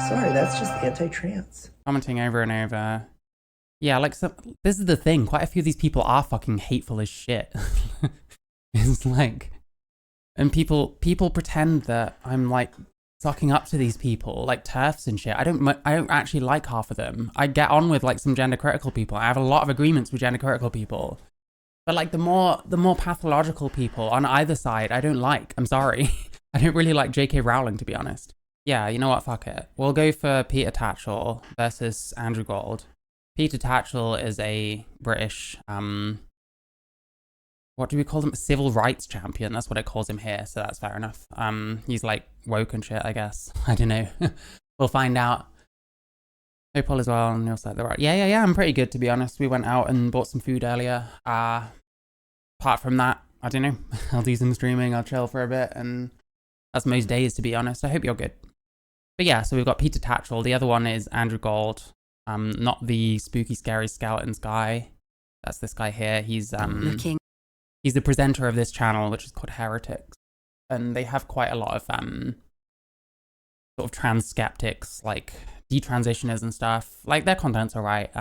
Sorry, that's just anti-trans. Commenting over and over. Yeah, like, this is the thing. Quite a few of these people are fucking hateful as shit. It's like, and people pretend that I'm like sucking up to these people, like TERFs and shit. I don't actually like half of them. I get on with like some gender critical people. I have a lot of agreements with gender critical people. But like the more pathological people on either side, I don't like. I'm sorry. I don't really like J.K. Rowling, to be honest. Yeah, you know what? Fuck it. We'll go for Peter Tatchell versus Andrew Gold. Peter Tatchell is a British, what do we call him? Civil rights champion. That's what it calls him here, so that's fair enough. He's like woke and shit, I guess. I don't know. We'll find out. Hope all is well on your side. Yeah, I'm pretty good, to be honest. We went out and bought some food earlier. Apart from that, I don't know. I'll do some streaming, I'll chill for a bit, and that's most days, to be honest. I hope you're good. But yeah, so we've got Peter Tatchell. The other one is Andrew Gold. Not the spooky, scary skeletons guy. That's this guy here. He's he's the presenter of this channel, which is called Heretics. And they have quite a lot of sort of trans skeptics, like detransitioners and stuff. Like, their content's alright.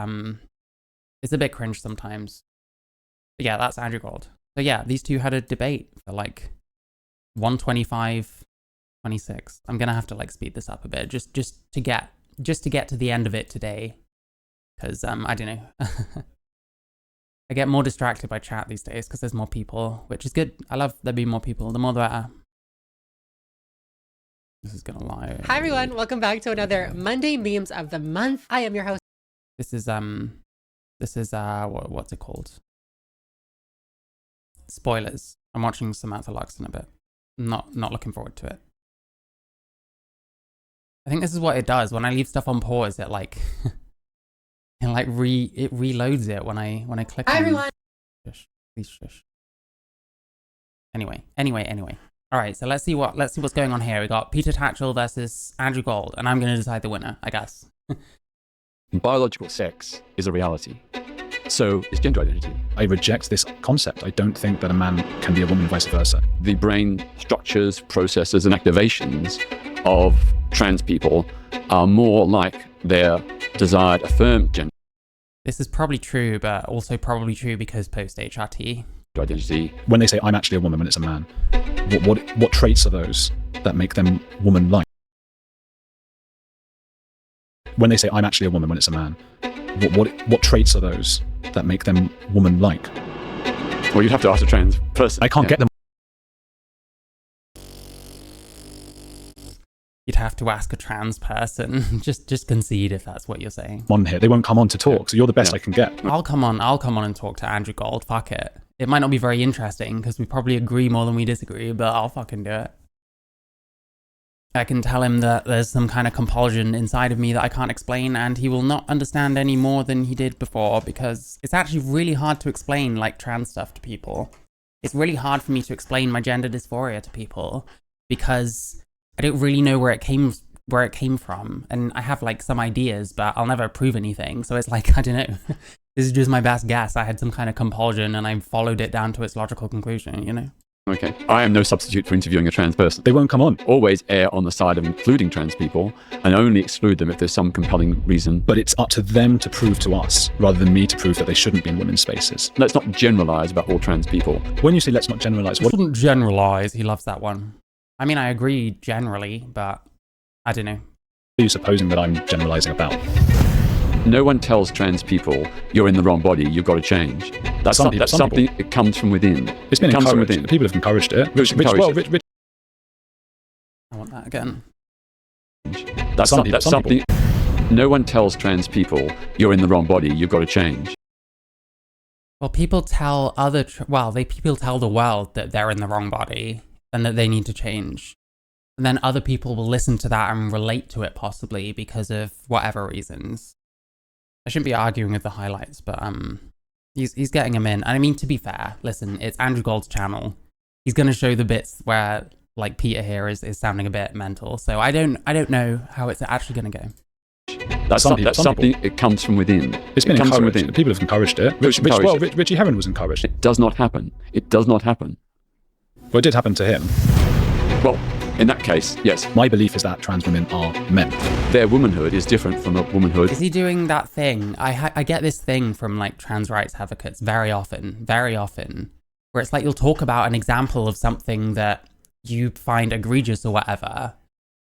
It's a bit cringe sometimes. But yeah, that's Andrew Gold. So yeah, these two had a debate for like 125-26. I'm gonna have to like speed this up a bit just to get to the end of it today, because I don't know. I get more distracted by chat these days because there's more people, which is good. I love there being more people. The more the better. This is gonna lie. Hi everyone, welcome back to another Monday Memes of the Month. I am your host. This is what's it called? Spoilers. I'm watching Samantha Lux in a bit. Not looking forward to it. I think this is what it does when I leave stuff on pause. It like it like it reloads it when I click. Hi everyone. Shush, please shush. Anyway. All right, so let's see what's going on here. We got Peter Tatchell versus Andrew Gold, and I'm going to decide the winner, I guess. Biological sex is a reality. So is gender identity. I reject this concept. I don't think that a man can be a woman and vice versa. The brain structures, processes, and activations of trans people are more like their desired affirmed gender This is probably true, but also probably true because post-HRT. identity. When they say I'm actually a woman when it's a man, what traits are those that make them woman-like? When they say I'm actually a woman when it's a man, what traits are those that make them woman-like? Well, you'd have to ask a trans person. I can't get them. You'd have to ask a trans person. just concede if that's what you're saying. On here, they won't come on to talk, so you're the best I can get. I'll come on and talk to Andrew Gold. Fuck it. It might not be very interesting because we probably agree more than we disagree, but I'll fucking do it. I can tell him that there's some kind of compulsion inside of me that I can't explain, and he will not understand any more than he did before, because it's actually really hard to explain like trans stuff to people. It's really hard for me to explain my gender dysphoria to people because I don't really know where it came from, and I have like some ideas, but I'll never prove anything. So it's like, I don't know. This is just my best guess. I had some kind of compulsion and I followed it down to its logical conclusion, you know? Okay. I am no substitute for interviewing a trans person. They won't come on. Always err on the side of including trans people and only exclude them if there's some compelling reason. But it's up to them to prove to us, rather than me to prove that they shouldn't be in women's spaces. Let's not generalize about all trans people. When you say let's not generalize, what? Shouldn't generalize. He loves that one. I mean, I agree generally, but I don't know. Are you supposing that I'm generalizing about? No one tells trans people you're in the wrong body, you've got to change. That's something that comes from within. It's been encouraged. People have encouraged it. Rich. I want that again. That's something. No one tells trans people you're in the wrong body, you've got to change. Well, people tell people tell the world that they're in the wrong body and that they need to change. And then other people will listen to that and relate to it possibly because of whatever reasons. I shouldn't be arguing with the highlights, but he's getting them in. And I mean, to be fair, listen, it's Andrew Gold's channel. He's going to show the bits where like Peter here is sounding a bit mental. So I don't know how it's actually going to go. That's something. It comes from within. It's been encouraged. People have encouraged it. Richie Herron was encouraged. It does not happen. It does not happen. Well, it did happen to him. Well, In that case, yes, My belief is that trans women are men. their womanhood is different from a womanhood. Is he doing that thing? I get this thing from like trans rights advocates very often, where it's like you'll talk about an example of something that you find egregious or whatever,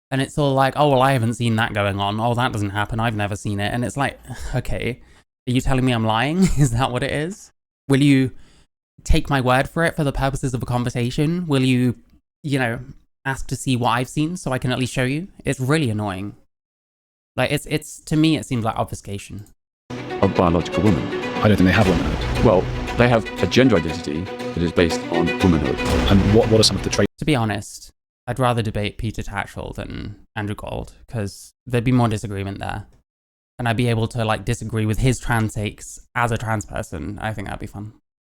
and it's all like, oh, well, I haven't seen that going on. Oh, that doesn't happen. I've never seen it. And it's like, okay, are you telling me I'm lying? Is that what it is? Will you take my word for it for the purposes of a conversation? Will you, ask to see what I've seen so I can at least show you? It's really annoying. Like, it's to me, it seems like obfuscation. Of biological women. I don't think they have womanhood. Well, they have a gender identity that is based on womanhood. And what are some of the traits? To be honest, I'd rather debate Peter Tatchell than Andrew Gold, because there'd be more disagreement there. And I'd be able to like disagree with his trans takes as a trans person. I think that'd be fun.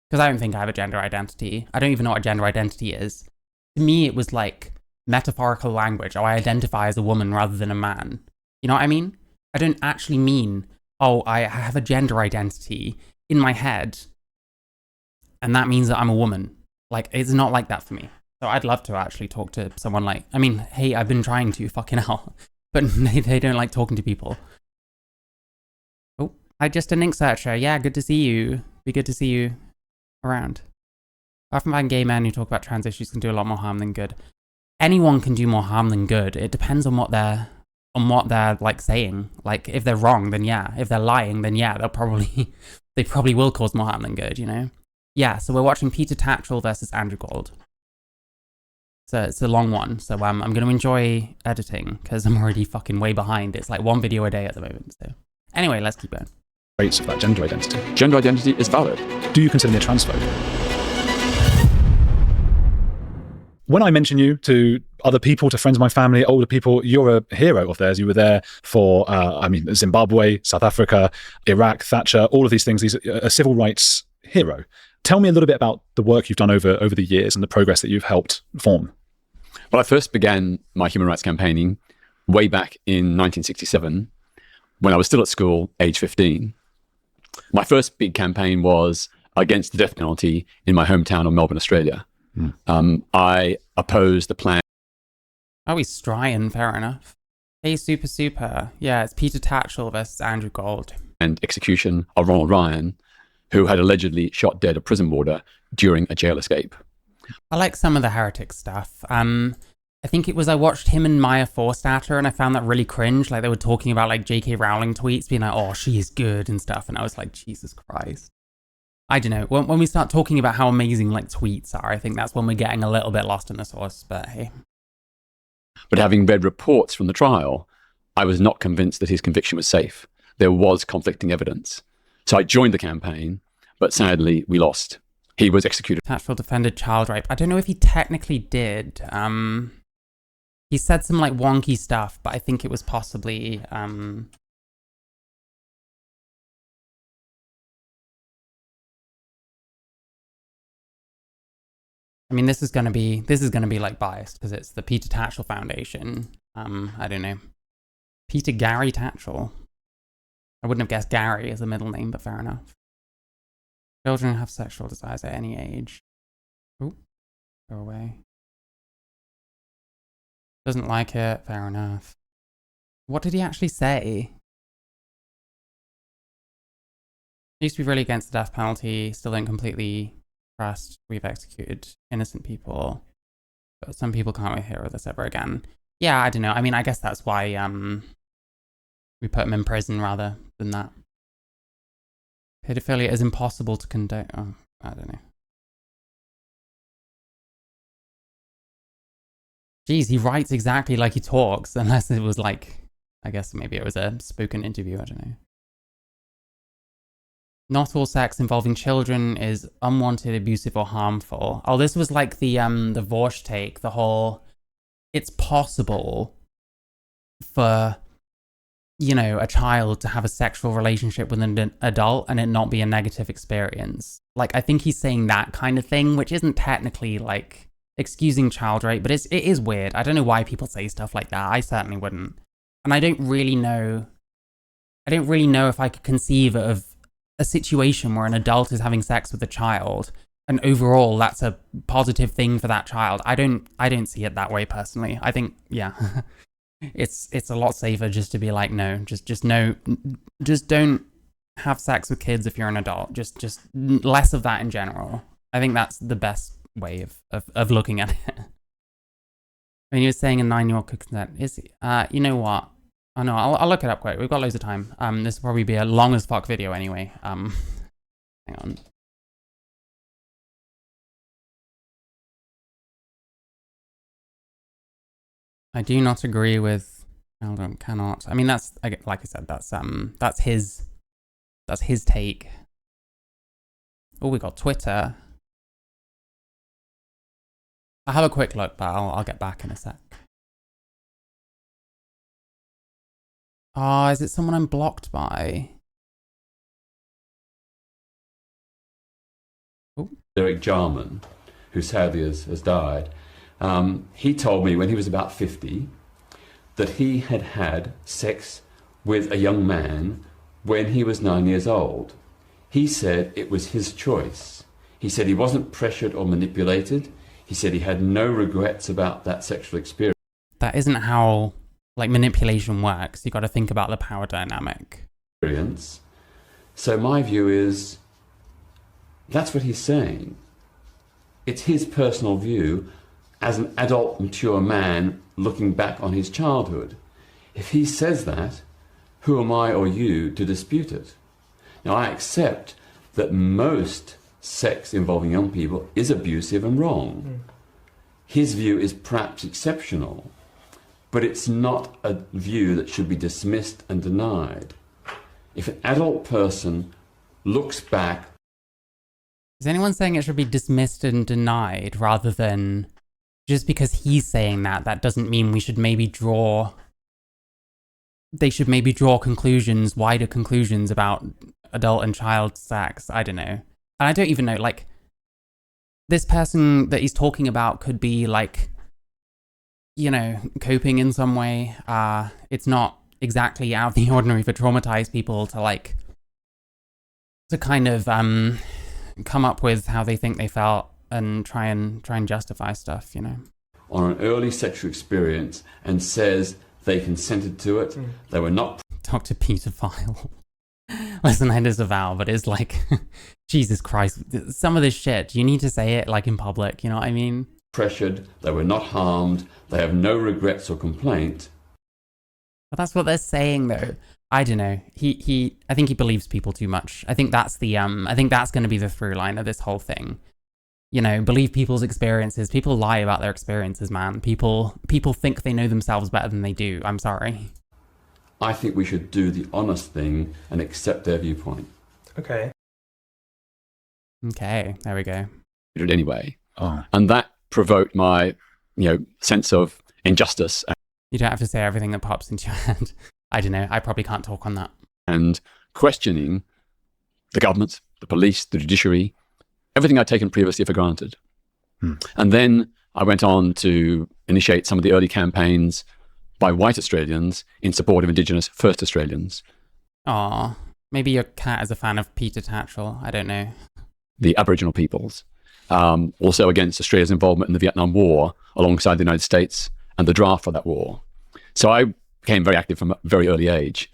Because I don't think I have a gender identity. I don't even know what a gender identity is. To me, it was like metaphorical language. Oh, I identify as a woman rather than a man. You know what I mean? I don't actually mean, oh, I have a gender identity in my head, and that means that I'm a woman. Like, it's not like that for me. So I'd love to actually talk to someone like, I mean, hey, I've been trying to, fucking hell. But they don't like talking to people. Oh, I just an ink searcher. Yeah, good to see you. Be good to see you around. I often find gay men who talk about trans issues can do a lot more harm than good. Anyone can do more harm than good. It depends on what they're like saying. Like, if they're wrong, then yeah. If they're lying, then yeah, they probably will cause more harm than good, Yeah, so we're watching Peter Tatchell versus Andrew Gold. So it's a long one. So I'm going to enjoy editing because I'm already fucking way behind. It's like one video a day at the moment. So anyway, let's keep going. Traits of that gender identity. Gender identity is valid. Do you consider me a transphobe? When I mention you to other people, to friends of my family, older people, you're a hero of theirs. You were there for, Zimbabwe, South Africa, Iraq, Thatcher, all of these things. These a civil rights hero. Tell me a little bit about the work you've done over the years and the progress that you've helped form. Well, I first began my human rights campaigning way back in 1967 when I was still at school, age 15. My first big campaign was against the death penalty in my hometown of Melbourne, Australia. I opposed the plan. Oh, he's trying, fair enough. Hey, super. Yeah, it's Peter Tatchell versus Andrew Gold. And execution of Ronald Ryan, who had allegedly shot dead a prison warder during a jail escape. I like some of the heretic stuff. I think it was I watched him and Maya Forstater and I found that really cringe. Like they were talking about like J.K. Rowling tweets being like, oh, she is good and stuff. And I was like, Jesus Christ. I don't know. When we start talking about how amazing like tweets are, I think that's when we're getting a little bit lost in the source, but hey. But having read reports from the trial, I was not convinced that his conviction was safe. There was conflicting evidence. So I joined the campaign, but sadly we lost. He was executed. Tatchell defended child rape. I don't know if he technically did. He said some like wonky stuff, but I think it was possibly I mean, this is gonna be like biased because it's the Peter Tatchell Foundation. I don't know. Peter Gary Tatchell. I wouldn't have guessed Gary as a middle name, but fair enough. Children have sexual desires at any age. Ooh, go away. Doesn't like it, fair enough. What did he actually say? He used to be really against the death penalty, still don't completely trust we've executed innocent people. But some people can't wait to hear this ever again. Yeah, I don't know. I mean, I guess that's why we put him in prison rather than that. Pedophilia is impossible to condone. Oh, I don't know. Jeez, he writes exactly like he talks, unless it was like, I guess maybe it was a spoken interview, I don't know. Not all sex involving children is unwanted, abusive, or harmful. Oh, this was like the Vorsh take, the whole, it's possible for, you know, a child to have a sexual relationship with an adult and it not be a negative experience. Like, I think he's saying that kind of thing, which isn't technically like excusing child rape, but it is weird. I don't know why people say stuff like that. I certainly wouldn't. And I don't really know if I could conceive of a situation where an adult is having sex with a child and overall that's a positive thing for that child. I don't see it that way personally. I think, yeah, it's a lot safer just to be like, no, just no, just don't have sex with kids if you're an adult. Just less of that in general. I think that's the best way of looking at it. When you're saying a 9-year-old could consent, is you know what? Oh no, I'll look it up quick. We've got loads of time. This will probably be a long as fuck video anyway. Hang on. I do not agree with Alden cannot. I mean, that's, like I said, that's his take. Oh, we got Twitter. I'll have a quick look, but I'll get back in a sec. Oh, is it someone I'm blocked by? Oh. Derek Jarman, who sadly has died, he told me when he was about 50 that he had had sex with a young man when he was 9 years old. He said it was his choice. He said he wasn't pressured or manipulated. He said he had no regrets about that sexual experience. That isn't how, like, manipulation works. You got to think about the power dynamic. So my view is, that's what he's saying. It's his personal view as an adult, mature man looking back on his childhood. If he says that, who am I or you to dispute it? Now, I accept that most sex involving young people is abusive and wrong. His view is perhaps exceptional, but it's not a view that should be dismissed and denied. If an adult person looks back... Is anyone saying it should be dismissed and denied rather than just because he's saying that, that doesn't mean we should maybe draw... They should maybe draw conclusions, wider conclusions about adult and child sex. I don't know. And I don't even know, like, this person that he's talking about could be, like, you know, coping in some way. It's not exactly out of the ordinary for traumatized people to, like, to kind of come up with how they think they felt and try and justify stuff, you know. On an early sexual experience and says they consented to it, they were not... Dr. Pedophile. Listen, I disavow, but it's like, Jesus Christ, some of this shit, you need to say it, like, in public, you know what I mean? Pressured, they were not harmed, they have no regrets or complaint. But that's what they're saying, though. I don't know. I think he believes people too much. I think that's the, I think that's going to be the through line of this whole thing. You know, believe people's experiences. People lie about their experiences, man. People think they know themselves better than they do. I'm sorry. I think we should do the honest thing and accept their viewpoint. Okay. Okay, there we go. Anyway, and that provoked my, sense of injustice. You don't have to say everything that pops into your head. I don't know. I probably can't talk on that. And questioning the government, the police, the judiciary, everything I'd taken previously for granted. And then I went on to initiate some of the early campaigns by white Australians in support of Indigenous First Australians. Aw, maybe your cat is a fan of Peter Tatchell. I don't know. The Aboriginal peoples. Also against Australia's involvement in the Vietnam War alongside the United States and the draft for that war. So I became very active from a very early age.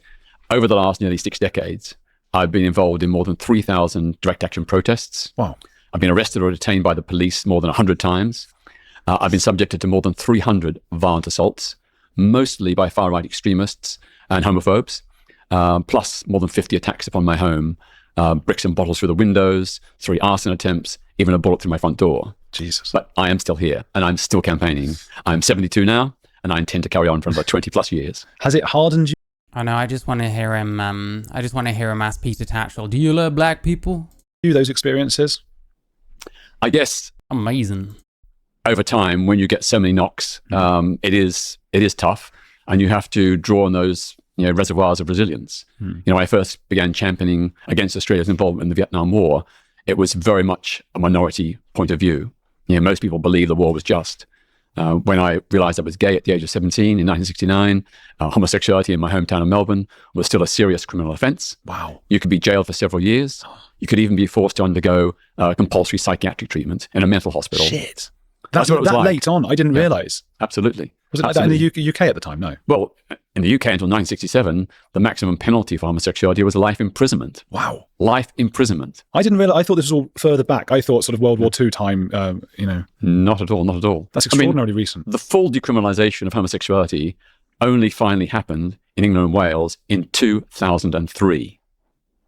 Over the last nearly 6 decades, I've been involved in more than 3,000 direct action protests. Wow. I've been arrested or detained by the police more than 100 times. I've been subjected to more than 300 violent assaults, mostly by far-right extremists and homophobes, plus more than 50 attacks upon my home, bricks and bottles through the windows, 3 arson attempts, even a bullet through my front door. Jesus. But I am still here, and I'm still campaigning. I'm 72 now, and I intend to carry on for about 20 plus years. Has it hardened you? Oh no, I just want to hear him, ask Peter Tatchell, do you love black people? Those experiences? I guess... Amazing. Over time, when you get so many knocks, it is tough, and you have to draw on those reservoirs of resilience. When I first began championing against Australia's involvement in the Vietnam War, it was very much a minority point of view. Most people believe the war was just. When I realized I was gay at the age of 17 in 1969, homosexuality in my hometown of Melbourne was still a serious criminal offence. Wow. You could be jailed for several years. You could even be forced to undergo compulsory psychiatric treatment in a mental hospital. Shit. That's what it was that like. late on, I didn't realise. Absolutely. Was it like that in the UK at the time? No. Well, in the UK until 1967, the maximum penalty for homosexuality was life imprisonment. Wow. Life imprisonment. I didn't realise. I thought this was all further back. I thought sort of World War II time, Not at all, not at all. That's extraordinarily recent. The full decriminalisation of homosexuality only finally happened in England and Wales in 2003.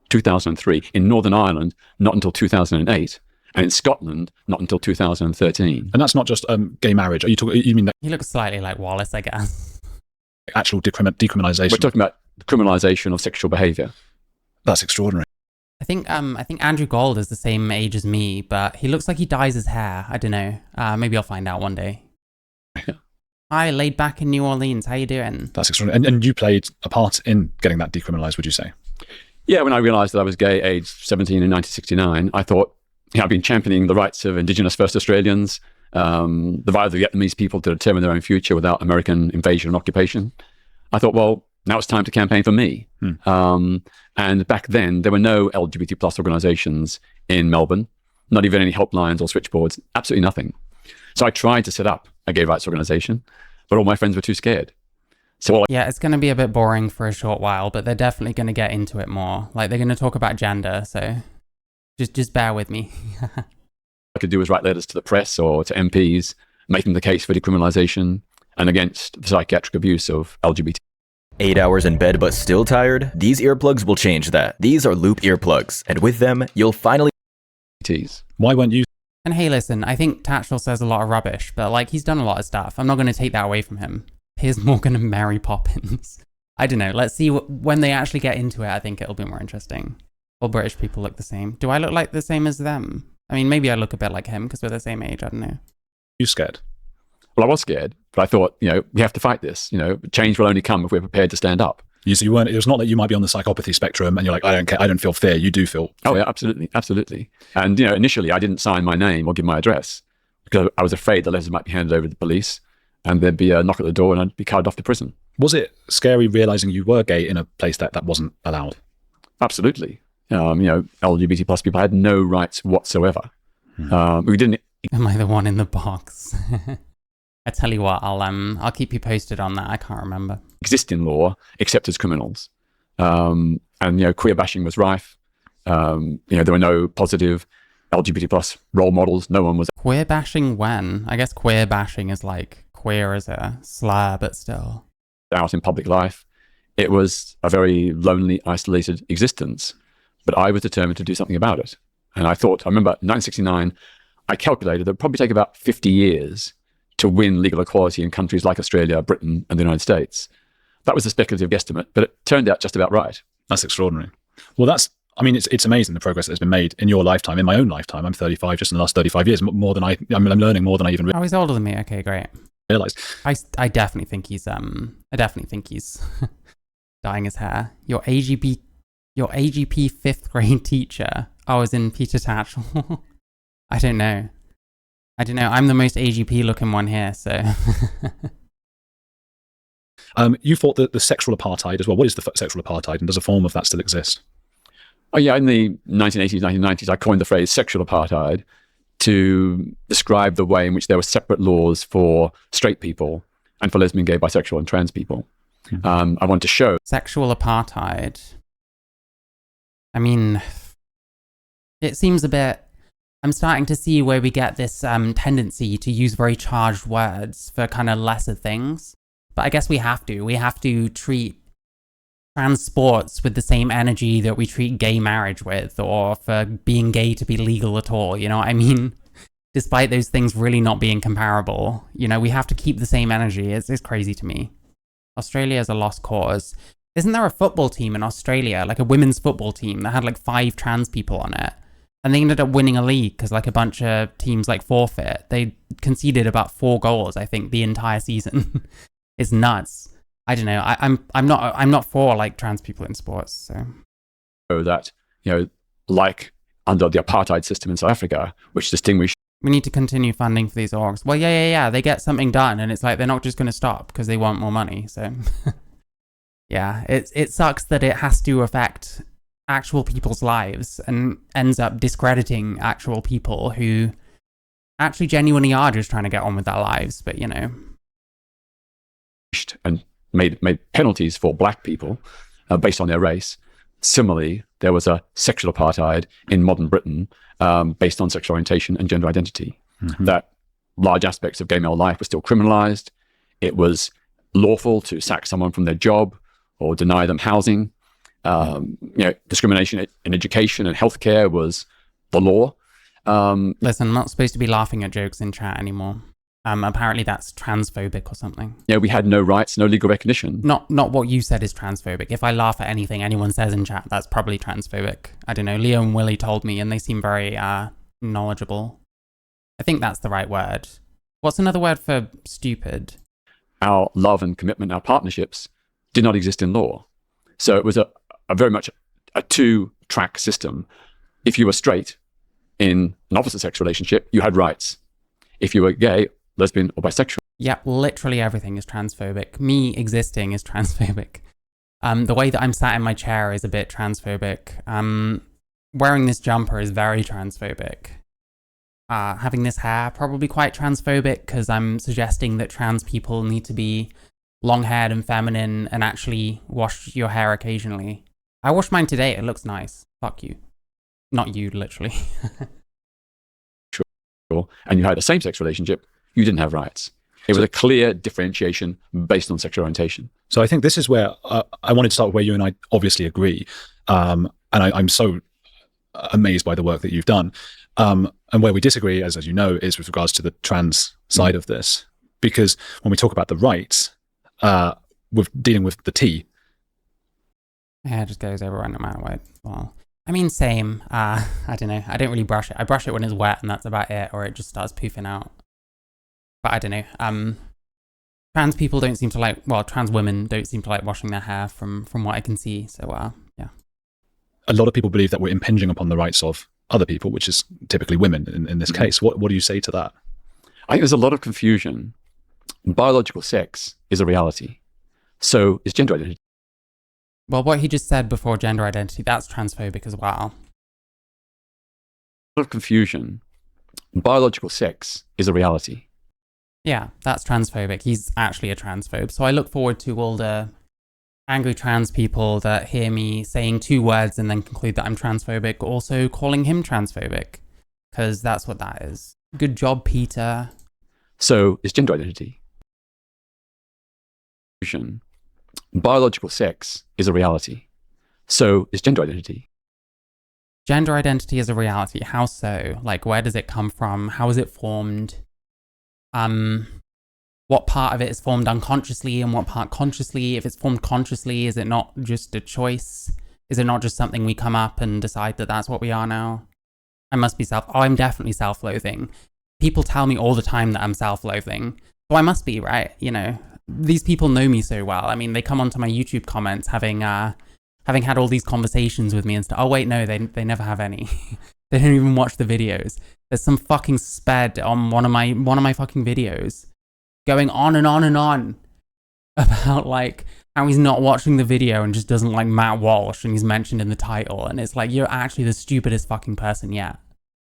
2003. In Northern Ireland, not until 2008. And in Scotland, not until 2013. And that's not just gay marriage. You mean that He looks slightly like Wallace, I guess. actual decriminalisation? We're talking about the criminalisation of sexual behaviour. That's extraordinary. I think Andrew Gold is the same age as me, but he looks like he dyes his hair. I don't know. Maybe I'll find out one day. Hi, laid back in New Orleans. How you doing? That's extraordinary. And you played a part in getting that decriminalised, would you say? Yeah, when I realised that I was gay, aged 17 in 1969, I thought, I've been championing the rights of Indigenous First Australians, the right of the Vietnamese people to determine their own future without American invasion and occupation. I thought, well, now it's time to campaign for me. And back then, there were no LGBT plus organisations in Melbourne, not even any helplines or switchboards, absolutely nothing. So I tried to set up a gay rights organisation, but all my friends were too scared. So yeah, it's going to be a bit boring for a short while, but they're definitely going to get into it more. Like, they're going to talk about gender, so just bear with me. I could do was write letters to the press or to MPs, making the case for decriminalisation and against the psychiatric abuse of LGBT. 8 hours in bed but still tired? These earplugs will change that. These are Loop earplugs, and with them, you'll finally... Why weren't you? And hey, listen, I think Tatchell says a lot of rubbish, but like, he's done a lot of stuff. I'm not going to take that away from him. Piers Morgan and Mary Poppins. I don't know. Let's see when they actually get into it. I think it'll be more interesting. All British people look the same. Do I look like the same as them? I mean, maybe I look a bit like him because we're the same age. I don't know. You scared? Well, I was scared, but I thought, we have to fight this. Change will only come if we're prepared to stand up. You weren't. It was not that you might be on the psychopathy spectrum and you're like, I don't care. I don't feel fear. You do feel fear. Oh yeah, absolutely, absolutely. And initially, I didn't sign my name or give my address because I was afraid the letters might be handed over to the police, and there'd be a knock at the door, and I'd be carried off to prison. Was it scary realizing you were gay in a place that wasn't allowed? Absolutely. LGBT plus people had no rights whatsoever. We didn't. Am I the one in the box? I tell you what, I'll keep you posted on that. I can't remember. Exist in law except as criminals, and queer bashing was rife. There were no positive LGBT plus role models. No one was. Queer bashing when? I guess queer bashing is like queer as a slur, but still. Out in public life, it was a very lonely, isolated existence. But I was determined to do something about it. And I remember in 1969, I calculated that it would probably take about 50 years to win legal equality in countries like Australia, Britain, and the United States. That was a speculative guesstimate, but it turned out just about right. That's extraordinary. Well, it's amazing the progress that has been made in your lifetime, in my own lifetime. I'm 35, just in the last 35 years, I'm learning more than I even Oh, he's older than me. Okay, great. realized. I definitely think he's dyeing his hair. Your AGP 5th grade teacher. I was in Peter Tatchell. I don't know. I'm the most AGP looking one here, so. You fought the sexual apartheid as well. What is the sexual apartheid, and does a form of that still exist? Oh yeah, in the 1980s, 1990s, I coined the phrase sexual apartheid to describe the way in which there were separate laws for straight people and for lesbian, gay, bisexual, and trans people. I want to show sexual apartheid. I mean, it seems a bit. I'm starting to see where we get this tendency to use very charged words for kind of lesser things. But I guess we have to. We have to treat trans sports with the same energy that we treat gay marriage with, or for being gay to be legal at all. You know what I mean? Despite those things really not being comparable, we have to keep the same energy. It's crazy to me. Australia is a lost cause. Isn't there a football team in Australia, like a women's football team that had like 5 trans people on it? And they ended up winning a league because like a bunch of teams like forfeit. They conceded about 4 goals, I think, the entire season. It's nuts. I don't know. I'm not for like trans people in sports. So that like under the apartheid system in South Africa, which distinguished We need to continue funding for these orgs. Well, yeah. They get something done, and it's like they're not just going to stop because they want more money. So, yeah, it sucks that it has to affect actual people's lives and ends up discrediting actual people who actually genuinely are just trying to get on with their lives. But, you know. And made penalties for black people based on their race. Similarly, there was a sexual apartheid in modern Britain based on sexual orientation and gender identity. That large aspects of gay male life were still criminalized. It was lawful to sack someone from their job or deny them housing. Discrimination in education and healthcare was the law. Listen, I'm not supposed to be laughing at jokes in chat anymore. Apparently that's transphobic or something. Yeah, we had no rights, no legal recognition. Not what you said is transphobic. If I laugh at anything anyone says in chat, that's probably transphobic. I don't know. Leo and Willie told me, and they seem very knowledgeable. I think that's the right word. What's another word for stupid? Our love and commitment, our partnerships, did not exist in law. So it was a very much a two-track system. If you were straight in an opposite sex relationship, you had rights. If you were gay, lesbian, or bisexual. Yeah, literally everything is transphobic. Me existing is transphobic. The way that I'm sat in my chair is a bit transphobic. Wearing this jumper is very transphobic. Having this hair, probably quite transphobic, because I'm suggesting that trans people need to be long-haired and feminine and actually wash your hair occasionally. I washed mine today, it looks nice. Fuck you. Not you, literally. And you had a same-sex relationship, you didn't have rights. It was a clear differentiation based on sexual orientation. So I think this is where I wanted to start where you and I obviously agree. And I'm so amazed by the work that you've done. And where we disagree, as you know, is with regards to the trans side of this. Because when we talk about the rights, with dealing with the T. Yeah, it just goes everywhere no matter what. Well, I mean, same. I don't know. I don't really brush it. I brush it when it's wet and that's about it, or it just starts poofing out. But I don't know. Trans people don't seem to like, well, trans women don't seem to like washing their hair from what I can see. So, yeah. A lot of people believe that we're impinging upon the rights of other people, which is typically women in this case. What do you say to that? I think there's a lot of confusion. Biological sex is a reality. So is gender identity. Well, what he just said before gender identity, that's transphobic as well. A lot of confusion. Biological sex is a reality. Yeah, that's transphobic. He's actually a transphobe. So I look forward to all the angry trans people that hear me saying two words and then conclude that I'm transphobic, also calling him transphobic, because that's what that is. Good job, Peter. So is gender identity. Biological sex is a reality. So is gender identity. Gender identity is a reality. How so? Like, where does it come from? How is it formed? What part of it is formed unconsciously and what part consciously? If it's formed consciously, is it not just a choice? Is it not just something we come up and decide that that's what we are now? I'm definitely self-loathing. People tell me all the time that I'm self-loathing. So I must be, right? You know, these people know me so well. I mean, they come onto my YouTube comments having had all these conversations with me and stuff. Oh wait, no, they never have any. They don't even watch the videos. There's some fucking sped on one of my fucking videos going on and on and on about like how he's not watching the video and just doesn't like Matt Walsh and he's mentioned in the title, and it's like, you're actually the stupidest fucking person yet.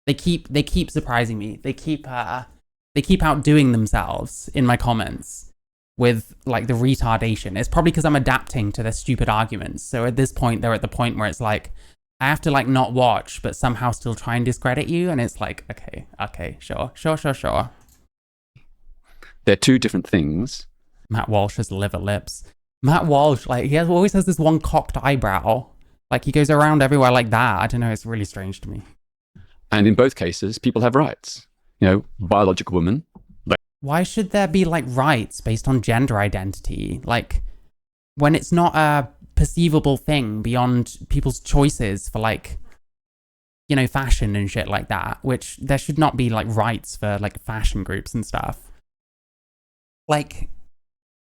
They keep surprising me. They keep outdoing themselves in my comments with like the retardation. It's probably because I'm adapting to their stupid arguments. So at this point, they're at the point where it's like, I have to like not watch, but somehow still try and discredit you. And it's like, okay, sure. They're two different things. Matt Walsh's liver lips. Matt Walsh, like, he always has this one cocked eyebrow. Like, he goes around everywhere like that. I don't know, it's really strange to me. And in both cases, people have rights. You know, biological women. Why should there be, like, rights based on gender identity? Like, when it's not a perceivable thing beyond people's choices for, like, you know, fashion and shit like that, which there should not be, like, rights for, like, fashion groups and stuff. Like,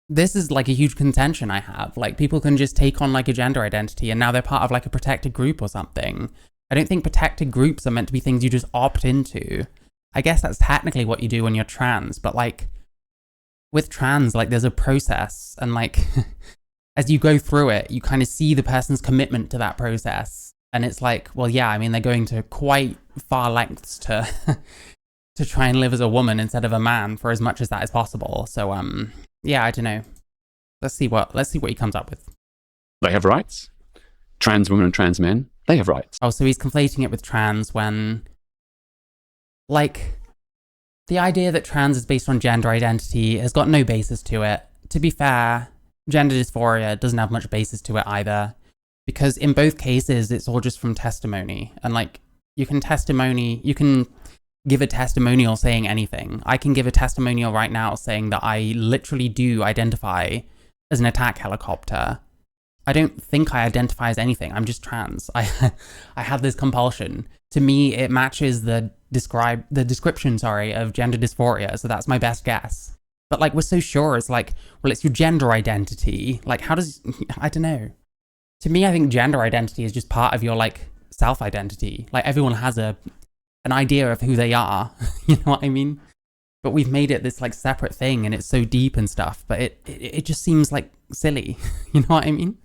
this is, like, a huge contention I have. Like, people can just take on, like, a gender identity and now they're part of, like, a protected group or something. I don't think protected groups are meant to be things you just opt into. I guess that's technically what you do when you're trans, but like with trans, like there's a process, and like as you go through it, you kind of see the person's commitment to that process. And it's like, well, yeah, I mean, they're going to quite far lengths to to try and live as a woman instead of a man for as much as that is possible. So yeah, I don't know. Let's see what he comes up with. They have rights. Trans women and trans men, they have rights. Oh, so he's conflating it with trans when, like, the idea that trans is based on gender identity has got no basis to it. To be fair, gender dysphoria doesn't have much basis to it either, because in both cases, it's all just from testimony. And like, you can give a testimonial saying anything. I can give a testimonial right now saying that I literally do identify as an attack helicopter. I don't think I identify as anything. I'm just trans. I have this compulsion. To me, it matches the description, of gender dysphoria. So that's my best guess. But like, we're so sure it's like, well, it's your gender identity. Like, I don't know. To me, I think gender identity is just part of your like self-identity. Like everyone has an idea of who they are. You know what I mean? But we've made it this like separate thing, and it's so deep and stuff. But it just seems like silly. You know what I mean?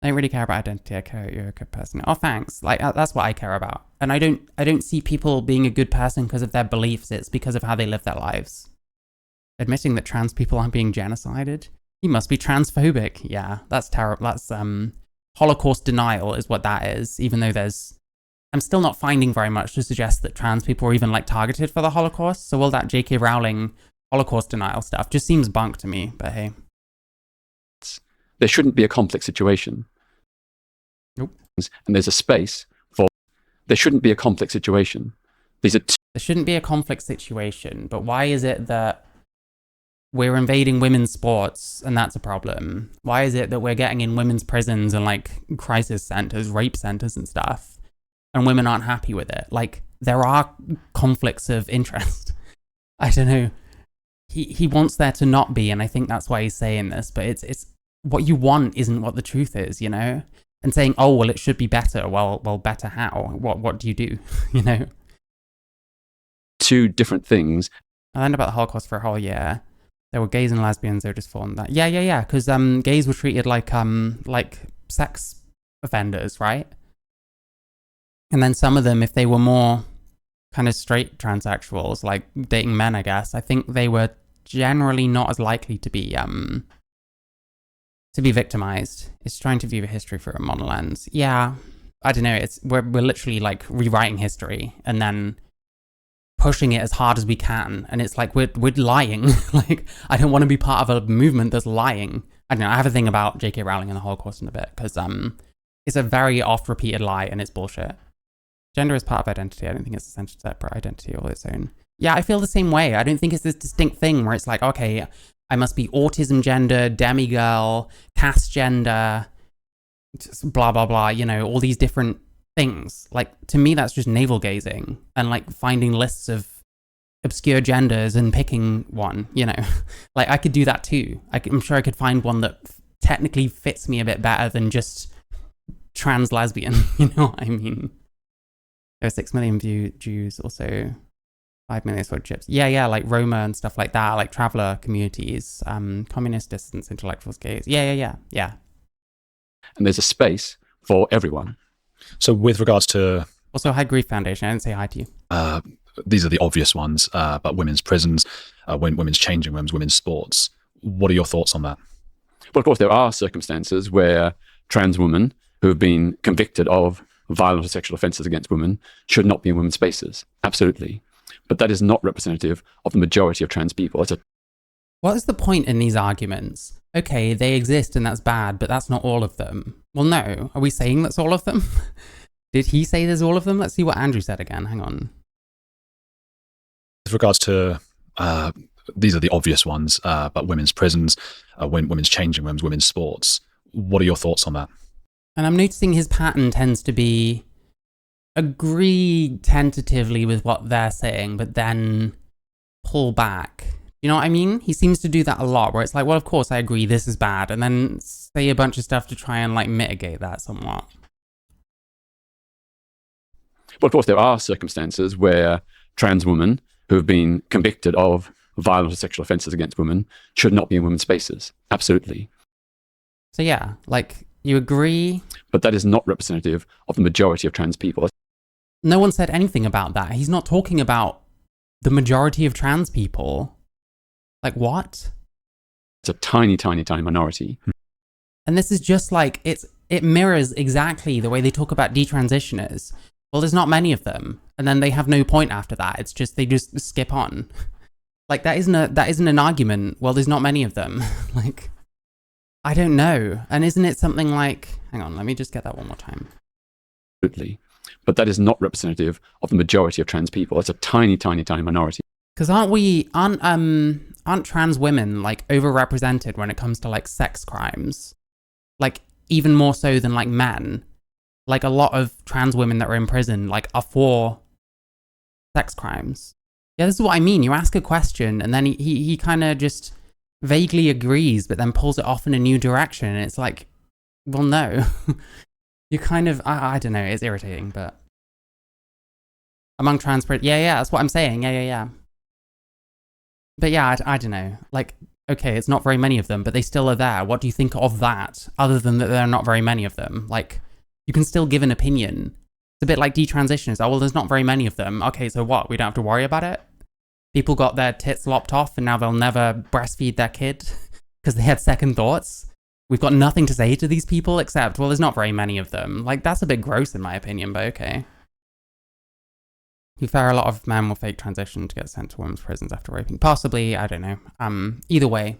I don't really care about identity. I care you're a good person. Oh, thanks. Like that's what I care about. And I don't see people being a good person because of their beliefs. It's because of how they live their lives. Admitting that trans people aren't being genocided. You must be transphobic. Yeah, that's terrible. That's Holocaust denial is what that is. Even though I'm still not finding very much to suggest that trans people are even like targeted for the Holocaust. So all that J.K. Rowling Holocaust denial stuff just seems bunk to me. But hey, there shouldn't be a conflict situation. Nope. And there's a space for. There shouldn't be a conflict situation. There shouldn't be a conflict situation. But why is it that we're invading women's sports and that's a problem? Why is it that we're getting in women's prisons and like crisis centers, rape centers and stuff, and women aren't happy with it? Like, there are conflicts of interest. I don't know. He wants there to not be, and I think that's why he's saying this, but it's what you want isn't what the truth is, you know? And saying, oh, well, it should be better. Well, better how? What do you do? You know? Two different things. I learned about the Holocaust for a whole year. There were gays and lesbians, they were just falling that. Yeah, because gays were treated like sex offenders, right? And then some of them, if they were more kind of straight transsexuals, like dating men, I guess, I think they were generally not as likely to be victimized. It's trying to view history through a modern lens. Yeah, I don't know. We're literally like rewriting history and then pushing it as hard as we can. And it's like we're lying. Like, I don't want to be part of a movement that's lying. I don't know. I have a thing about J.K. Rowling and the Holocaust in a bit because it's a very oft-repeated lie and it's bullshit. Gender is part of identity. I don't think it's a separate identity all its own. Yeah, I feel the same way. I don't think it's this distinct thing where it's like, okay, I must be autism gender, demigirl, cast gender, blah, blah, blah, you know, all these different things. Like, to me, that's just navel gazing and like finding lists of obscure genders and picking one, you know. Like, I could do that too. I'm sure I could find one that technically fits me a bit better than just trans lesbian, you know what I mean? There are 6 million Jews, also 5 million sort of chips. Yeah, like Roma and stuff like that, like traveler communities, communist dissidents, intellectuals, gays. Yeah. And there's a space for everyone. So with regards to... Also, Hi Grief Foundation, I didn't say hi to you. These are the obvious ones, but women's prisons, women's changing rooms, women's sports. What are your thoughts on that? Well, of course, there are circumstances where trans women who have been convicted of violent or sexual offences against women should not be in women's spaces. Absolutely. But that is not representative of the majority of trans people. What is the point in these arguments? Okay, they exist and that's bad, but that's not all of them. Well, no. Are we saying that's all of them? Did he say there's all of them? Let's see what Andrew said again. Hang on. With regards to... these are the obvious ones, but women's prisons, women's changing rooms, women's sports. What are your thoughts on that? And I'm noticing his pattern tends to be agree tentatively with what they're saying, but then pull back. You know what I mean? He seems to do that a lot, where it's like, well, of course I agree, this is bad, and then say a bunch of stuff to try and like mitigate that somewhat. Well, of course, there are circumstances where trans women who have been convicted of violent or sexual offences against women should not be in women's spaces. Absolutely. So yeah, like, you agree? But that is not representative of the majority of trans people. No one said anything about that. He's not talking about the majority of trans people. Like, what? It's a tiny, tiny, tiny minority. And this is just like, it mirrors exactly the way they talk about detransitioners. Well, there's not many of them. And then they have no point after that. It's just, they just skip on. Like, that isn't an argument. Well, there's not many of them. Like, I don't know. And isn't it something like, hang on, let me just get that one more time. Absolutely. But that is not representative of the majority of trans people. It's a tiny, tiny, tiny minority. Because aren't trans women like overrepresented when it comes to like sex crimes? Like, even more so than like men. Like, a lot of trans women that are in prison like are for sex crimes. Yeah, this is what I mean. You ask a question and then he kind of just vaguely agrees, but then pulls it off in a new direction. And it's like, well, no. You kind of, I don't know, it's irritating, but among trans, yeah, that's what I'm saying. Yeah. But yeah, I don't know. Like, okay, it's not very many of them, but they still are there. What do you think of that, other than that there are not very many of them? Like, you can still give an opinion. It's a bit like detransitioners. Oh, well, there's not very many of them. Okay, so what? We don't have to worry about it? People got their tits lopped off and now they'll never breastfeed their kid because they had second thoughts? We've got nothing to say to these people except, well, there's not very many of them. Like, that's a bit gross in my opinion, but okay. To be fair, a lot of men will fake transition to get sent to women's prisons after raping. Possibly, I don't know. Either way.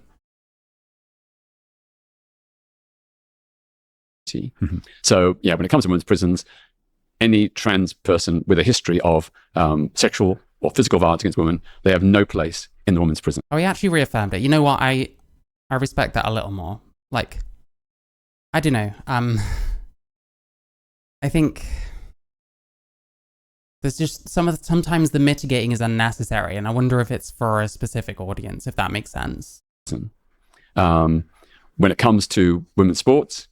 So, yeah, when it comes to women's prisons, any trans person with a history of sexual or physical violence against women, they have no place in the women's prison. Oh, he actually reaffirmed it. You know what? I respect that a little more. Like, I don't know. I think there's just sometimes the mitigating is unnecessary, and I wonder if it's for a specific audience, if that makes sense. When it comes to women's sports,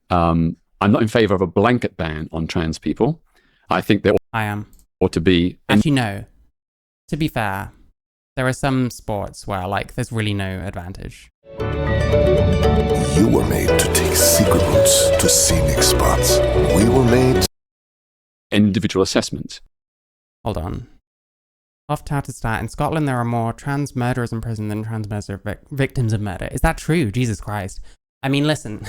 I'm not in favor of a blanket ban on trans people. I think there ought to be... Actually, no. To be fair, there are some sports where, like, there's really no advantage. You were made to take secret routes to scenic spots. We were made... Individual assessment. Hold on. Off-touted stat, in Scotland there are more trans murderers in prison than trans victims of murder. Is that true? Jesus Christ. I mean, listen,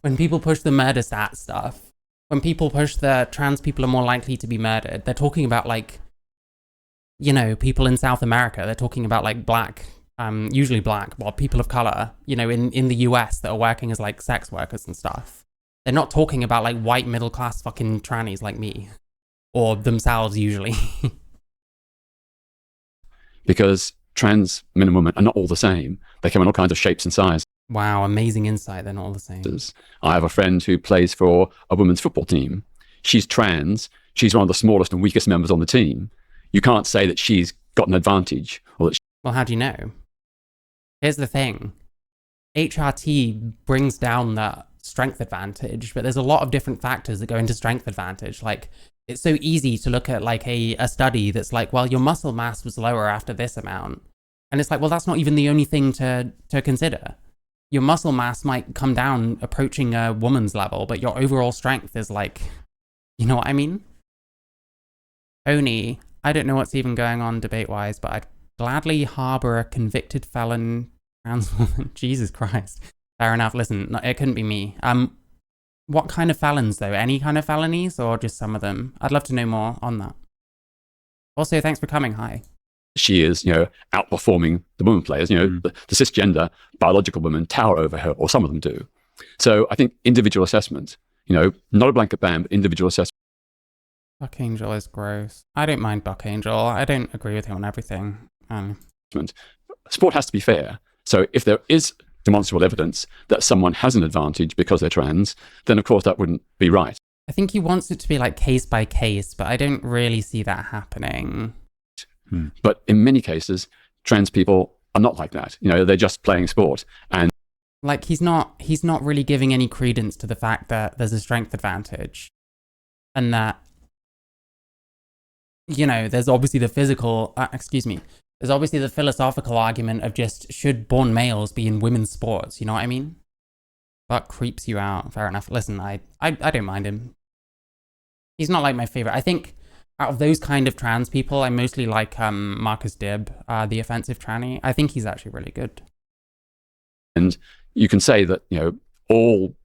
when people push the murder stat stuff, when people push the trans people are more likely to be murdered, they're talking about, like, you know, people in South America. They're talking about, like, black, usually black, well, people of color, you know, in the US that are working as, like, sex workers and stuff. They're not talking about, like, white middle-class fucking trannies like me. Or themselves, usually. Because trans men and women are not all the same. They come in all kinds of shapes and sizes. Wow, amazing insight. They're not all the same. I have a friend who plays for a women's football team. She's trans. She's one of the smallest and weakest members on the team. You can't say that she's got an advantage. Or that well, how do you know? Here's the thing. HRT brings down that strength advantage, but there's a lot of different factors that go into strength advantage. Like, it's so easy to look at, like, a study that's like, well, your muscle mass was lower after this amount. And it's like, well, that's not even the only thing to consider. Your muscle mass might come down approaching a woman's level, but your overall strength is like, you know what I mean? Oni, I don't know what's even going on debate-wise, but I'd gladly harbor a convicted felon trans woman. Jesus Christ. Fair enough. Listen, it couldn't be me. What kind of felons, though? Any kind of felonies or just some of them? I'd love to know more on that. Also, thanks for coming. Hi. she is, you know, outperforming the women players. You know, the cisgender biological women tower over her, or some of them do. So I think individual assessment, you know, not a blanket ban, but individual assessment. Buck Angel is gross. I don't mind Buck Angel. I don't agree with him on everything. Sport has to be fair. So if there is demonstrable evidence that someone has an advantage because they're trans, then of course that wouldn't be right. I think he wants it to be like case by case, but I don't really see that happening. But in many cases, trans people are not like that. You know, they're just playing sport. And like he's not really giving any credence to the fact that there's a strength advantage and that you know, there's obviously the there's obviously the philosophical argument of just, should born males be in women's sports? You know what I mean? That creeps you out. Fair enough. Listen, I don't mind him. He's not like my favorite. I think out of those kind of trans people, I mostly like Marcus Dibb, the offensive tranny. I think he's actually really good. And you can say that, you know, all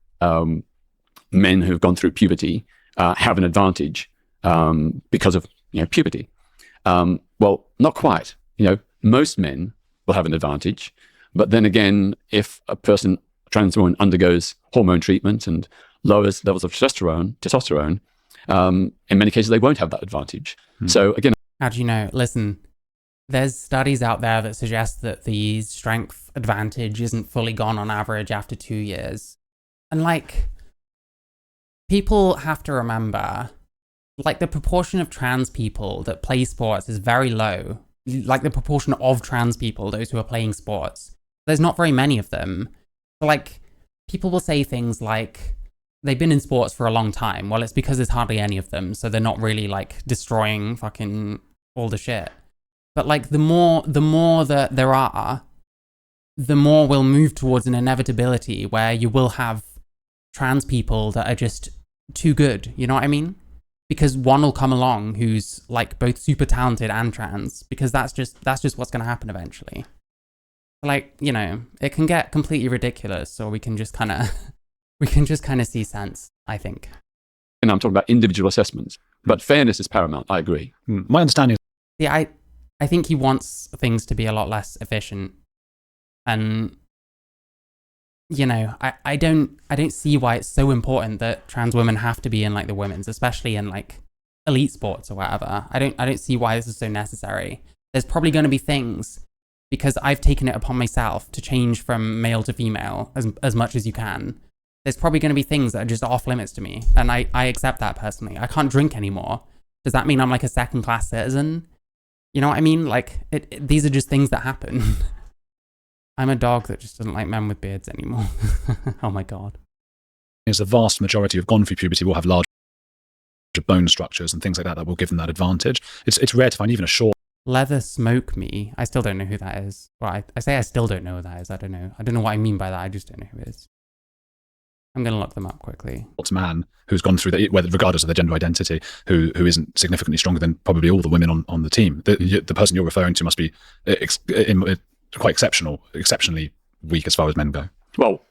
men who've gone through puberty have an advantage because of, you know, puberty. Well, not quite. You know, most men will have an advantage, but then again, if a trans woman undergoes hormone treatment and lowers levels of testosterone, in many cases they won't have that advantage. So again, how do you know? Listen, there's studies out there that suggest that the strength advantage isn't fully gone on average after 2 years. And like, people have to remember, like, the proportion of trans people that play sports is very low. Like, the proportion of trans people, those who are playing sports, there's not very many of them. So like, people will say things like, they've been in sports for a long time. Well, it's because there's hardly any of them, so they're not really like destroying fucking all the shit. But like, the more that there are, the more we'll move towards an inevitability where you will have trans people that are just too good. You know what I mean? Because one will come along who's like both super talented and trans, because that's just what's going to happen eventually. Like, you know, it can get completely ridiculous, or we can just kind of see sense, I think. And I'm talking about individual assessments, but fairness is paramount. I agree. My understanding is, yeah, I think he wants things to be a lot less efficient, and you know, I don't see why it's so important that trans women have to be in like the women's, especially in like elite sports or whatever. I don't see why this is so necessary. There's probably going to be things, because I've taken it upon myself to change from male to female as much as you can. There's probably going to be things that are just off limits to me, and I accept that personally. I can't drink anymore. Does that mean I'm like a second-class citizen? You know what I mean? Like, these are just things that happen. I'm a dog that just doesn't like men with beards anymore. Oh my God. is the vast majority who've gone through puberty will have large bone structures and things like that that will give them that advantage. It's rare to find even a short Leather Smoke Me. I still don't know who that is. Well, I say I still don't know who that is. I don't know what I mean by that. I just don't know who it is. I'm going to look them up quickly. man who's gone through that, regardless of their gender identity, who isn't significantly stronger than probably all the women on the team. The person you're referring to must be quite exceptionally weak as far as men go. Well,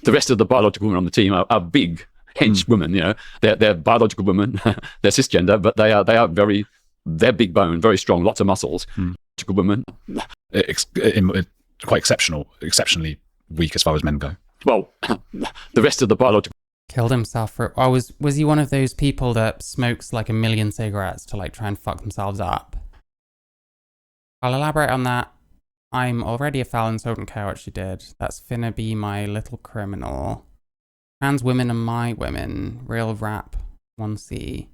the rest of the biological women on the team are big, hench women. You know, they're biological women, they're cisgender, but they're big bone, very strong, lots of muscles. Biological women, quite exceptionally weak as far as men go. Well, the rest of the biological Killed himself for... Oh, was he one of those people that smokes like 1 million cigarettes to like try and fuck themselves up? I'll elaborate on that. I'm already a felon, so I don't care what she did. That's finna be my little criminal. Trans women are my women. Real rap 1C.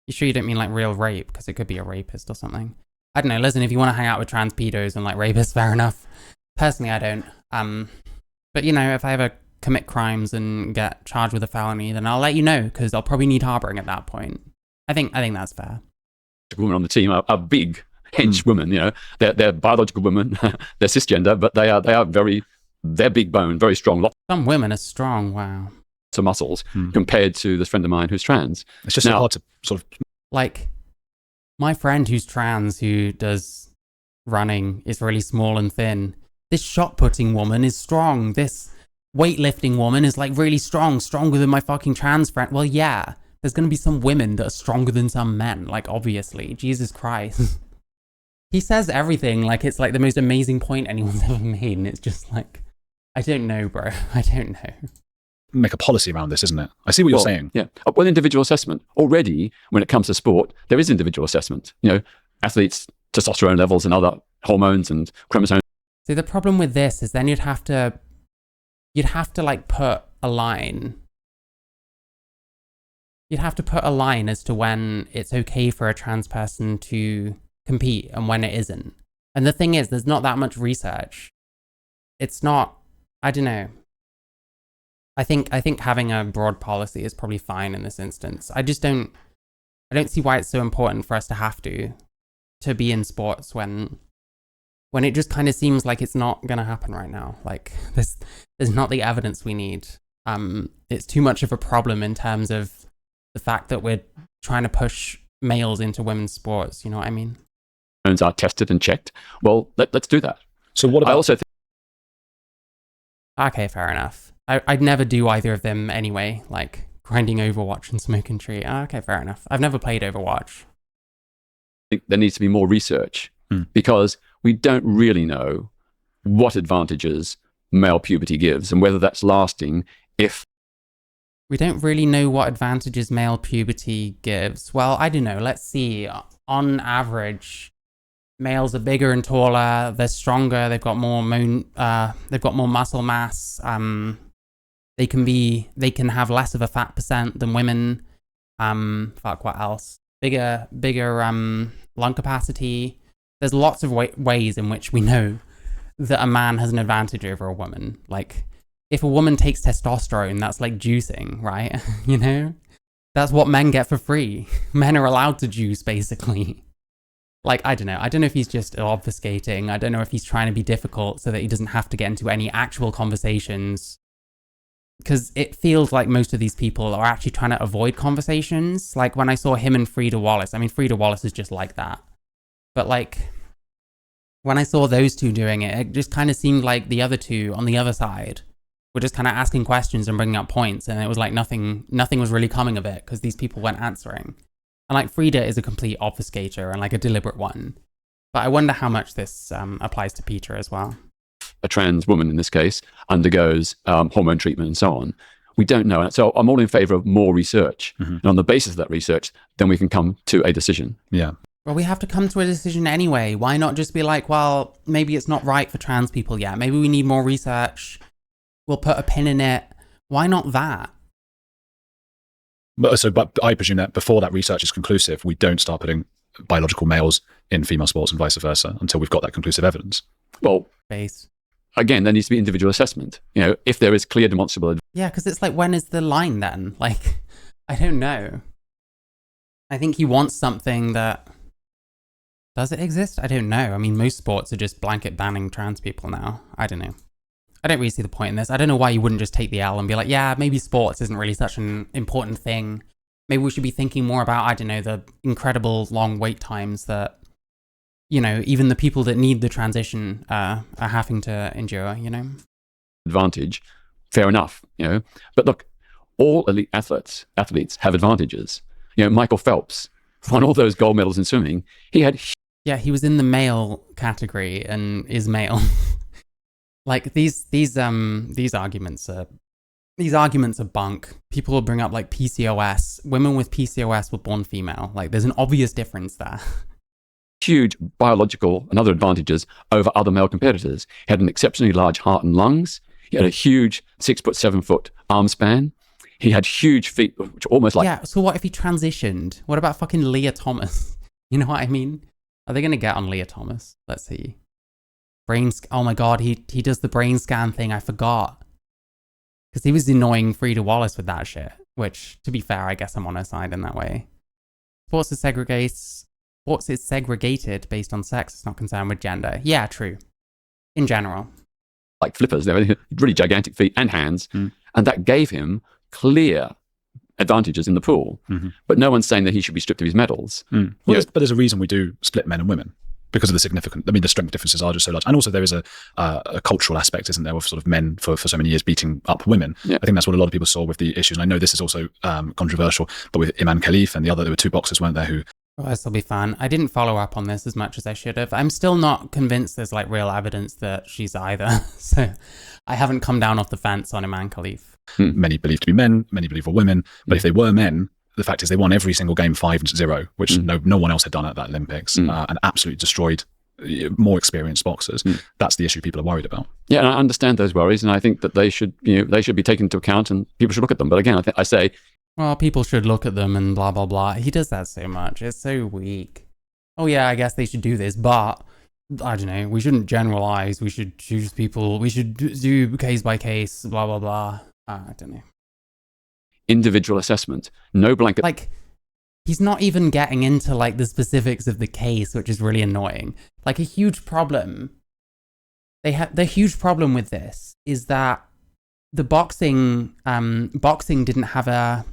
You sure you don't mean like real rape? Because it could be a rapist or something. I don't know. Listen, if you want to hang out with trans pedos and like rapists, fair enough. Personally, I don't. But you know, if I ever commit crimes and get charged with a felony, then I'll let you know, because I'll probably need harboring at that point. I think that's fair. women on the team are big, hench women. You know, they're biological women, they're cisgender, but they're big bone, very strong. Lots Some women are strong. Wow. of muscles compared to this friend of mine who's trans. It's just so hard to sort of... Like, my friend who's trans, who does running, is really small and thin. This shot putting woman is strong. This weightlifting woman is like really strong, stronger than my fucking trans friend. Well, yeah, there's going to be some women that are stronger than some men, like, obviously. Jesus Christ. He says everything like it's like the most amazing point anyone's ever made, and it's just like, I don't know, bro. I don't know. Make a policy around this, isn't it? I see what you're saying. Yeah. Well, individual assessment. Already, when it comes to sport, there is individual assessment. You know, athletes' testosterone levels and other hormones and chromosomes. See, the problem with this is then you'd have to like put a line. You'd have to put a line as to when it's okay for a trans person to compete and when it isn't. And the thing is, there's not that much research. It's not, I don't know. I think having a broad policy is probably fine in this instance. I I don't see why it's so important for us to have to be in sports when it just kind of seems like it's not going to happen right now. Like there's not the evidence we need. It's too much of a problem in terms of the fact that we're trying to push males into women's sports. You know what I mean? Are tested and checked. Well, let's do that. So what about... I also think... Okay, fair enough. I'd never do either of them anyway, like grinding Overwatch and smoking tree. Okay, fair enough. I've never played Overwatch. I think there needs to be more research because we don't really know what advantages male puberty gives and whether that's lasting if... We don't really know what advantages male puberty gives. Well, I don't know. Let's see. On average, males are bigger and taller. They're stronger. They've got more muscle mass. They can have less of a fat percent than women. Fuck, what else? Bigger lung capacity. There's lots of ways in which we know that a man has an advantage over a woman. Like, if a woman takes testosterone, that's like juicing, right? You know? That's what men get for free. Men are allowed to juice, basically. Like, I don't know. I don't know if he's just obfuscating. I don't know if he's trying to be difficult so that he doesn't have to get into any actual conversations. Because it feels like most of these people are actually trying to avoid conversations. Like, when I saw him and Frida Wallace, I mean, Frida Wallace is just like that. But, like, when I saw those two doing it, it just kind of seemed like the other two on the other side were just kind of asking questions and bringing up points. And it was like nothing was really coming of it because these people weren't answering. And, like, Frida is a complete obfuscator and, like, a deliberate one. But I wonder how much this applies to Peter as well. A trans woman, in this case, undergoes hormone treatment and so on. We don't know. So I'm all in favor of more research. And on the basis of that research, then we can come to a decision. Yeah. Well, we have to come to a decision anyway. Why not just be like, well, maybe it's not right for trans people yet. Maybe we need more research. We'll put a pin in it. Why not that? But I presume that before that research is conclusive, we don't start putting biological males in female sports and vice versa until we've got that conclusive evidence. Well, Base. Again, there needs to be individual assessment. You know, if there is clear demonstrable... Yeah, because it's like, when is the line then? Like, I don't know. I think he wants something that... Does it exist? I don't know. I mean, most sports are just blanket banning trans people now. I don't know. I don't really see the point in this. I don't know why you wouldn't just take the L and be like, yeah, maybe sports isn't really such an important thing. Maybe we should be thinking more about, I don't know, the incredible long wait times that, you know, even the people that need the transition are having to endure, you know? Advantage, fair enough, you know. But look, all elite athletes have advantages. You know, Michael Phelps won all those gold medals in swimming. He had... Yeah, he was in the male category and is male. Like, these arguments are bunk. People will bring up, like, PCOS. Women with PCOS were born female. Like, there's an obvious difference there. Huge biological and other advantages over other male competitors. He had an exceptionally large heart and lungs. He had a huge 6'7" arm span. He had huge feet, which are almost like... Yeah, so what if he transitioned? What about fucking Leah Thomas? You know what I mean? Are they going to get on Leah Thomas? Let's see. Oh my god, he does the brain scan thing. I forgot. Because he was annoying Frida Wallace with that shit. Which, to be fair, I guess I'm on her side in that way. Sports is segregated based on sex. It's not concerned with gender. Yeah, true. In general. Like flippers. They were really gigantic feet and hands. And that gave him clear advantages in the pool. But no one's saying that he should be stripped of his medals. Well, but there's a reason we do split men and women. Because of the the strength differences are just so large. And also there is a cultural aspect, isn't there, of sort of men for so many years beating up women. Yeah. I think that's what a lot of people saw with the issues. And I know this is also controversial, but with Iman Khalif and there were two boxers, weren't there, who... Oh, this will be fun. I didn't follow up on this as much as I should have. I'm still not convinced there's like real evidence that she's either. So I haven't come down off the fence on Iman Khalif. Many believe to be men, many believe were women. But if they were men, the fact is they won every single game 5-0, which no one else had done at that Olympics, and absolutely destroyed more experienced boxers. That's the issue people are worried about. Yeah, and I understand those worries, and I think that they should be taken into account, and people should look at them. But again, I say, well, people should look at them and blah blah blah. He does that so much; it's so weak. Oh yeah, I guess they should do this, but I don't know. We shouldn't generalize. We should choose people. We should do case by case. Blah blah blah. I don't know. Individual assessment, no blanket. Like, he's not even getting into like the specifics of the case, which is really annoying. Like a huge problem. The huge problem with this is that the boxing didn't have an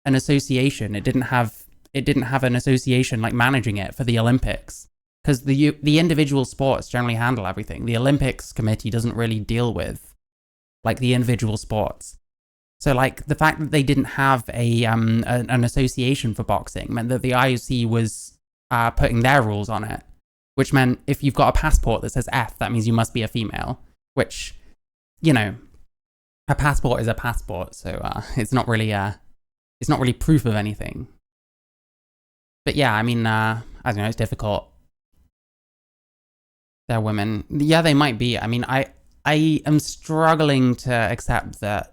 association. It didn't have an association like managing it for the Olympics, because the individual sports generally handle everything. The Olympics committee doesn't really deal with like the individual sports. So like the fact that they didn't have an association for boxing meant that the IOC was putting their rules on it, which meant if you've got a passport that says F, that means you must be a female, which, you know, a passport is a passport, so it's not really proof of anything. But yeah, I mean, I don't know, it's difficult. They're women. Yeah, they might be. I mean, I am struggling to accept that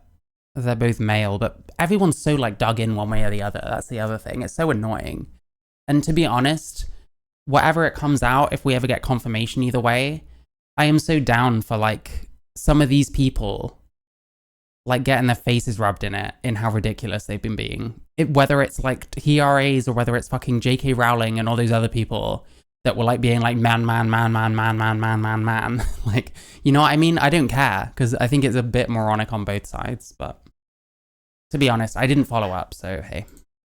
they're both male, but everyone's so like dug in one way or the other. That's the other thing. It's so annoying. And to be honest, whatever it comes out, if we ever get confirmation either way, I am so down for like some of these people like getting their faces rubbed in it, in how ridiculous they've been being. Whether it's like TRAs or whether it's fucking JK Rowling and all those other people that were like being like man. Like, you know what I mean? I don't care, because I think it's a bit moronic on both sides. But to be honest, I didn't follow up, so hey.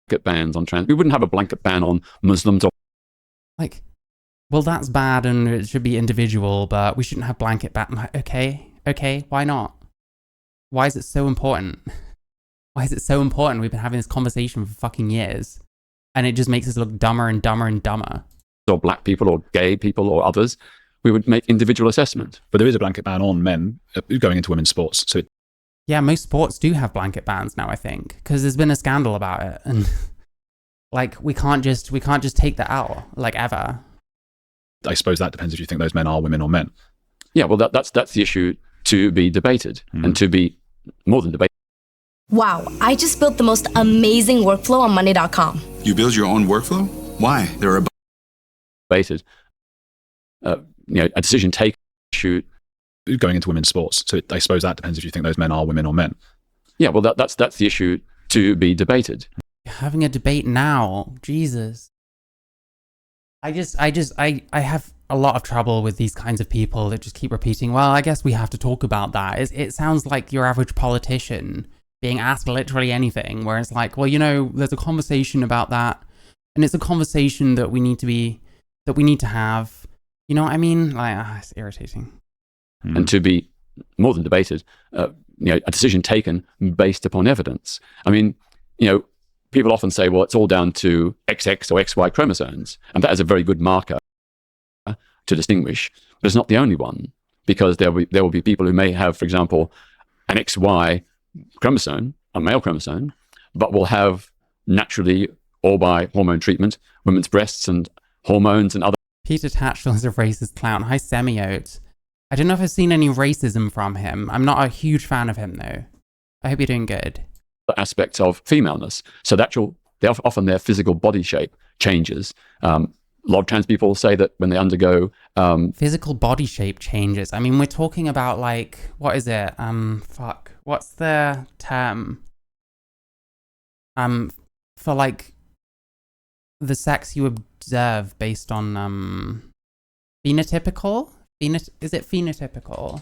Get bans on trans. We wouldn't have a blanket ban on Muslims or like, well, that's bad and it should be individual, but we shouldn't have blanket ban. Okay, why not? Why is it so important? Why is it so important? We've been having this conversation for fucking years, and it just makes us look dumber and dumber and dumber. or black people or gay people or others, we would make individual assessment. But there is a blanket ban on men going into women's sports. So yeah, most sports do have blanket bans now, I think, because there's been a scandal about it, and like we can't just take that out like ever. I suppose that depends if you think those men are women or men. Yeah, well, that's the issue to be debated and to be more than debated. Wow, I just built the most amazing workflow on Monday.com. You build your own workflow? Why? There are Debated. A decision taken issue going into women's sports. So I suppose that depends if you think those men are women or men. Yeah, well, that's the issue to be debated. Having a debate now, Jesus. I have a lot of trouble with these kinds of people that just keep repeating, well, I guess we have to talk about that. It sounds like your average politician being asked literally anything, where it's like, well, there's a conversation about that, and it's a conversation that we need to have. You know what I mean? Like, it's irritating. And to be more than debated, a decision taken based upon evidence. I mean, people often say, well, it's all down to XX or XY chromosomes, and that is a very good marker to distinguish, but it's not the only one, because there will be people who may have, for example, an XY chromosome, a male chromosome, but will have naturally or by hormone treatment, women's breasts and hormones and other. Peter Tatchell is a racist clown. Hi, Semiote. I don't know if I've seen any racism from him. I'm not a huge fan of him, though. I hope you're doing good. Aspects of femaleness. So often their physical body shape changes. A lot of trans people say that when they undergo physical body shape changes. I mean, we're talking about like, what is it? What's the term? For like the sex you observe based on phenotypical? Is it phenotypical?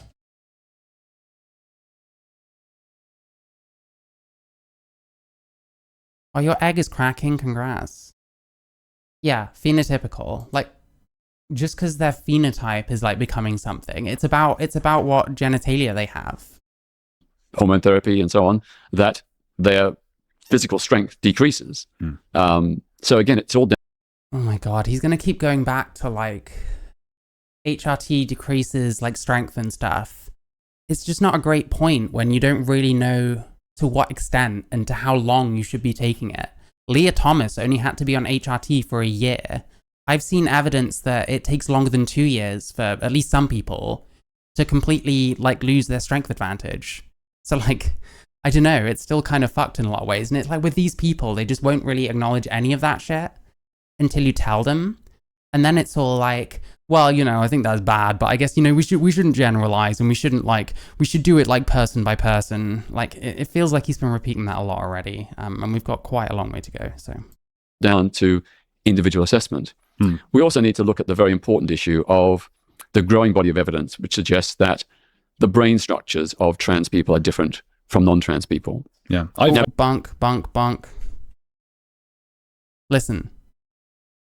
Oh, your egg is cracking. Congrats. Yeah, phenotypical. Like, just because their phenotype is like becoming something, it's about what genitalia they have. Hormone therapy and so on, that their physical strength decreases. So again, it's all down. Oh my God, he's gonna keep going back to like HRT decreases like strength and stuff. It's just not a great point when you don't really know to what extent and to how long you should be taking it. Leah Thomas only had to be on HRT for a year. I've seen evidence that it takes longer than 2 years for at least some people to completely like lose their strength advantage. So like, I don't know, it's still kind of fucked in a lot of ways. And it's like with these people, they just won't really acknowledge any of that shit until you tell them. And then it's all like, well, I think that's bad, but I guess, we shouldn't generalize, and we should do it like person by person. Like, it feels like he's been repeating that a lot already. And we've got quite a long way to go, so. down to individual assessment. We also need to look at the very important issue of the growing body of evidence, which suggests that the brain structures of trans people are different from non-trans people. Yeah. Bunk. Listen,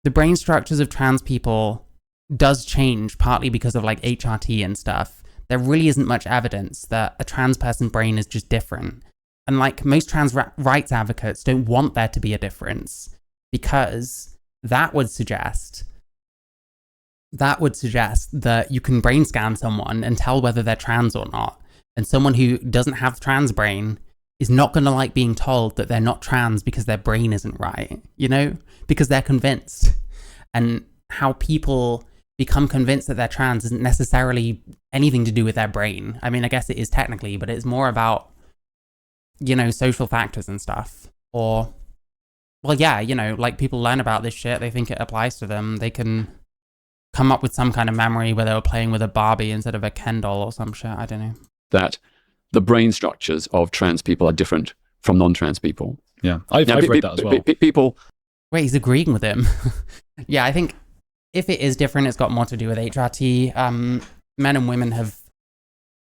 the brain structures of trans people does change partly because of like HRT and stuff. There really isn't much evidence that a trans person's brain is just different. And like most trans rights advocates don't want there to be a difference, because that would suggest that you can brain scan someone and tell whether they're trans or not. And someone who doesn't have trans brain is not going to like being told that they're not trans because their brain isn't right, you know, because they're convinced. And how people become convinced that they're trans isn't necessarily anything to do with their brain. I mean, I guess it is technically, but it's more about, you know, social factors and stuff. Or, well, yeah, you know, like people learn about this shit, they think it applies to them. They can come up with some kind of memory where they were playing with a Barbie instead of a Ken doll or some shit. I don't know. That the brain structures of trans people are different from non-trans people. Yeah, I've read that as well. People. Wait, he's agreeing with him. Yeah, I think if it is different, it's got more to do with HRT. Men and women have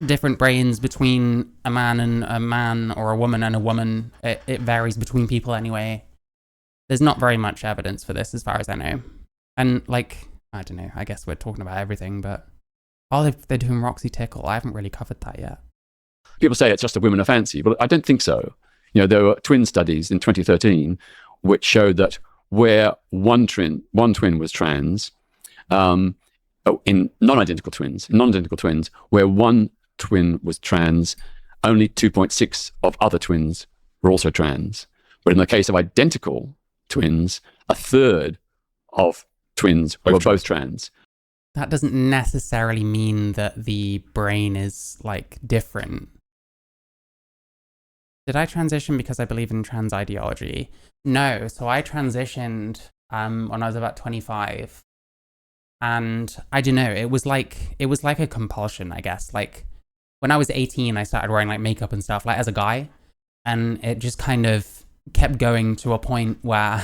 different brains between a man and a man, or a woman and a woman. It varies between people anyway. There's not very much evidence for this as far as I know. And like, I don't know, I guess we're talking about everything, but they're doing Roxy Tickle. I haven't really covered that yet. People say it's just a women are fancy, but I don't think so. You know, there were twin studies in 2013 which showed that where one twin was trans, in non-identical twins, where one twin was trans, only 2.6 of other twins were also trans. But in the case of identical twins, a third of twins were both trans. That doesn't necessarily mean that the brain is like different. Did I transition because I believe in trans ideology? No. So I transitioned when I was about 25. And I don't know, it was like a compulsion, I guess. Like when I was 18, I started wearing like makeup and stuff, like as a guy. And it just kind of kept going to a point where,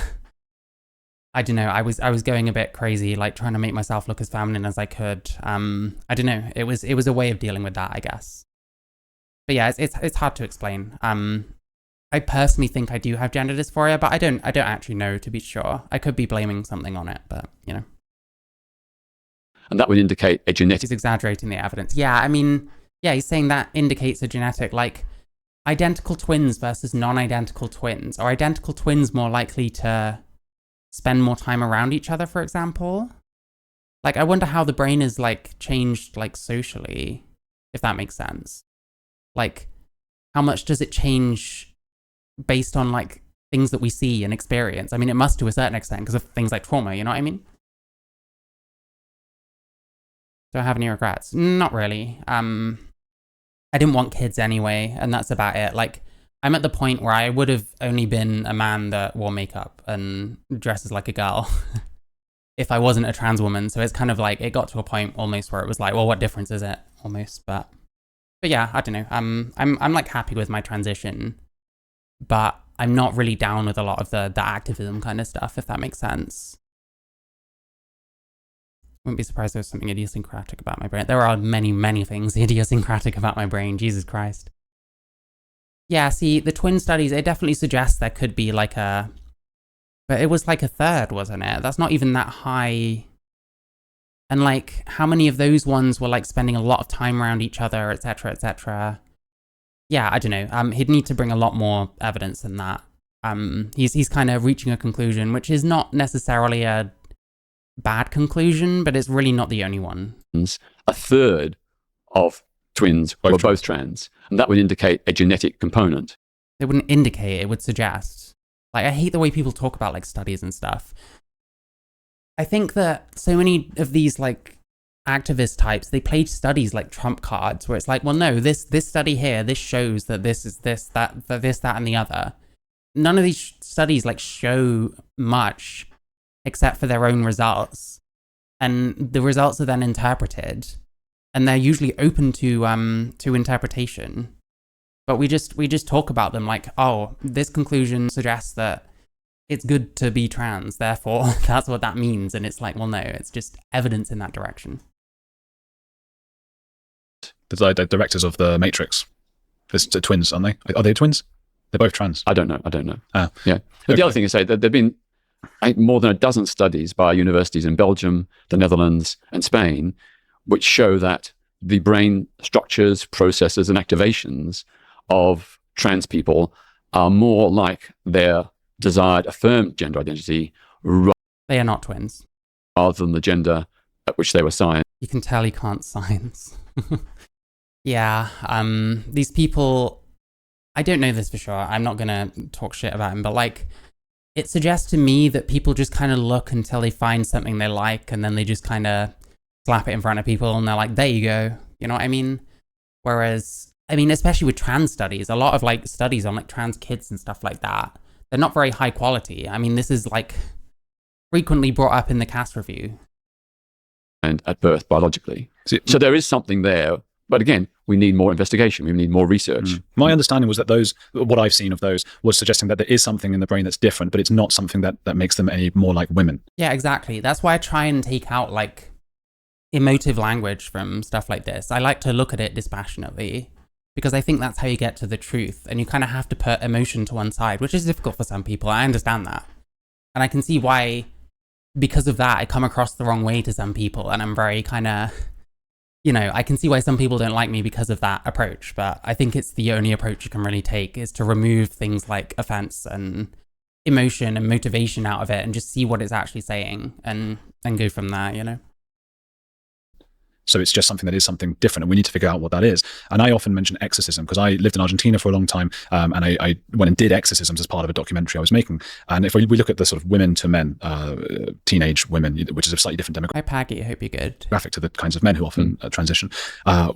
I don't know, I was going a bit crazy, like trying to make myself look as feminine as I could. I don't know, it was a way of dealing with that, I guess. But yeah, it's hard to explain. I personally think I do have gender dysphoria, but I don't actually know, to be sure. I could be blaming something on it, but you know. And that would indicate a genetic... He's exaggerating the evidence. Yeah, I mean, yeah, he's saying that indicates a genetic, like, identical twins versus non-identical twins. Are identical twins more likely to spend more time around each other, for example? Like, I wonder how the brain is, like, changed, like, socially, if that makes sense. Like, how much does it change based on, like, things that we see and experience? I mean, it must to a certain extent because of things like trauma, you know what I mean? Do I have any regrets? Not really. I didn't want kids anyway, and that's about it. Like, I'm at the point where I would have only been a man that wore makeup and dresses like a girl if I wasn't a trans woman. So it's kind of like, it got to a point almost where it was like, well, what difference is it? Almost, but yeah, I don't know. I'm like happy with my transition, but I'm not really down with a lot of the activism kind of stuff, if that makes sense. Wouldn't be surprised there was something idiosyncratic about my brain. There are many, many things idiosyncratic about my brain. Jesus Christ. Yeah, see, the twin studies, it definitely suggests there could be like but it was like a third, wasn't it? That's not even that high. And like, how many of those ones were like spending a lot of time around each other, etc., etc.? Yeah, I don't know. He'd need to bring a lot more evidence than that. He's kind of reaching a conclusion, which is not necessarily a bad conclusion, but it's really not the only one. A third of twins were both trans, and that would indicate a genetic component. It wouldn't indicate, it would suggest. Like, I hate the way people talk about like studies and stuff. I think that so many of these like activist types, they play studies like trump cards, where it's like, well, no, this study here, this shows that this is this, that, and the other. None of these studies like show much except for their own results, and the results are then interpreted, and they're usually open to interpretation. But we just talk about them like, oh, this conclusion suggests that it's good to be trans, therefore that's what that means. And it's like, well, no, it's just evidence in that direction. The directors of The Matrix. There's twins, aren't they? Are they twins? They're both trans. I don't know. Ah. Yeah. But the other thing is that there have been more than a dozen studies by universities in Belgium, the Netherlands, and Spain, which show that the brain structures, processes, and activations of trans people are more like their desired affirmed gender identity They are not twins. rather than the gender at which they were assigned. You can tell he can't science. Yeah, these people, I don't know this for sure. I'm not gonna talk shit about him, but like, it suggests to me that people just kind of look until they find something they like, and then they just kind of slap it in front of people, and they're like, there you go. You know what I mean? Whereas, I mean, especially with trans studies, a lot of like studies on like trans kids and stuff like that, they're not very high quality. I mean, this is like frequently brought up in the CAS review. And at birth biologically. So there is something there. But again, we need more investigation. We need more research. My understanding was that what I've seen of those was suggesting that there is something in the brain that's different, but it's not something that makes them any more like women. Yeah, exactly. That's why I try and take out like emotive language from stuff like this. I like to look at it dispassionately because I think that's how you get to the truth. And you kind of have to put emotion to one side, which is difficult for some people. I understand that. And I can see why, because of that, I come across the wrong way to some people. And I'm very kind of, you know, I can see why some people don't like me because of that approach, but I think it's the only approach you can really take, is to remove things like offense and emotion and motivation out of it and just see what it's actually saying and go from there, you know? So it's just something that is something different, and we need to figure out what that is. And I often mention exorcism because I lived in Argentina for a long time, and I went and did exorcisms as part of a documentary I was making. And if we look at the sort of women to men, teenage women, which is a slightly different demographic. Hi, Paggy. I hope you're good. Graphic to the kinds of men who often transition,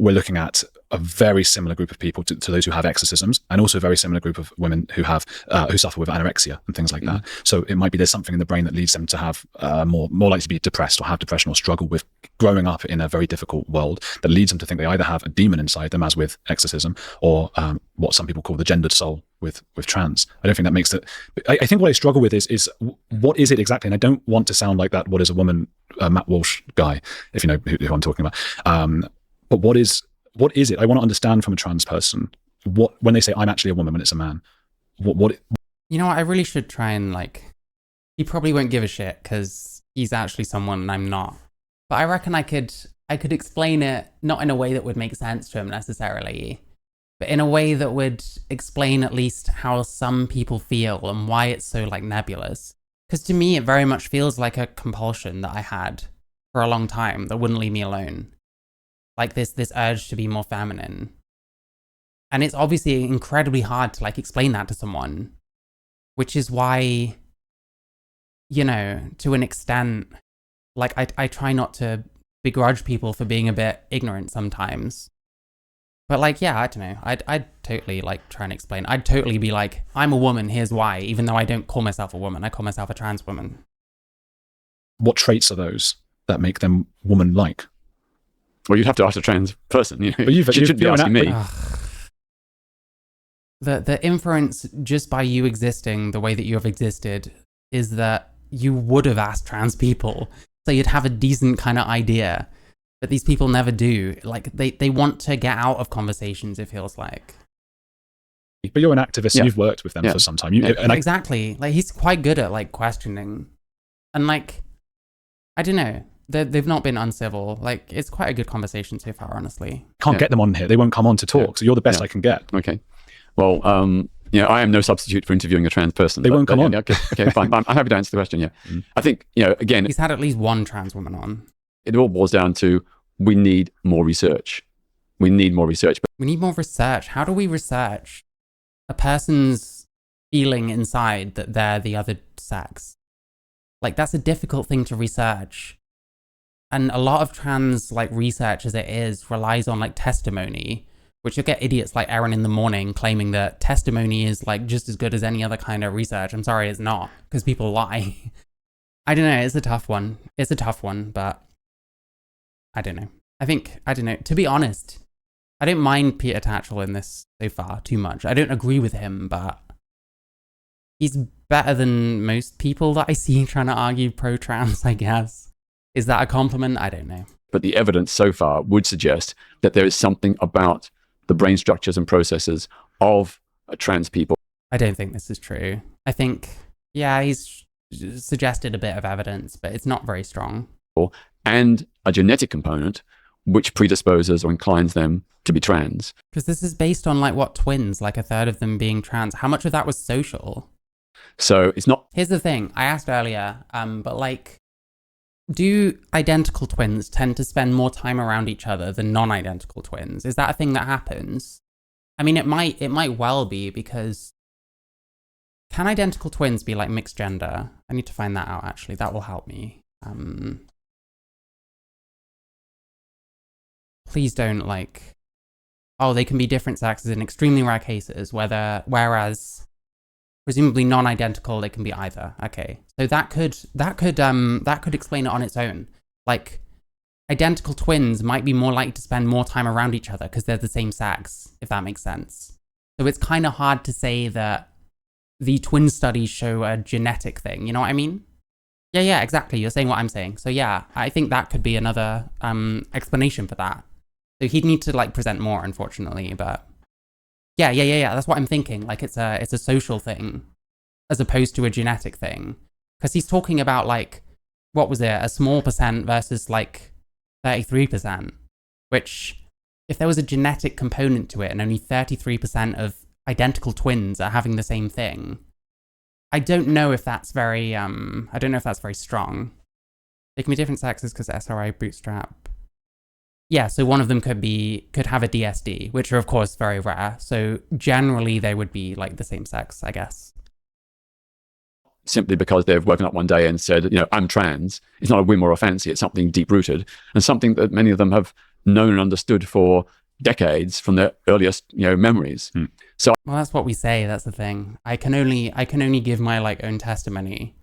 we're looking at a very similar group of people to those who have exorcisms, and also a very similar group of women who have who suffer with anorexia and things like that. So it might be there's something in the brain that leads them to have more likely to be depressed or have depression or struggle with growing up in a very difficult world, that leads them to think they either have a demon inside them, as with exorcism, or what some people call the gendered soul with trans. I don't think that makes it. I think what I struggle with is what is it exactly? And I don't want to sound like that "What is a woman" Matt Walsh guy, if you know who I'm talking about. But what is it? I want to understand from a trans person when they say I'm actually a woman when it's a man. What? You know what? I really should try and like. He probably won't give a shit because he's actually someone and I'm not. But I reckon I could explain it not in a way that would make sense to him necessarily, but in a way that would explain at least how some people feel and why it's so like nebulous. Because to me, it very much feels like a compulsion that I had for a long time that wouldn't leave me alone. Like this urge to be more feminine. And it's obviously incredibly hard to like explain that to someone, which is why, you know, to an extent, like I try not to begrudge people for being a bit ignorant sometimes. But like, yeah, I don't know. I'd totally like try and explain. I'd totally be like, I'm a woman, here's why, even though I don't call myself a woman. I call myself a trans woman. What traits are those that make them woman-like? Well, you'd have to ask a trans person. You know, but you should be asking me. The inference just by you existing the way that you have existed is that you would have asked trans people. So you'd have a decent kind of idea, but these people never do. Like they want to get out of conversations, it feels like. But you're an activist and you've worked with them for some time. Exactly. Like he's quite good at like questioning. And like, I don't know. They've not been uncivil. Like it's quite a good conversation so far, honestly. Can't get them on here. They won't come on to talk. So you're the best I can get. Okay. Well, I am no substitute for interviewing a trans person. They won't come on. Okay, fine. I'm happy to answer the question, I think, again... He's had at least one trans woman on. It all boils down to, we need more research. We need more research. We need more research. How do we research a person's feeling inside that they're the other sex? Like, that's a difficult thing to research. And a lot of trans, like, research as it is relies on, like, testimony, which you'll get idiots like Aaron in the morning claiming that testimony is like just as good as any other kind of research. I'm sorry, it's not, because people lie. I don't know, it's a tough one. It's a tough one, but I don't know. I don't know. To be honest, I don't mind Peter Tatchell in this so far too much. I don't agree with him, but he's better than most people that I see trying to argue pro-trans, I guess. Is that a compliment? I don't know. But the evidence so far would suggest that there is something about the brain structures and processes of trans people. I don't think this is true. I think, yeah, he's suggested a bit of evidence, but it's not very strong. And a genetic component which predisposes or inclines them to be trans. Because this is based on like what twins, like a third of them being trans. How much of that was social? So it's not... Here's the thing, I asked earlier, but like, do identical twins tend to spend more time around each other than non-identical twins? Is that a thing that happens? I mean, it might well be, because can identical twins be like mixed gender? I need to find that out, actually. That will help me. Please don't like, oh, they can be different sexes in extremely rare cases, whereas presumably non-identical, they can be either. Okay, so that could explain it on its own. Like, identical twins might be more likely to spend more time around each other because they're the same sex, if that makes sense. So it's kind of hard to say that the twin studies show a genetic thing. You know what I mean? Yeah, exactly. You're saying what I'm saying. So yeah, I think that could be another explanation for that. So he'd need to like present more, unfortunately, but yeah. That's what I'm thinking. Like it's a social thing as opposed to a genetic thing, because he's talking about like, what was it? A small percent versus like 33%, which if there was a genetic component to it and only 33% of identical twins are having the same thing, I don't know if that's very strong. They can be different sexes because SRI bootstrap. Yeah, so one of them could have a DSD, which are of course very rare. So generally they would be like the same sex, I guess. Simply because they've woken up one day and said, you know, I'm trans. It's not a whim or a fancy. It's something deep-rooted and something that many of them have known and understood for decades from their earliest, you know, memories. So, well, that's what we say. That's the thing. I can only give my like own testimony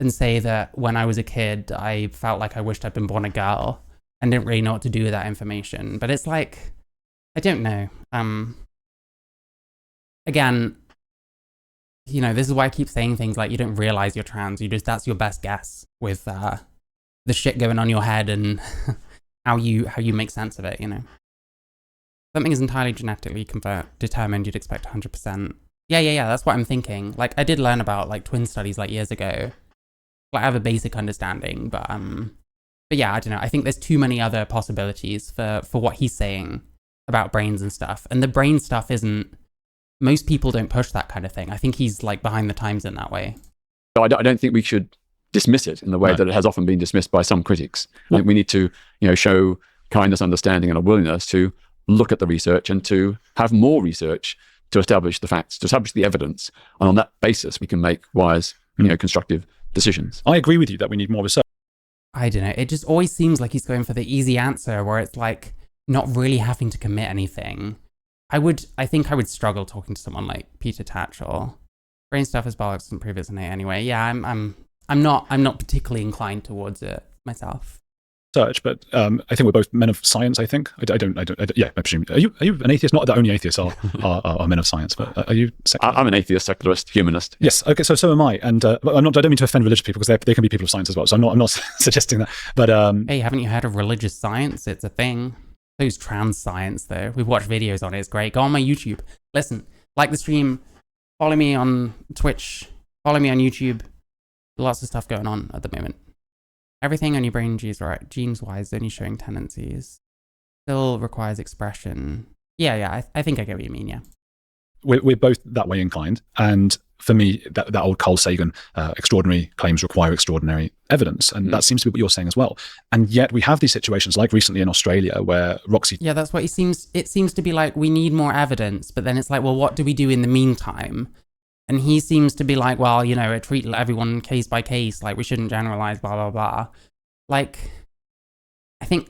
and say that when I was a kid, I felt like I wished I'd been born a girl and didn't really know what to do with that information. But it's like, I don't know. Again, you know, this is why I keep saying things like you don't realize you're trans. That's your best guess with the shit going on in your head and how you make sense of it, you know. Something is entirely genetically determined, you'd expect 100%. Yeah, that's what I'm thinking. Like, I did learn about, like, twin studies, like, years ago. Like, I have a basic understanding, but yeah, I don't know. I think there's too many other possibilities for what he's saying about brains and stuff. And the brain stuff isn't... Most people don't push that kind of thing. I think he's, like, behind the times in that way. I don't think we should dismiss it in the way that it has often been dismissed by some critics. I think we need to, you know, show kindness, understanding, and a willingness to look at the research and to have more research to establish the facts, to establish the evidence. And on that basis, we can make wise, you know, constructive decisions. I agree with you that we need more research. I don't know. It just always seems like he's going for the easy answer where it's like not really having to commit anything. I think I would struggle talking to someone like Peter Tatchell. Brain stuff is bollocks and prove it's innate anyway. Yeah, I'm not particularly inclined towards it myself. But I think we're both men of science. I think yeah, I presume. Are you an atheist? Not that only atheists are men of science, but are you secular? I'm an atheist, secularist, humanist. Yes. Okay. So am I, and I don't mean to offend religious people because they can be people of science as well. So I'm not suggesting that. But hey, haven't you heard of religious science? It's a thing. Those trans science though. We've watched videos on it. It's great. Go on my YouTube. Listen, like the stream. Follow me on Twitch. Follow me on YouTube. Lots of stuff going on at the moment. Everything on your brain genes-wise is only showing tendencies. Still requires expression. Yeah, I think I get what you mean, yeah. We're both that way inclined. And for me, that old Carl Sagan, extraordinary claims require extraordinary evidence. And that seems to be what you're saying as well. And yet we have these situations like recently in Australia where Roxy... Yeah, that's what it seems to be like, we need more evidence. But then it's like, well, what do we do in the meantime? And he seems to be like, well, you know, treat everyone case by case, like we shouldn't generalize, blah, blah, blah. Like, I think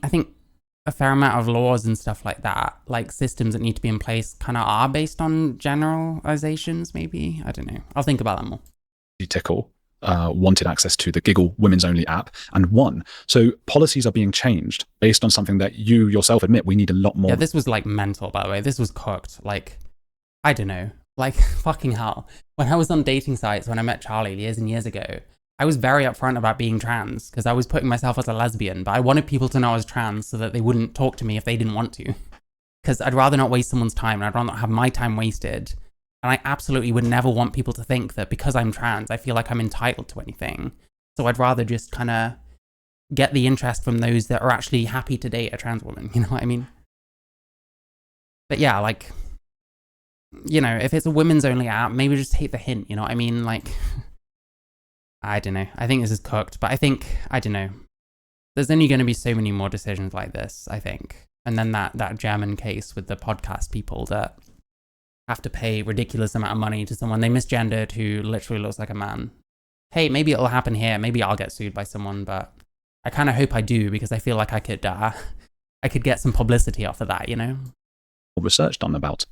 a fair amount of laws and stuff like that, like systems that need to be in place kind of are based on generalizations, maybe. I don't know. I'll think about that more. Tickle wanted access to the Giggle women's only app and won. So policies are being changed based on something that you yourself admit we need a lot more. Yeah, this was like mental, by the way. This was cooked. Like, I don't know. Like, fucking hell. When I was on dating sites, when I met Charlie years and years ago, I was very upfront about being trans because I was putting myself as a lesbian, but I wanted people to know I was trans so that they wouldn't talk to me if they didn't want to. Because I'd rather not waste someone's time, and I'd rather not have my time wasted. And I absolutely would never want people to think that because I'm trans, I feel like I'm entitled to anything. So I'd rather just kind of get the interest from those that are actually happy to date a trans woman, you know what I mean? But yeah, like, you know, if it's a women's only app, maybe just take the hint, you know what I mean? Like, I don't know. I think this is cooked, but I don't know. There's only going to be so many more decisions like this, I think. And then that German case with the podcast people that have to pay ridiculous amount of money to someone they misgendered who literally looks like a man. Hey, maybe it'll happen here. Maybe I'll get sued by someone, but I kind of hope I do because I feel like I could get some publicity off of that, you know? Research done about.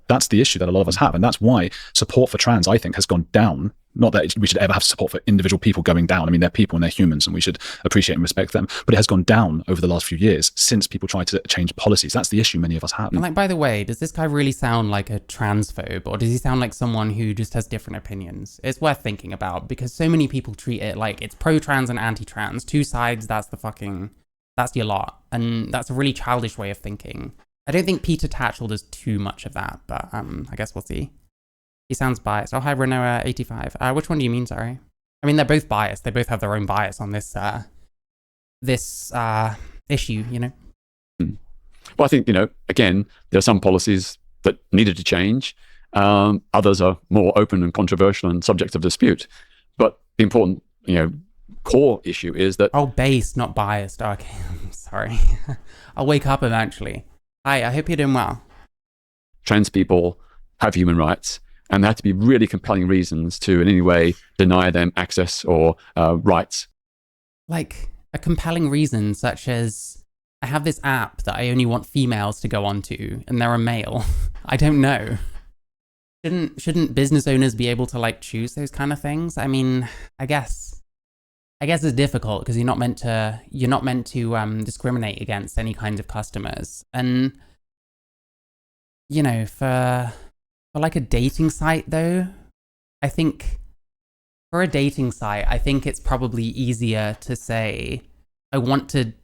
That's the issue that a lot of us have, and that's why support for trans, I think, has gone down. Not that we should ever have support for individual people going down. I mean, they're people and they're humans, and we should appreciate and respect them. But it has gone down over the last few years since people tried to change policies. That's the issue many of us have. And like, by the way, does this guy really sound like a transphobe, or does he sound like someone who just has different opinions? It's worth thinking about because so many people treat it like it's pro-trans and anti-trans. Two sides, that's your lot. And that's a really childish way of thinking. I don't think Peter Tatchell does too much of that, but I guess we'll see. He sounds biased. Oh, hi, Renoa85. Which one do you mean, sorry? I mean, they're both biased. They both have their own bias on this issue, you know? Well, I think, you know, again, there are some policies that needed to change. Others are more open and controversial and subject of dispute. But the important, you know, core issue is that... Oh, based, not biased. Oh, okay, I'm sorry. I'll wake up eventually. Hi, I hope you're doing well. Trans people have human rights, and there have to be really compelling reasons to in any way deny them access or rights. Like a compelling reason such as, I have this app that I only want females to go onto, and they're a male. I don't know. Shouldn't business owners be able to like choose those kind of things? I mean, I guess it's difficult because you're not meant to discriminate against any kind of customers. And you know, for like a dating site though, I think for a dating site, I think it's probably easier to say, I want to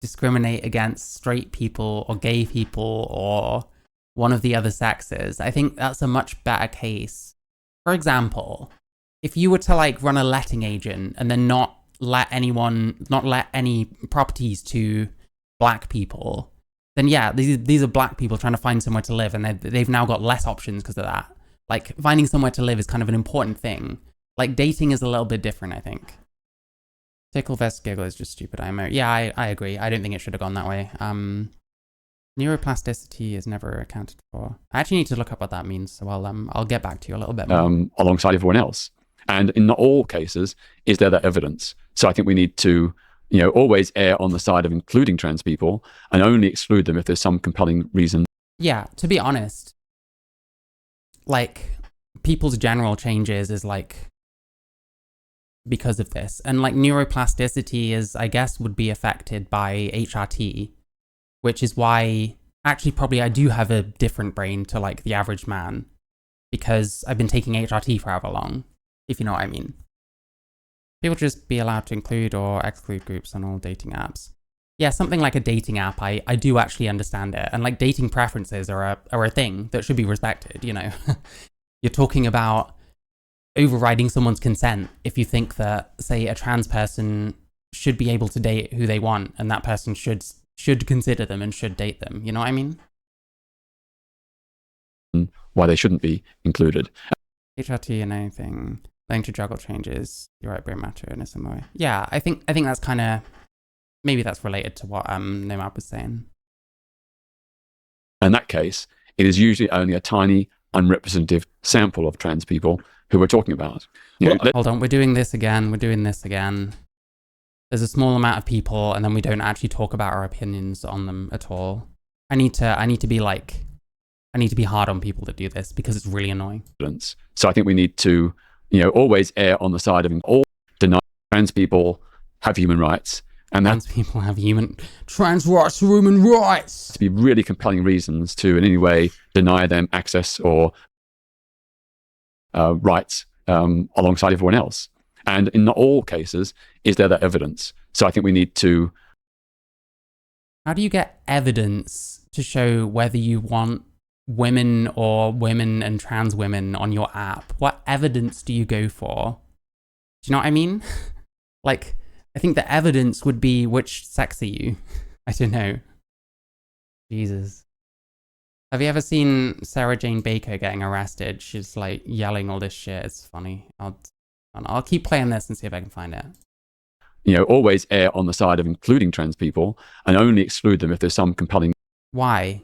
discriminate against straight people or gay people or one of the other sexes. I think that's a much better case. For example, if you were to like run a letting agent and then not let any properties to black people, then yeah, these are black people trying to find somewhere to live, and they've now got less options because of that. Like, finding somewhere to live is kind of an important thing. Like, dating is a little bit different, I think. Tickle vs. Giggle is just stupid IMO. Yeah, I agree. I don't think it should have gone that way. Neuroplasticity is never accounted for. I actually need to look up what that means, so I'll get back to you a little bit more. Alongside everyone else. And in not all cases is there that evidence. So I think we need to, you know, always err on the side of including trans people and only exclude them if there's some compelling reason. Yeah, to be honest, like, people's general changes is like because of this. And like neuroplasticity is, I guess, would be affected by HRT, which is why actually probably I do have a different brain to like the average man because I've been taking HRT for however long. If you know what I mean. People just be allowed to include or exclude groups on all dating apps. Yeah, something like a dating app, I do actually understand it. And like dating preferences are a thing that should be respected, you know. You're talking about overriding someone's consent if you think that, say, a trans person should be able to date who they want and that person should consider them and should date them, you know what I mean? Why they shouldn't be included. HRT and anything. Learning to juggle changes your right brain matter in a similar way. Yeah, I think that's kind of, maybe that's related to what Nomad was saying. In that case, it is usually only a tiny, unrepresentative sample of trans people who we're talking about. Hold on, we're doing this again. There's a small amount of people, and then we don't actually talk about our opinions on them at all. I need to be hard on people that do this because it's really annoying. So I think we need to, you know, always err on the side of all deny trans people have human rights. And trans people have human rights. To be really compelling reasons to in any way deny them access or rights alongside everyone else. And in not all cases is there that evidence. So I think we need to... How do you get evidence to show whether you want women or women and trans women on your app? What evidence do you go for? Do you know what I mean? Like, I think the evidence would be which sex are you? I don't know. Jesus. Have you ever seen Sarah Jane Baker getting arrested? She's like yelling all this shit. It's funny. I'll keep playing this and see if I can find it. Always err on the side of including trans people and only exclude them if there's some compelling... Why?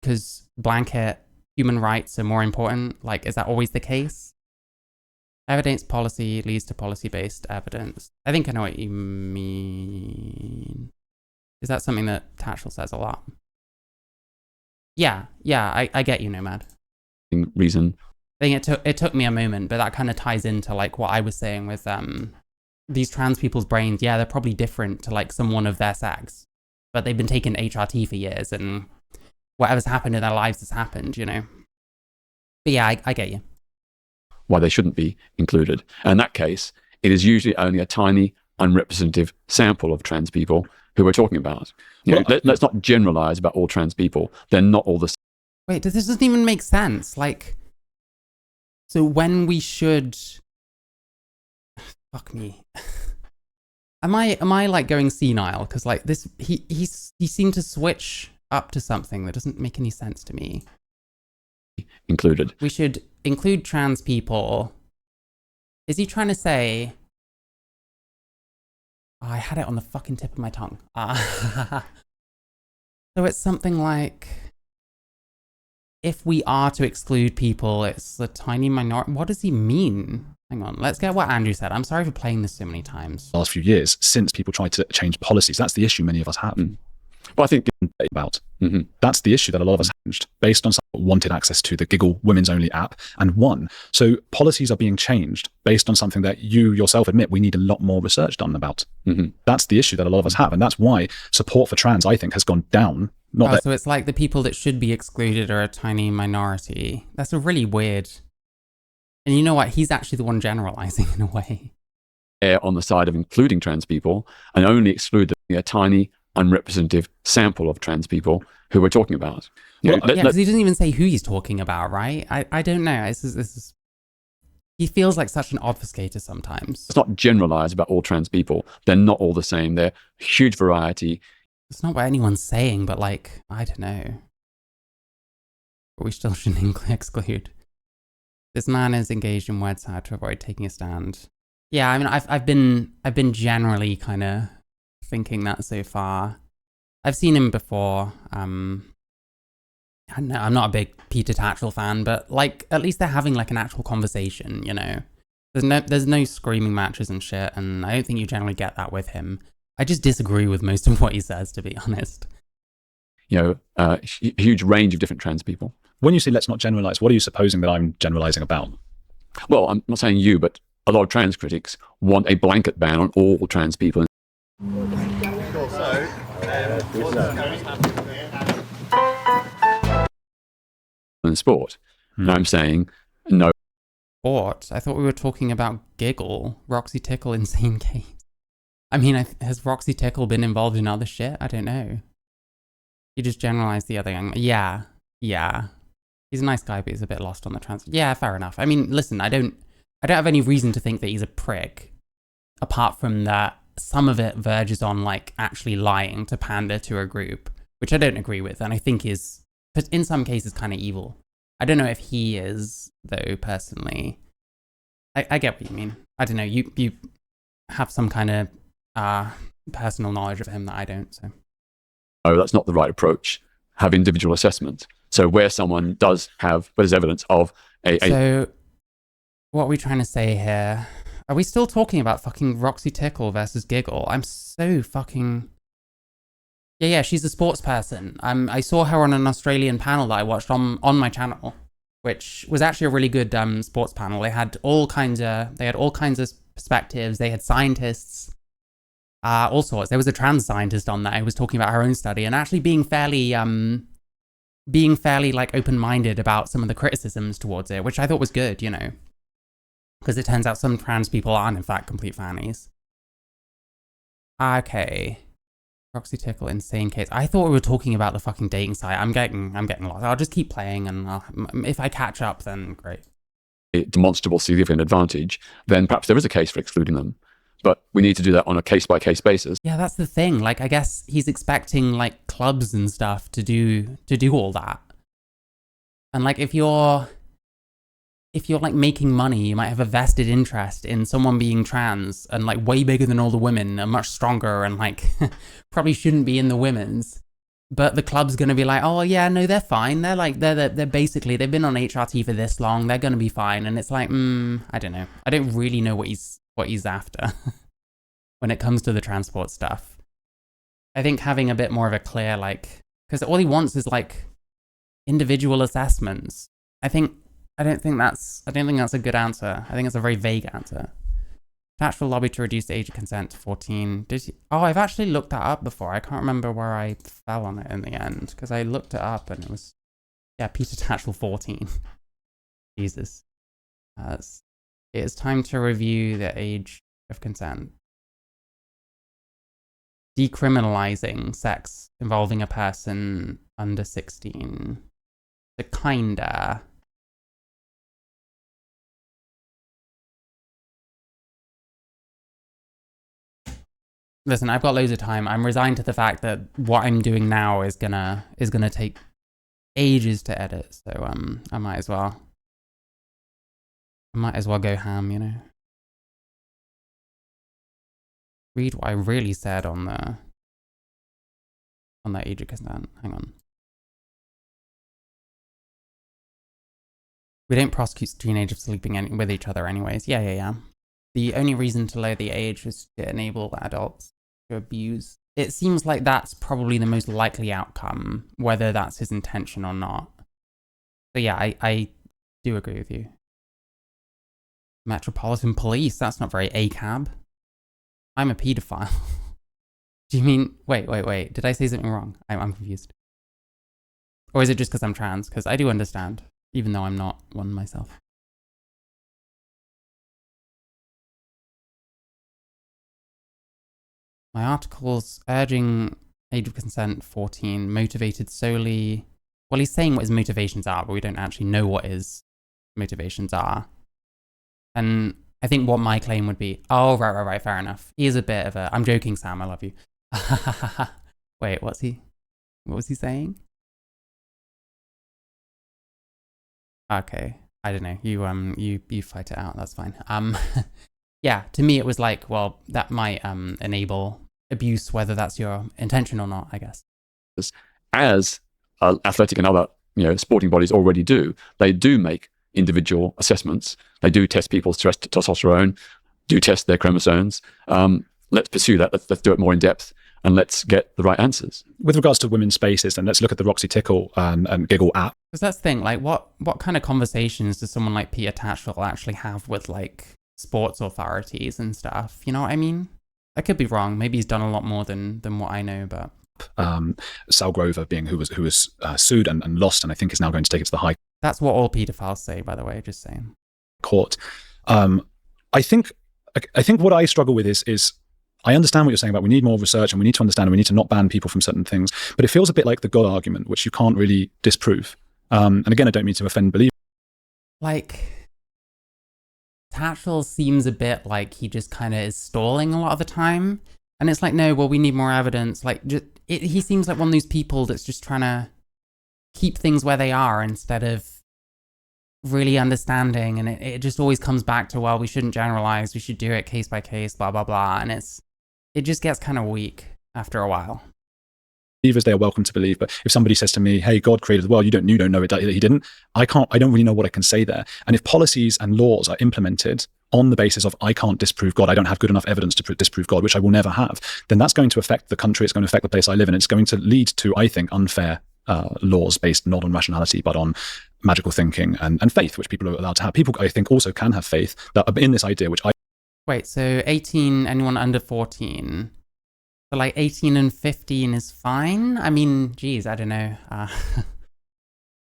Because blanket human rights are more important? Like, is that always the case? Evidence policy leads to policy-based evidence. I think I know what you mean. Is that something that Tatchell says a lot? Yeah, I get you, Nomad. Reason. I think it took me a moment, but that kind of ties into like what I was saying with these trans people's brains. Yeah, they're probably different to like someone of their sex, but they've been taking HRT for years, and whatever's happened in their lives has happened, But yeah, I get you. Why they shouldn't be included. And in that case, it is usually only a tiny, unrepresentative sample of trans people who we're talking about. Let's not generalize about all trans people. They're not all the same. Wait, this doesn't even make sense. Like, so when we should... Fuck me. Am I like going senile? Because like this, he seemed to switch up to something that doesn't make any sense to me. Included. We should include trans people. Is he trying to say... Oh, I had it on the fucking tip of my tongue. So it's something like... If we are to exclude people, it's a tiny minority. What does he mean? Hang on, let's get what Andrew said. I'm sorry for playing this so many times. Last few years, since people tried to change policies, that's the issue many of us have. Well, I think about. That's the issue that a lot of us changed based on someone wanted access to the Giggle women's only app and won. So policies are being changed based on something that you yourself admit we need a lot more research done about. That's the issue that a lot of us have. And that's why support for trans, I think, has gone down. So it's like the people that should be excluded are a tiny minority. That's a really weird... And you know what? He's actually the one generalizing in a way. Err on the side of including trans people and only exclude a tiny, unrepresentative sample of trans people who we're talking about. Because he doesn't even say who he's talking about, right? I don't know. This is he feels like such an obfuscator sometimes. Let's not generalize about all trans people. They're not all the same. They're huge variety. It's not what anyone's saying, but like, I don't know. But we still shouldn't exclude. This man is engaged in word salad to avoid taking a stand. Yeah, I mean, I've been generally kind of thinking that so far. I've seen him before. I don't know, I'm not a big Peter Tatchell fan, but like at least they're having like an actual conversation, There's no screaming matches and shit, and I don't think you generally get that with him. I just disagree with most of what he says, to be honest. Huge range of different trans people. When you say let's not generalize, what are you supposing that I'm generalizing about? Well, I'm not saying you, but a lot of trans critics want a blanket ban on all trans people. In sport. And I'm saying no. Sport? I thought we were talking about Giggle, Roxy Tickle, Insane Case. I mean, has Roxy Tickle been involved in other shit? I don't know. You just generalized the other young... Yeah. He's a nice guy, but he's a bit lost on the trans... Yeah, fair enough. I mean, listen, I don't have any reason to think that he's a prick, apart from that some of it verges on, like, actually lying to pander to a group, which I don't agree with, and I think is, in some cases, kind of evil. I don't know if he is, though, personally. I get what you mean. I don't know, you have some kind of personal knowledge of him that I don't, so... Oh, that's not the right approach. Have individual assessment. So where someone does have, but there's evidence of So, what are we trying to say here? Are we still talking about fucking Roxy Tickle versus Giggle? I'm so fucking... Yeah, she's a sports person. I saw her on an Australian panel that I watched on my channel, which was actually a really good sports panel. They had all kinds of perspectives. They had scientists, all sorts. There was a trans scientist on there who was talking about her own study and actually being fairly like open-minded about some of the criticisms towards it, which I thought was good, Because it turns out some trans people aren't, in fact, complete fannies. Okay. Proxy Tickle, insane case. I thought we were talking about the fucking dating site. I'm getting lost. I'll just keep playing, and if I catch up, then great. A demonstrable significant advantage, then perhaps there is a case for excluding them. But we need to do that on a case-by-case basis. Yeah, that's the thing. Like, I guess he's expecting, like, clubs and stuff to do all that. And, like, if you're like making money, you might have a vested interest in someone being trans and like way bigger than all the women and much stronger and like probably shouldn't be in the women's. But the club's going to be like, oh yeah, no, they're fine. They're like, they're basically, they've been on HRT for this long. They're going to be fine. And it's like, I don't know. I don't really know what he's after when it comes to the transport stuff. I think having a bit more of a clear, like, because all he wants is like individual assessments. I don't think that's a good answer. I think it's a very vague answer. Tatchell lobbied to reduce the age of consent to 14. Oh, I've actually looked that up before. I can't remember where I fell on it in the end, because I looked it up and it was, yeah, Peter Tatchell 14. Jesus. It is time to review the age of consent. Decriminalizing sex involving a person under 16. So kinda. Listen, I've got loads of time. I'm resigned to the fact that what I'm doing now is gonna take ages to edit. So I might as well go ham, you know. Read what I really said on that age of consent. Hang on. We don't prosecute teenagers sleeping with each other anyways. Yeah. The only reason to lower the age is to enable adults to abuse. It seems like that's probably the most likely outcome, whether that's his intention or not. So yeah, I do agree with you. Metropolitan Police, that's not very ACAB. I'm a paedophile. Do you mean, wait, did I say something wrong? I'm confused. Or is it just because I'm trans? Because I do understand, even though I'm not one myself. My article's urging age of consent 14, motivated solely... Well, he's saying what his motivations are, but we don't actually know what his motivations are. And I think what my claim would be... Oh, right, fair enough. He is a bit of a... I'm joking, Sam, I love you. Wait, what was he saying? Okay, I don't know. You fight it out, that's fine. Yeah, to me it was like, well, that might enable abuse, whether that's your intention or not, I guess. As athletic and other sporting bodies already do, they do make individual assessments. They do test people's testosterone, do test their chromosomes. Let's pursue that. Let's do it more in depth, and let's get the right answers. With regards to women's spaces, then let's look at the Roxy Tickle and Giggle app. Because that's the thing, like what kind of conversations does someone like Peter Tatchell actually have with like sports authorities and stuff? You know what I mean? I could be wrong. Maybe he's done a lot more than what I know, but... Sal Grover being who was sued and lost, and I think is now going to take it to the High. That's what all paedophiles say, by the way, just saying. Court. I think what I struggle with is I understand what you're saying about we need more research and we need to understand and we need to not ban people from certain things, but it feels a bit like the God argument, which you can't really disprove. And again, I don't mean to offend believers. Like, Tatchell seems a bit like he just kind of is stalling a lot of the time. And it's like, no, well, we need more evidence. Like, he seems like one of those people that's just trying to keep things where they are instead of really understanding. And it just always comes back to, well, we shouldn't generalize. We should do it case by case, blah, blah, blah. And it just gets kind of weak after a while. Believers, they are welcome to believe, but if somebody says to me, hey, God created the world, you don't know it, that he didn't, I don't really know what I can say there. And if policies and laws are implemented on the basis of I can't disprove God, I don't have good enough evidence to disprove God, which I will never have, then that's going to affect the country, it's going to affect the place I live in, it's going to lead to, I think, unfair laws based not on rationality, but on magical thinking and faith, which people are allowed to have. People, I think, also can have faith that in this idea, which I... Wait, so 18, anyone under 14... So like 18 and 15 is fine? I mean, geez, I don't know.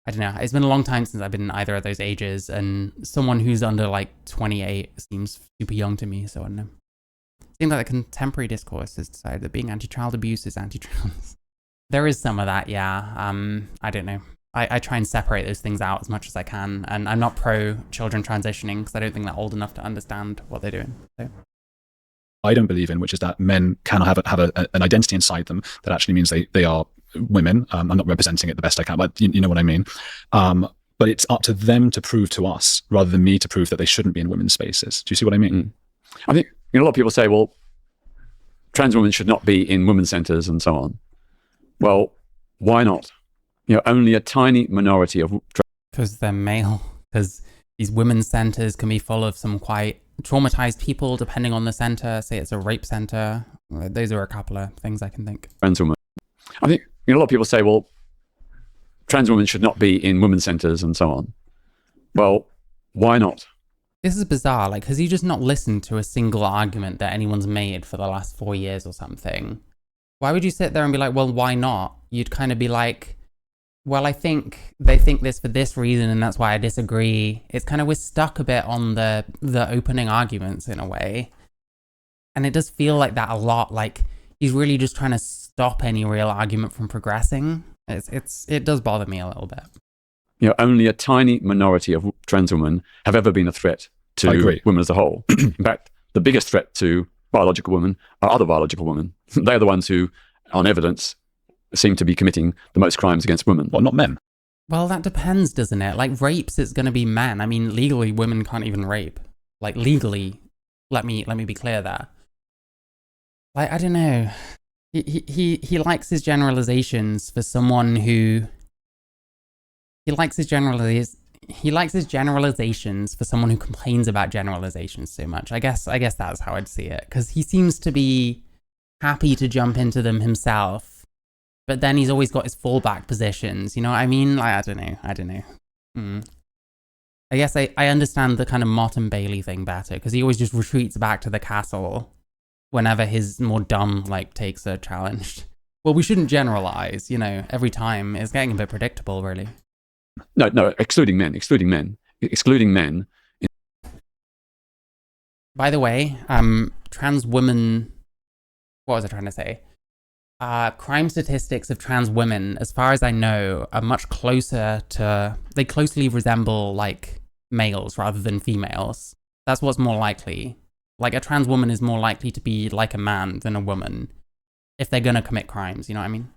I don't know. It's been a long time since I've been in either of those ages, and someone who's under like 28 seems super young to me, so I don't know. It seems like the contemporary discourse has decided that being anti-child abuse is anti-trans. There is some of that, yeah. I don't know. I try and separate those things out as much as I can, and I'm not pro children transitioning because I don't think they're old enough to understand what they're doing. So. I don't believe in, which is that men can have an identity inside them that actually means they are women. I'm not representing it the best I can, but you know what I mean. But it's up to them to prove to us rather than me to prove that they shouldn't be in women's spaces. Do you see what I mean? I think a lot of people say, well, trans women should not be in women's centers and so on. Well, why not? Only a tiny minority of... Because they're male. Because these women's centers can be full of some quite traumatized people, depending on the center. Say it's a rape center. Those are a couple of things I can think. Trans women. I think a lot of people say, well, trans women should not be in women's centers and so on. Well, why not? This is bizarre. Like, has he just not listened to a single argument that anyone's made for the last 4 years or something? Why would you sit there and be like, well, why not? You'd kind of be like, well, I think they think this for this reason, and that's why I disagree. It's kind of, we're stuck a bit on the opening arguments in a way. And it does feel like that a lot. Like, he's really just trying to stop any real argument from progressing. It does bother me a little bit. Only a tiny minority of trans women have ever been a threat to women as a whole. In fact, the biggest threat to biological women are other biological women. They're the ones who, on evidence, seem to be committing the most crimes against women. Well, not men. Well, that depends, doesn't it? Like, rapes, it's going to be men. I mean, legally, women can't even rape. Like, legally, let me be clear there. Like, I don't know. He likes his generalizations for someone who... He likes his generalizations for someone who complains about generalizations so much. I guess that's how I'd see it. Because he seems to be happy to jump into them himself. But then he's always got his fallback positions, you know what I mean? Like, I don't know. I guess I understand the kind of Mott and Bailey thing better, because he always just retreats back to the castle whenever his more dumb, takes are challenged. Well, we shouldn't generalize, every time. It's getting a bit predictable, really. No, excluding men. By the way, trans women, what was I trying to say? Crime statistics of trans women, as far as I know, are much closer to... They closely resemble, males rather than females. That's what's more likely. Like, a trans woman is more likely to be like a man than a woman if they're going to commit crimes, you know what I mean?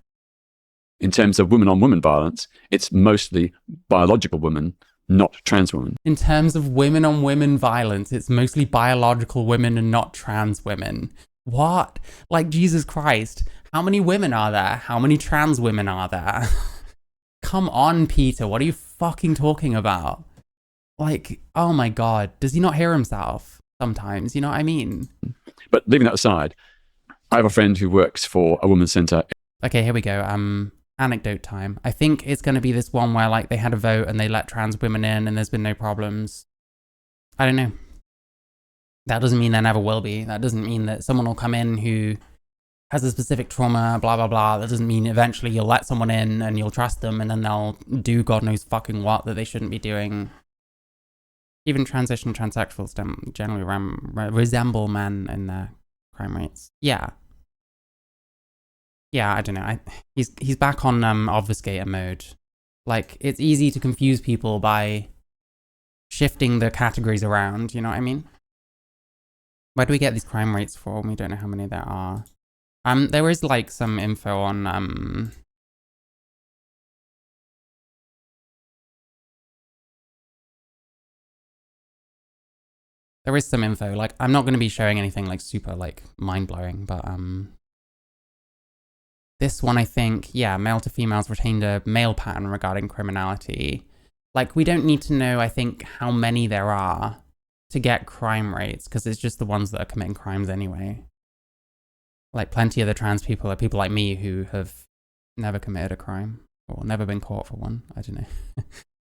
In terms of women-on-women violence, it's mostly biological women, not trans women. In terms of women-on-women violence, it's mostly biological women and not trans women. What? Like, Jesus Christ. How many women are there? How many trans women are there? Come on, Peter. What are you fucking talking about? Like, oh my God. Does he not hear himself sometimes? You know what I mean? But leaving that aside, I have a friend who works for a women's centre. Okay, here we go. Anecdote time. I think it's going to be this one where, they had a vote and they let trans women in and there's been no problems. I don't know. That doesn't mean there never will be. That doesn't mean that someone will come in who has a specific trauma, blah, blah, blah. That doesn't mean eventually you'll let someone in and you'll trust them and then they'll do God knows fucking what that they shouldn't be doing. Even transsexuals generally resemble men in their crime rates. Yeah. Yeah, I don't know. He's back on obfuscator mode. It's easy to confuse people by shifting the categories around, you know what I mean? Where do we get these crime rates from? We don't know how many there are. There is some info on there is some info. I'm not going to be showing anything super mind-blowing, but this one I think, yeah, male to females retained a male pattern regarding criminality. We don't need to know, I think, how many there are to get crime rates, because it's just the ones that are committing crimes anyway. Plenty of the trans people are people like me who have never committed a crime or never been caught for one. I don't know.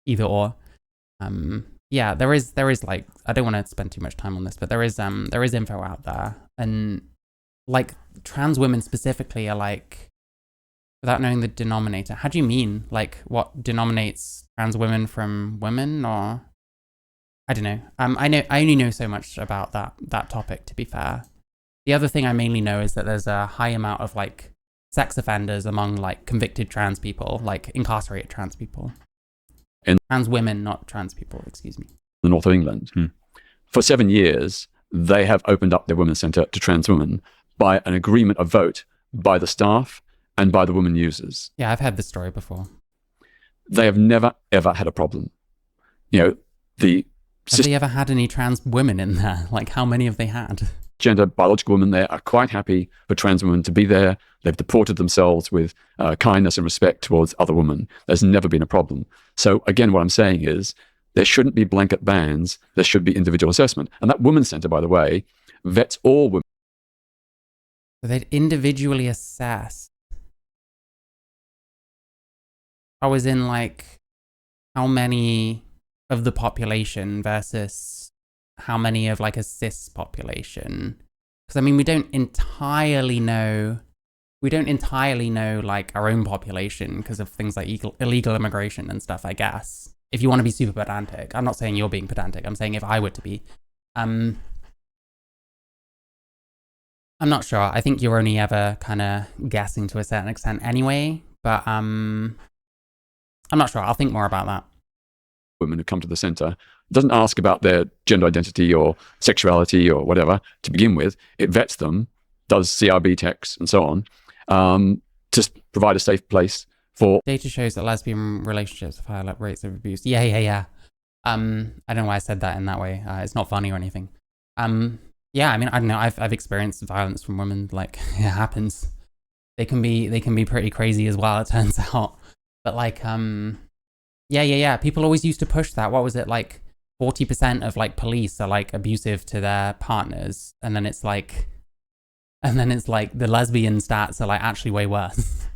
Either or. Yeah, there is I don't want to spend too much time on this, but there is info out there, and trans women specifically are Without knowing the denominator. How do you mean? Like, what denominates trans women from women, or? I don't know. I only know so much about that topic, to be fair. The other thing I mainly know is that there's a high amount of, like, sex offenders among, like, convicted trans people, like, incarcerated trans people. Trans women, not trans people, excuse me. The north of England. For 7 years, they have opened up their women's centre to trans women by an agreement of vote by the staff and by the women users. Yeah, I've heard this story before. They have never, ever had a problem. You know, Have they ever had any trans women in there? Like, how many have they had? Gender biological women there are quite happy for trans women to be there. They've deported themselves with kindness and respect towards other women. There's never been a problem. So again, what I'm saying is there shouldn't be blanket bans. There should be individual assessment. And that women's centre, by the way, vets all women. So they'd individually assess. I was in, like, how many of the population versus how many of, like, a cis population. Because, I mean, we don't entirely know, like, our own population because of things like illegal immigration and stuff, I guess. If you want to be super pedantic. I'm not saying you're being pedantic. I'm saying if I were to be. I'm not sure. I think you're only ever kind of guessing to a certain extent anyway. But I'm not sure. I'll think more about that. Women who come to the centre doesn't ask about their gender identity or sexuality or whatever to begin with. It vets them, does CRB checks and so on, to provide a safe place for. Data shows that lesbian relationships have higher rates of abuse. Yeah. I don't know why I said that in that way. It's not funny or anything. Yeah, I mean, I don't know. I've experienced violence from women. Like, it happens. They can be pretty crazy as well, it turns out. But like, yeah. People always used to push that. What was it, like 40% of, like, police are, like, abusive to their partners, and then it's like the lesbian stats are, like, actually way worse.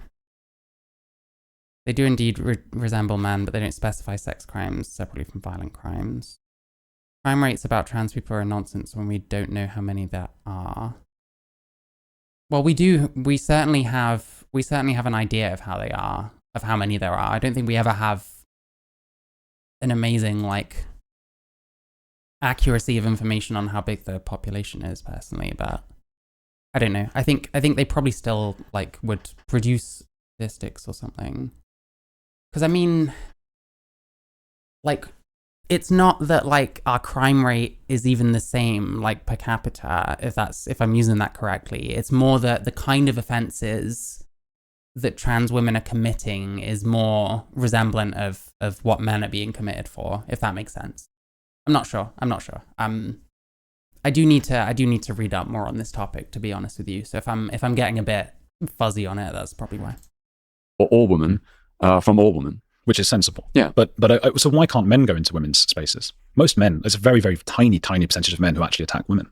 They do indeed resemble men, but they don't specify sex crimes separately from violent crimes. Crime rates about trans people are nonsense when we don't know how many there are. Well, we do. We certainly have an idea of how they are, of how many there are. I don't think we ever have an amazing, like, accuracy of information on how big the population is, personally, but I don't know. I think they probably still, like, would produce statistics or something. Because, I mean, like, it's not that, like, our crime rate is even the same, like, per capita, if I'm using that correctly. It's more that the kind of offenses that trans women are committing is more resemblant of what men are being committed for, if that makes sense. I'm not sure. I do need to read up more on this topic, to be honest with you. So if I'm getting a bit fuzzy on it, that's probably why. Or all women, from all women. Which is sensible. Yeah. But so why can't men go into women's spaces? Most men, there's a very, very tiny percentage of men who actually attack women.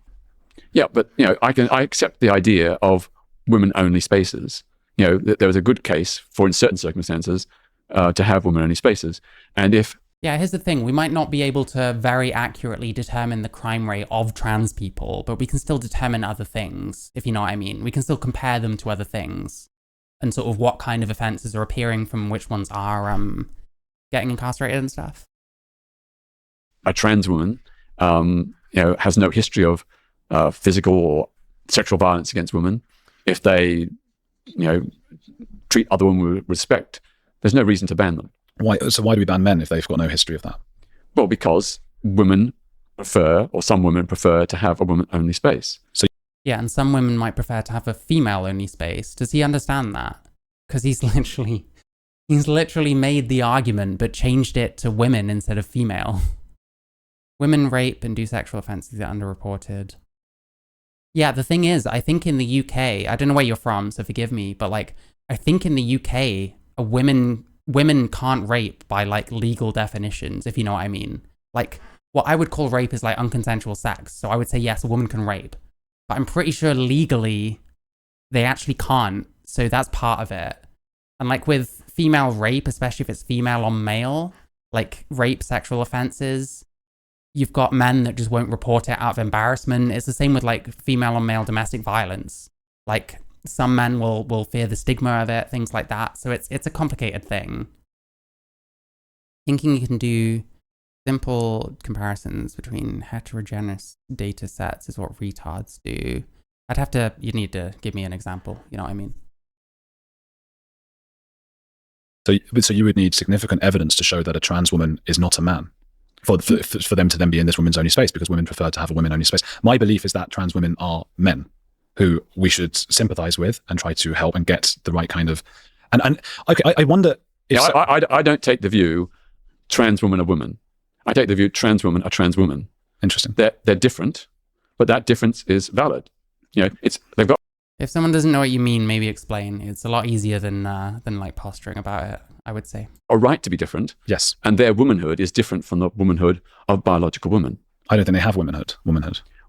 Yeah, but, you know, I accept the idea of women-only spaces. You know, there is a good case for, in certain circumstances, to have women-only spaces. And if... Yeah, here's the thing. We might not be able to very accurately determine the crime rate of trans people, but we can still determine other things, if you know what I mean. We can still compare them to other things and sort of what kind of offenses are appearing from which ones are getting incarcerated and stuff. A trans woman, you know, has no history of physical or sexual violence against women. If they, you know, treat other women with respect, there's no reason to ban them. Why? So why do we ban men if they've got no history of that? Well, because women prefer, or some women prefer, to have a woman-only space. So yeah, and some women might prefer to have a female-only space. Does he understand that? Because he's literally made the argument, but changed it to women instead of female. Women rape and do sexual offences are underreported. Yeah, the thing is, I think in the UK, I don't know where you're from, so forgive me, but, like, I think in the UK, women can't rape by, like, legal definitions, if you know what I mean. Like, what I would call rape is, like, unconsensual sex. So I would say, yes, a woman can rape. But I'm pretty sure legally they actually can't. So that's part of it. And, like, with female rape, especially if it's female on male, like rape, sexual offenses, you've got men that just won't report it out of embarrassment. It's the same with, like, female on male domestic violence. Like, some men will fear the stigma of it, things like that. So it's a complicated thing. Thinking you can do simple comparisons between heterogeneous data sets is what retards do. You need to give me an example, you know what I mean? So you would need significant evidence to show that a trans woman is not a man for them to then be in this women's only space, because women prefer to have a women only space. My belief is that trans women are men who we should sympathize with and try to help and get the right kind of, and okay, I wonder if I don't take the view trans woman are woman. I take the view trans woman are trans women. Interesting. They're different, but that difference is valid. You know, they've got. If someone doesn't know what you mean, maybe explain. It's a lot easier than like posturing about it, I would say. A right to be different. Yes. And their womanhood is different from the womanhood of biological women. I don't think they have womanhood.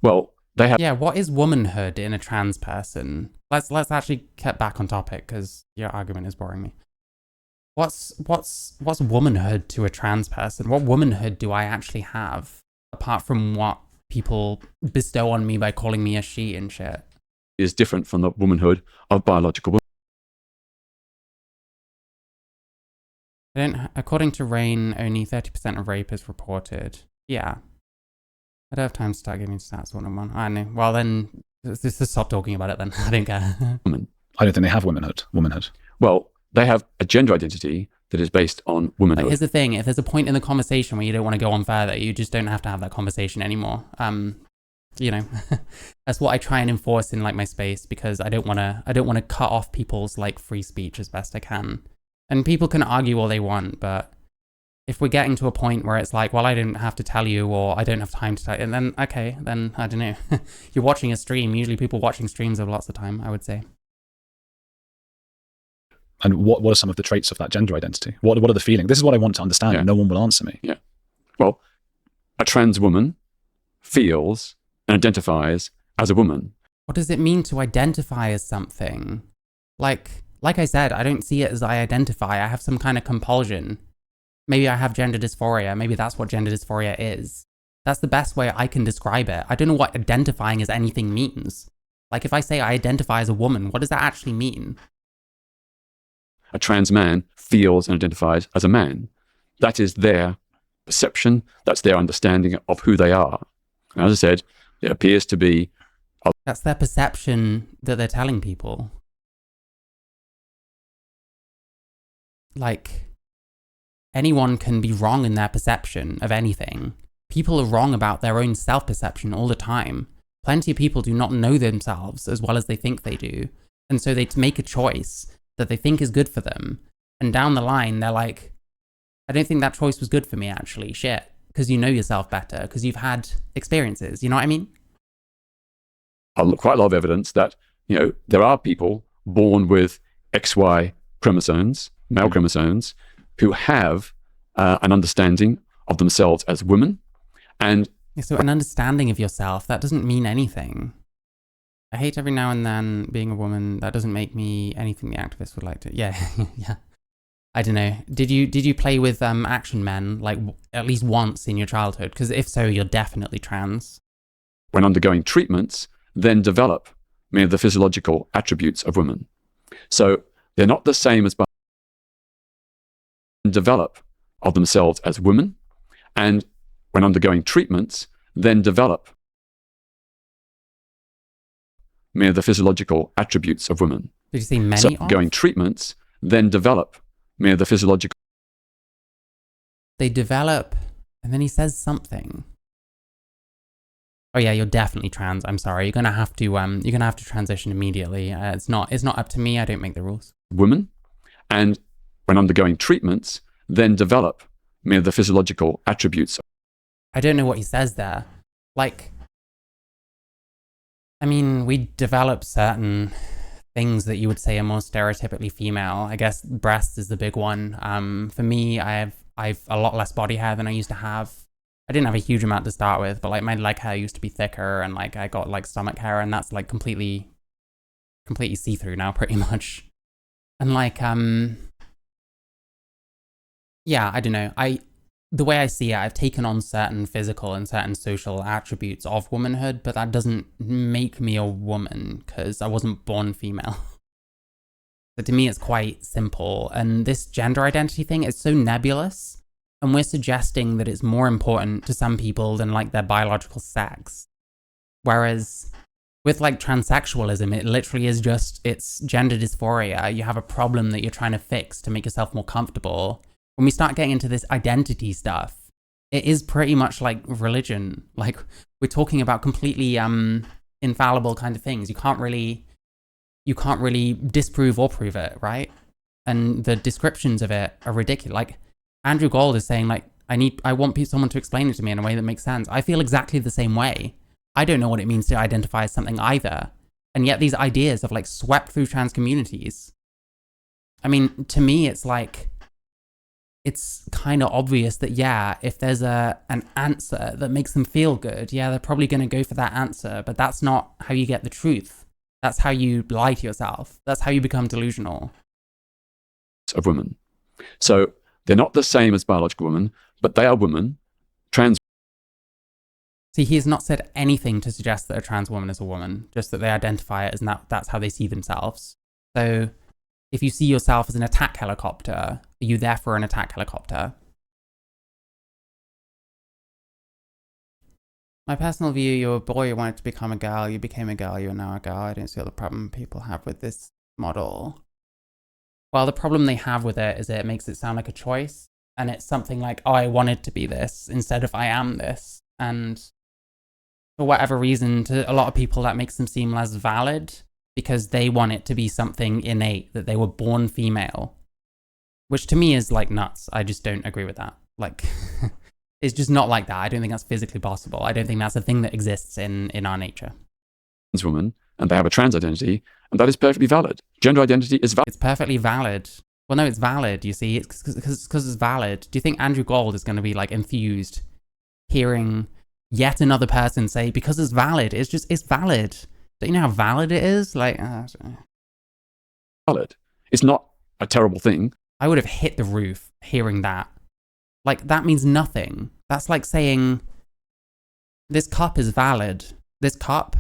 Well, they have. Yeah, what is womanhood in a trans person? Let's actually get back on topic, because your argument is boring me. What's womanhood to a trans person? What womanhood do I actually have, apart from what people bestow on me by calling me a she and shit? Is different from the womanhood of biological women. According to Rain, only 30% of rape is reported. Yeah. I don't have time to start giving stats one-on-one. I know. Well, then, just stop talking about it then. I don't care. Women. I don't think they have womanhood. Well, they have a gender identity that is based on womanhood. Like, here's the thing. If there's a point in the conversation where you don't want to go on further, you just don't have to have that conversation anymore. You know, that's what I try and enforce in like my space, because I don't want to cut off people's like free speech as best I can. And people can argue all they want, but if we're getting to a point where it's like, well, I don't have to tell you, or I don't have time to tell you, and then okay, then I don't know. You're watching a stream. Usually people watching streams have lots of time, I would say. And what are some of the traits of that gender identity? What are the feelings? This is what I want to understand, and no one will answer me. Yeah. Well, a trans woman feels and identifies as a woman. What does it mean to identify as something? Like I said, I don't see it as I identify. I have some kind of compulsion. Maybe I have gender dysphoria. Maybe that's what gender dysphoria is. That's the best way I can describe it. I don't know what identifying as anything means. Like, if I say I identify as a woman, what does that actually mean? A trans man feels and identifies as a man. That is their perception. That's their understanding of who they are. And as I said, it appears to be... That's their perception that they're telling people. Like, anyone can be wrong in their perception of anything. People are wrong about their own self-perception all the time. Plenty of people do not know themselves as well as they think they do. And so they make a choice that they think is good for them. And down the line, they're like, I don't think that choice was good for me, actually. Shit. Because you know yourself better, because you've had experiences. You know what I mean? Quite a lot of evidence that, you know, there are people born with XY chromosomes, male chromosomes, who have an understanding of themselves as women. And so an understanding of yourself, that doesn't mean anything. I hate every now and then being a woman. That doesn't make me anything the activists would like to. Yeah, yeah. I don't know. Did you play with action men like at least once in your childhood? Because if so, you're definitely trans. When undergoing treatments, then develop many of the physiological attributes of women. So they're not the same as develop of themselves as women, and when undergoing treatments, then develop many of the physiological attributes of women. Did you say many? So undergoing treatments, then develop many of the physiological. They develop, and then he says something. Oh yeah, you're definitely trans. I'm sorry. You're gonna have to transition immediately. It's not up to me. I don't make the rules. Women, and when undergoing treatments, then develop many of the physiological attributes. I don't know what he says there. Like, I mean, we develop certain things that you would say are more stereotypically female. I guess breast is the big one. For me, I've a lot less body hair than I used to have. I didn't have a huge amount to start with, but like my leg hair used to be thicker, and like I got like stomach hair, and that's like completely see-through now, pretty much. And like, yeah, I don't know. the way I see it, I've taken on certain physical and certain social attributes of womanhood, but that doesn't make me a woman because I wasn't born female. So to me, it's quite simple. And this gender identity thing is so nebulous. And we're suggesting that it's more important to some people than like their biological sex. Whereas with like transsexualism, it literally is just, it's gender dysphoria. You have a problem that you're trying to fix to make yourself more comfortable. When we start getting into this identity stuff, it is pretty much like religion. Like we're talking about completely infallible kind of things. You can't really disprove or prove it, right? And the descriptions of it are ridiculous. Like Andrew Gold is saying, like, I want someone to explain it to me in a way that makes sense. I feel exactly the same way. I don't know what it means to identify as something either. And yet these ideas have like swept through trans communities. I mean, to me, it's like, it's kind of obvious that, yeah, if there's an answer that makes them feel good, yeah, they're probably going to go for that answer. But that's not how you get the truth. That's how you lie to yourself. That's how you become delusional. Of women. So they're not the same as biological women, but they are women, trans. See, he has not said anything to suggest that a trans woman is a woman, just that they identify it as that's how they see themselves. So if you see yourself as an attack helicopter, are you therefore an attack helicopter? My personal view, you're a boy, you wanted to become a girl, you became a girl, you're now a girl. I don't see all the problem people have with this model. Well, the problem they have with it is it makes it sound like a choice. And it's something like, oh, I wanted to be this instead of I am this. And for whatever reason, to a lot of people, that makes them seem less valid because they want it to be something innate, that they were born female. Which to me is like nuts. I just don't agree with that. Like, it's just not like that. I don't think that's physically possible. I don't think that's a thing that exists in our nature. Woman, and they have a trans identity, and that is perfectly valid. Gender identity is valid. It's perfectly valid. Well, no, it's valid, you see. It's because it's valid. Do you think Andrew Gold is going to be like enthused hearing yet another person say, because it's valid, it's valid. Don't you know how valid it is? Like, valid. It's not a terrible thing. I would have hit the roof hearing that. Like, that means nothing. That's like saying, this cup is valid. This cup,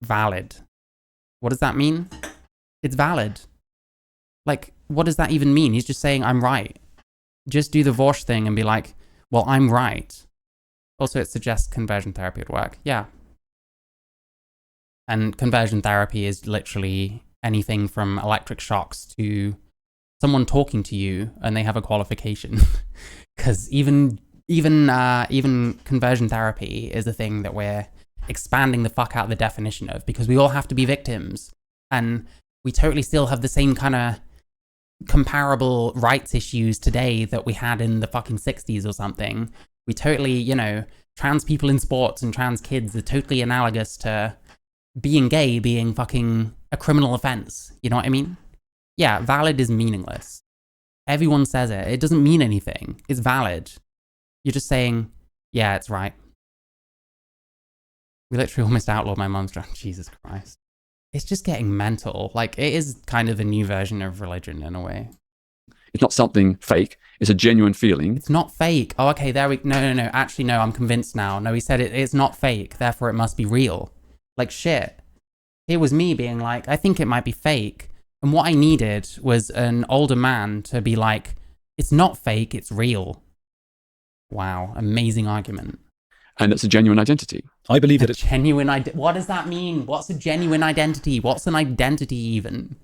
valid. What does that mean? It's valid. Like, what does that even mean? He's just saying, I'm right. Just do the Vorsh thing and be like, well, I'm right. Also, it suggests conversion therapy would work. Yeah. And conversion therapy is literally anything from electric shocks to someone talking to you and they have a qualification. Because even conversion therapy is a thing that we're expanding the fuck out the definition of, because we all have to be victims. And we totally still have the same kind of comparable rights issues today that we had in the fucking 60s or something. We totally, you know, trans people in sports and trans kids are totally analogous to being gay being fucking a criminal offense. You know what I mean? Yeah, valid is meaningless. Everyone says it. It doesn't mean anything. It's valid. You're just saying, yeah, it's right. We literally almost outlawed my mum's drug. Jesus Christ. It's just getting mental. Like, it is kind of a new version of religion in a way. It's not something fake. It's a genuine feeling. It's not fake. Oh, okay, there we... No. Actually, no, I'm convinced now. No, he said it's not fake, therefore it must be real. Like, shit. It was me being like, I think it might be fake. And what I needed was an older man to be like, it's not fake, it's real. Wow, amazing argument. And it's a genuine identity. I believe that it's genuine. What does that mean? What's a genuine identity? What's an identity even?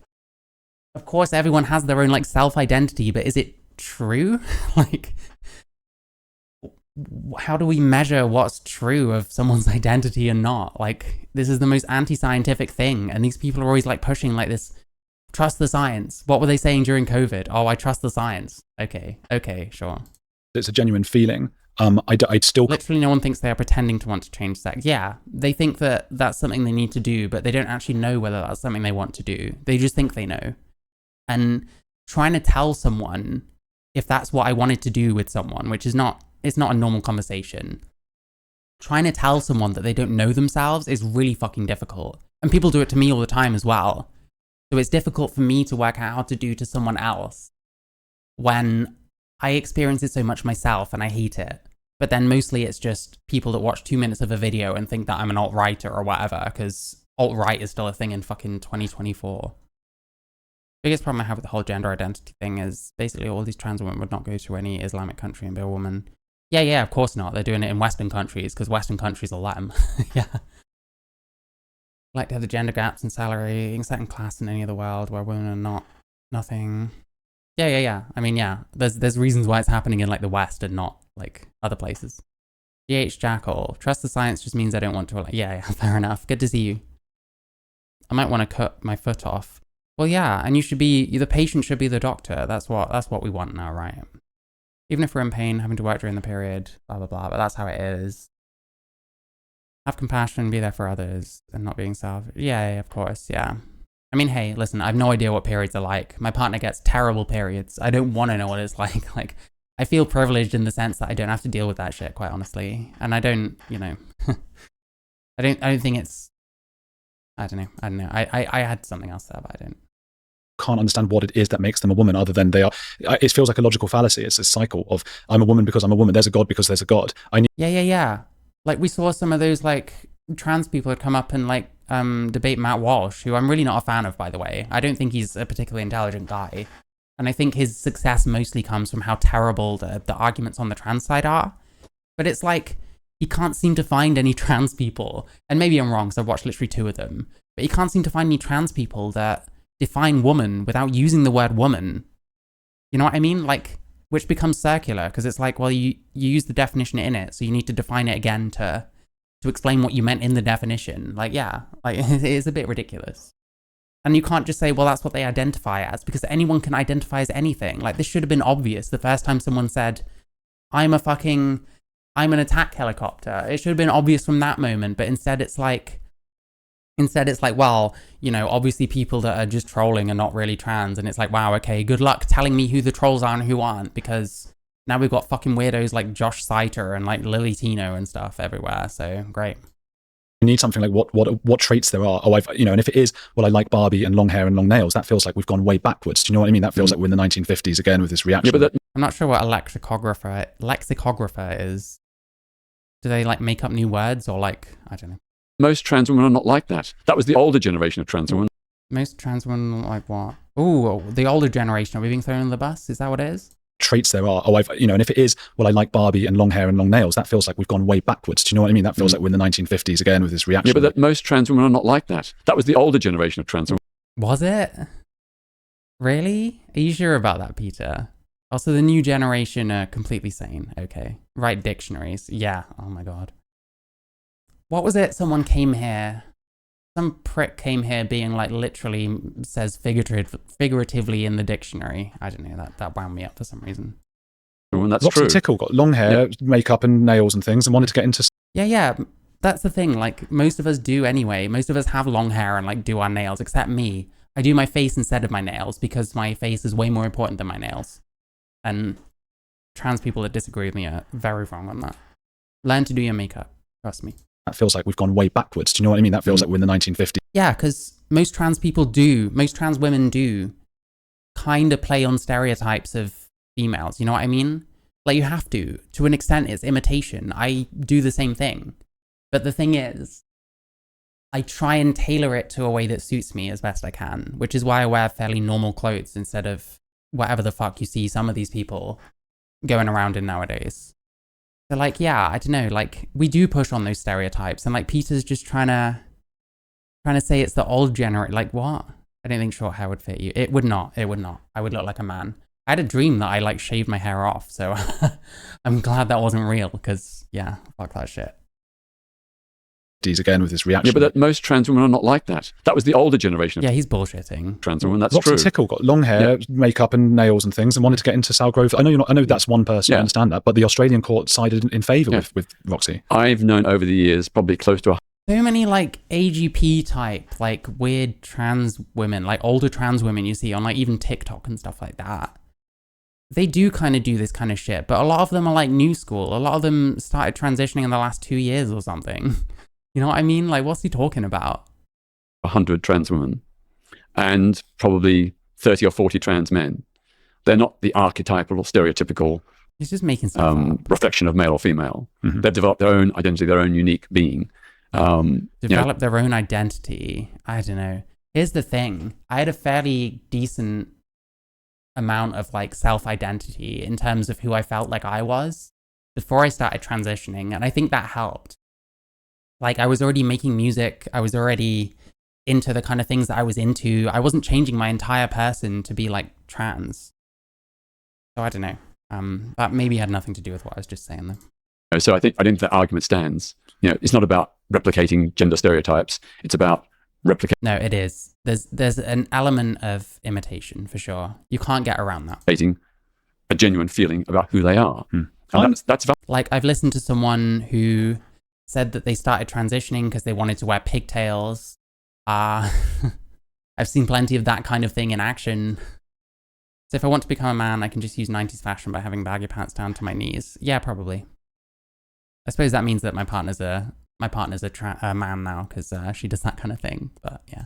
Of course, everyone has their own like self-identity, but is it true? Like, how do we measure what's true of someone's identity and not? Like, this is the most anti-scientific thing, and these people are always like pushing like this. Trust the science. What were they saying during COVID? Oh, I trust the science. Okay, sure. It's a genuine feeling. I'd still... Literally no one thinks they are pretending to want to change sex. Yeah, they think that that's something they need to do, but they don't actually know whether that's something they want to do. They just think they know. And trying to tell someone if that's what I wanted to do with someone, which is not, it's not a normal conversation. Trying to tell someone that they don't know themselves is really fucking difficult. And people do it to me all the time as well. So it's difficult for me to work out how to do to someone else when I experience it so much myself and I hate it. But then mostly it's just people that watch 2 minutes of a video and think that I'm an alt-righter or whatever, because alt-right is still a thing in fucking 2024. Biggest problem I have with the whole gender identity thing is basically all these trans women would not go to any Islamic country and be a woman. Yeah, of course not. They're doing it in Western countries because Western countries will let them. Yeah. Like to have the gender gaps in salary, in certain class in any of the world where women are not nothing. Yeah. I mean, yeah, there's reasons why it's happening in like the West and not like other places. GH Jackal, trust the science just means I don't want to. Like, yeah, fair enough. Good to see you. I might want to cut my foot off. Well, yeah, and the patient should be the doctor. That's what we want now, right? Even if we're in pain, having to work during the period, blah, blah, blah, but that's how it is. Have compassion, be there for others, and not being selfish. Yeah, of course, yeah. I mean, hey, listen, I have no idea what periods are like. My partner gets terrible periods. I don't want to know what it's like. Like, I feel privileged in the sense that I don't have to deal with that shit, quite honestly. And I don't, I don't think it's, I don't know. I had something else there, but I don't. Can't understand what it is that makes them a woman other than they are. It feels like a logical fallacy. It's a cycle of I'm a woman because I'm a woman. There's a God because there's a God. Yeah. Like we saw some of those like trans people had come up and like debate Matt Walsh, who I'm really not a fan of, by the way. I don't think he's a particularly intelligent guy. And I think his success mostly comes from how terrible the arguments on the trans side are. But it's like, he can't seem to find any trans people. And maybe I'm wrong, because I've watched literally 2 of them. But he can't seem to find any trans people that define woman without using the word woman. You know what I mean? Like, which becomes circular, because it's like, well, you use the definition in it, so you need to define it again to explain what you meant in the definition. Like, yeah, like it is a bit ridiculous. And you can't just say, well, that's what they identify as, because anyone can identify as anything. Like, this should have been obvious the first time someone said, I'm an attack helicopter. It should have been obvious from that moment, but instead it's like, well, obviously people that are just trolling are not really trans, and it's like, wow, okay, good luck telling me who the trolls are and who aren't, because now we've got fucking weirdos like Josh Seiter and like Lily Tino and stuff everywhere, so great. You need something like what traits there are. And if it is, well, I like Barbie and long hair and long nails, that feels like we've gone way backwards. Do you know what I mean? That feels like we're in the 1950s again with this reaction. Yeah, but I'm not sure what a lexicographer is. Do they like make up new words, or like, I don't know. Most trans women are not like that. That was the older generation of trans women. Most trans women are like what? Oh, the older generation. Are we being thrown on the bus? Is that what it is? Traits there are. And if it is, well, I like Barbie and long hair and long nails, that feels like we've gone way backwards. Do you know what I mean? That feels like we're in the 1950s again with this reaction. Yeah, but most trans women are not like that. That was the older generation of trans women. Was it? Really? Are you sure about that, Peter? Also, the new generation are completely sane. Okay. Write dictionaries. Yeah. Oh my God. What was it? Someone came here. Some prick came here being like literally says figuratively in the dictionary. I don't know, that wound me up for some reason. Well, that's Roxy true. Tickle got long hair, makeup and nails and things and wanted to get into... Yeah. That's the thing. Like most of us do anyway. Most of us have long hair and like do our nails, except me. I do my face instead of my nails because my face is way more important than my nails. And trans people that disagree with me are very wrong on that. Learn to do your makeup. Trust me. That feels like we've gone way backwards. Do you know what I mean? That feels like we're in the 1950s. Yeah, because most trans women do kind of play on stereotypes of females. You know what I mean? Like you have to an extent, it's imitation. I do the same thing. But the thing is, I try and tailor it to a way that suits me as best I can, which is why I wear fairly normal clothes instead of whatever the fuck you see some of these people going around in nowadays. So like, yeah, I don't know, like we do push on those stereotypes, and like Peter's just trying to say it's the old generation. Like what? I don't think short hair would fit you. It would not. I would look like a man. I had a dream that I like shaved my hair off, so I'm glad that wasn't real, because yeah, fuck that shit. Again with this reaction. Yeah, but most trans women are not like that. That was the older generation. Yeah, he's bullshitting. Trans women, that's Roxy true. Tickle got long hair, makeup and nails and things and wanted to get into Sal Grove. I know that's one person, I understand that, but the Australian court sided in favour with Roxy. I've known over the years probably close to so many like AGP type, like weird trans women, like older trans women you see on like even TikTok and stuff like that. They do kind of do this kind of shit, but a lot of them are like new school. A lot of them started transitioning in the last 2 years or something. You know what I mean? Like, what's he talking about? 100 trans women and probably 30 or 40 trans men. They're not the archetypal or stereotypical He's just making stuff up. reflection of male or female. They've developed their own identity, their own unique being. Develop their own identity. I don't know. Here's the thing. I had a fairly decent amount of like self-identity in terms of who I felt like I was before I started transitioning. And I think that helped. Like I was already making music. I was already into the kind of things that I was into. I wasn't changing my entire person to be like trans. So I don't know. That maybe had nothing to do with what I was just saying though. So I think that argument stands. It's not about replicating gender stereotypes. It's about replicating. No, it is. There's an element of imitation for sure. You can't get around that. A genuine feeling about who they are. And that's like I've listened to someone who said that they started transitioning because they wanted to wear pigtails. I've seen plenty of that kind of thing in action. So if I want to become a man, I can just use 90s fashion by having baggy pants down to my knees. Yeah, probably. I suppose that means that my partner's a man now because she does that kind of thing. But yeah,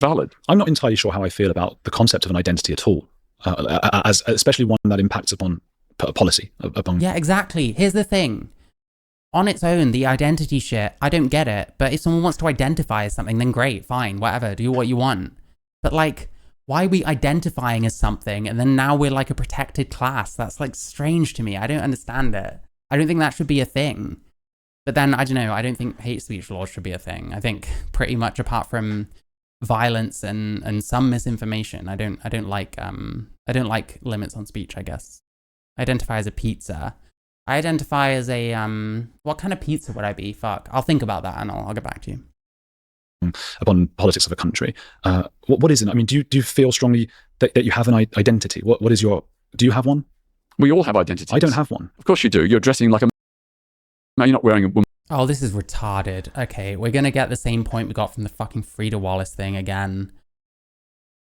valid. I'm not entirely sure how I feel about the concept of an identity at all, especially one that impacts upon policy. Yeah, exactly. Here's the thing. On its own, the identity shit, I don't get it. But if someone wants to identify as something, then great, fine, whatever, do what you want. But like, why are we identifying as something and then now we're like a protected class? That's like strange to me. I don't understand it. I don't think that should be a thing. But then, I don't know, I don't think hate speech laws should be a thing. I think pretty much apart from violence and some misinformation, I don't like limits on speech, I guess. I identify as a pizza. I identify as a, what kind of pizza would I be? Fuck. I'll think about that and I'll get back to you. Upon politics of a country. What is it? I mean, do you feel strongly that you have an identity? What is your, do you have one? We all have identities. I don't have one. Of course you do. You're dressing like a man. You're not wearing a woman. Oh, this is retarded. Okay, we're going to get the same point we got from the fucking Frida Wallace thing again.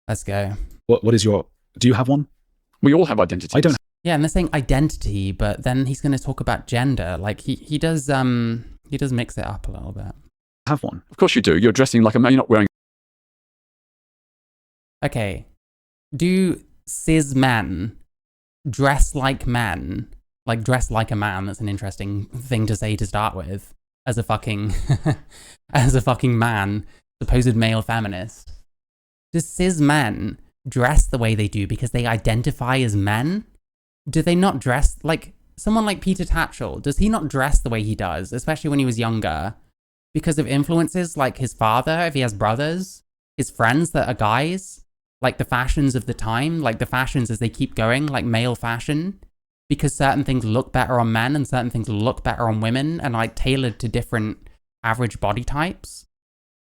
Let's go. What is your, do you have one? We all have identities. I don't. Yeah, and they're saying identity, but then he's going to talk about gender. Like he does mix it up a little bit. Have one. Of course you do. You're dressing like a man. You're not wearing. Okay. Do cis men dress like men? Like dress like a man? That's an interesting thing to say to start with. As a fucking man, supposed male feminist. Do cis men dress the way they do because they identify as men? Do they not dress like someone like Peter Tatchell? Does he not dress the way he does, especially when he was younger? Because of influences like his father, if he has brothers, his friends that are guys, like the fashions of the time, like the fashions as they keep going, like male fashion, because certain things look better on men and certain things look better on women and like tailored to different average body types.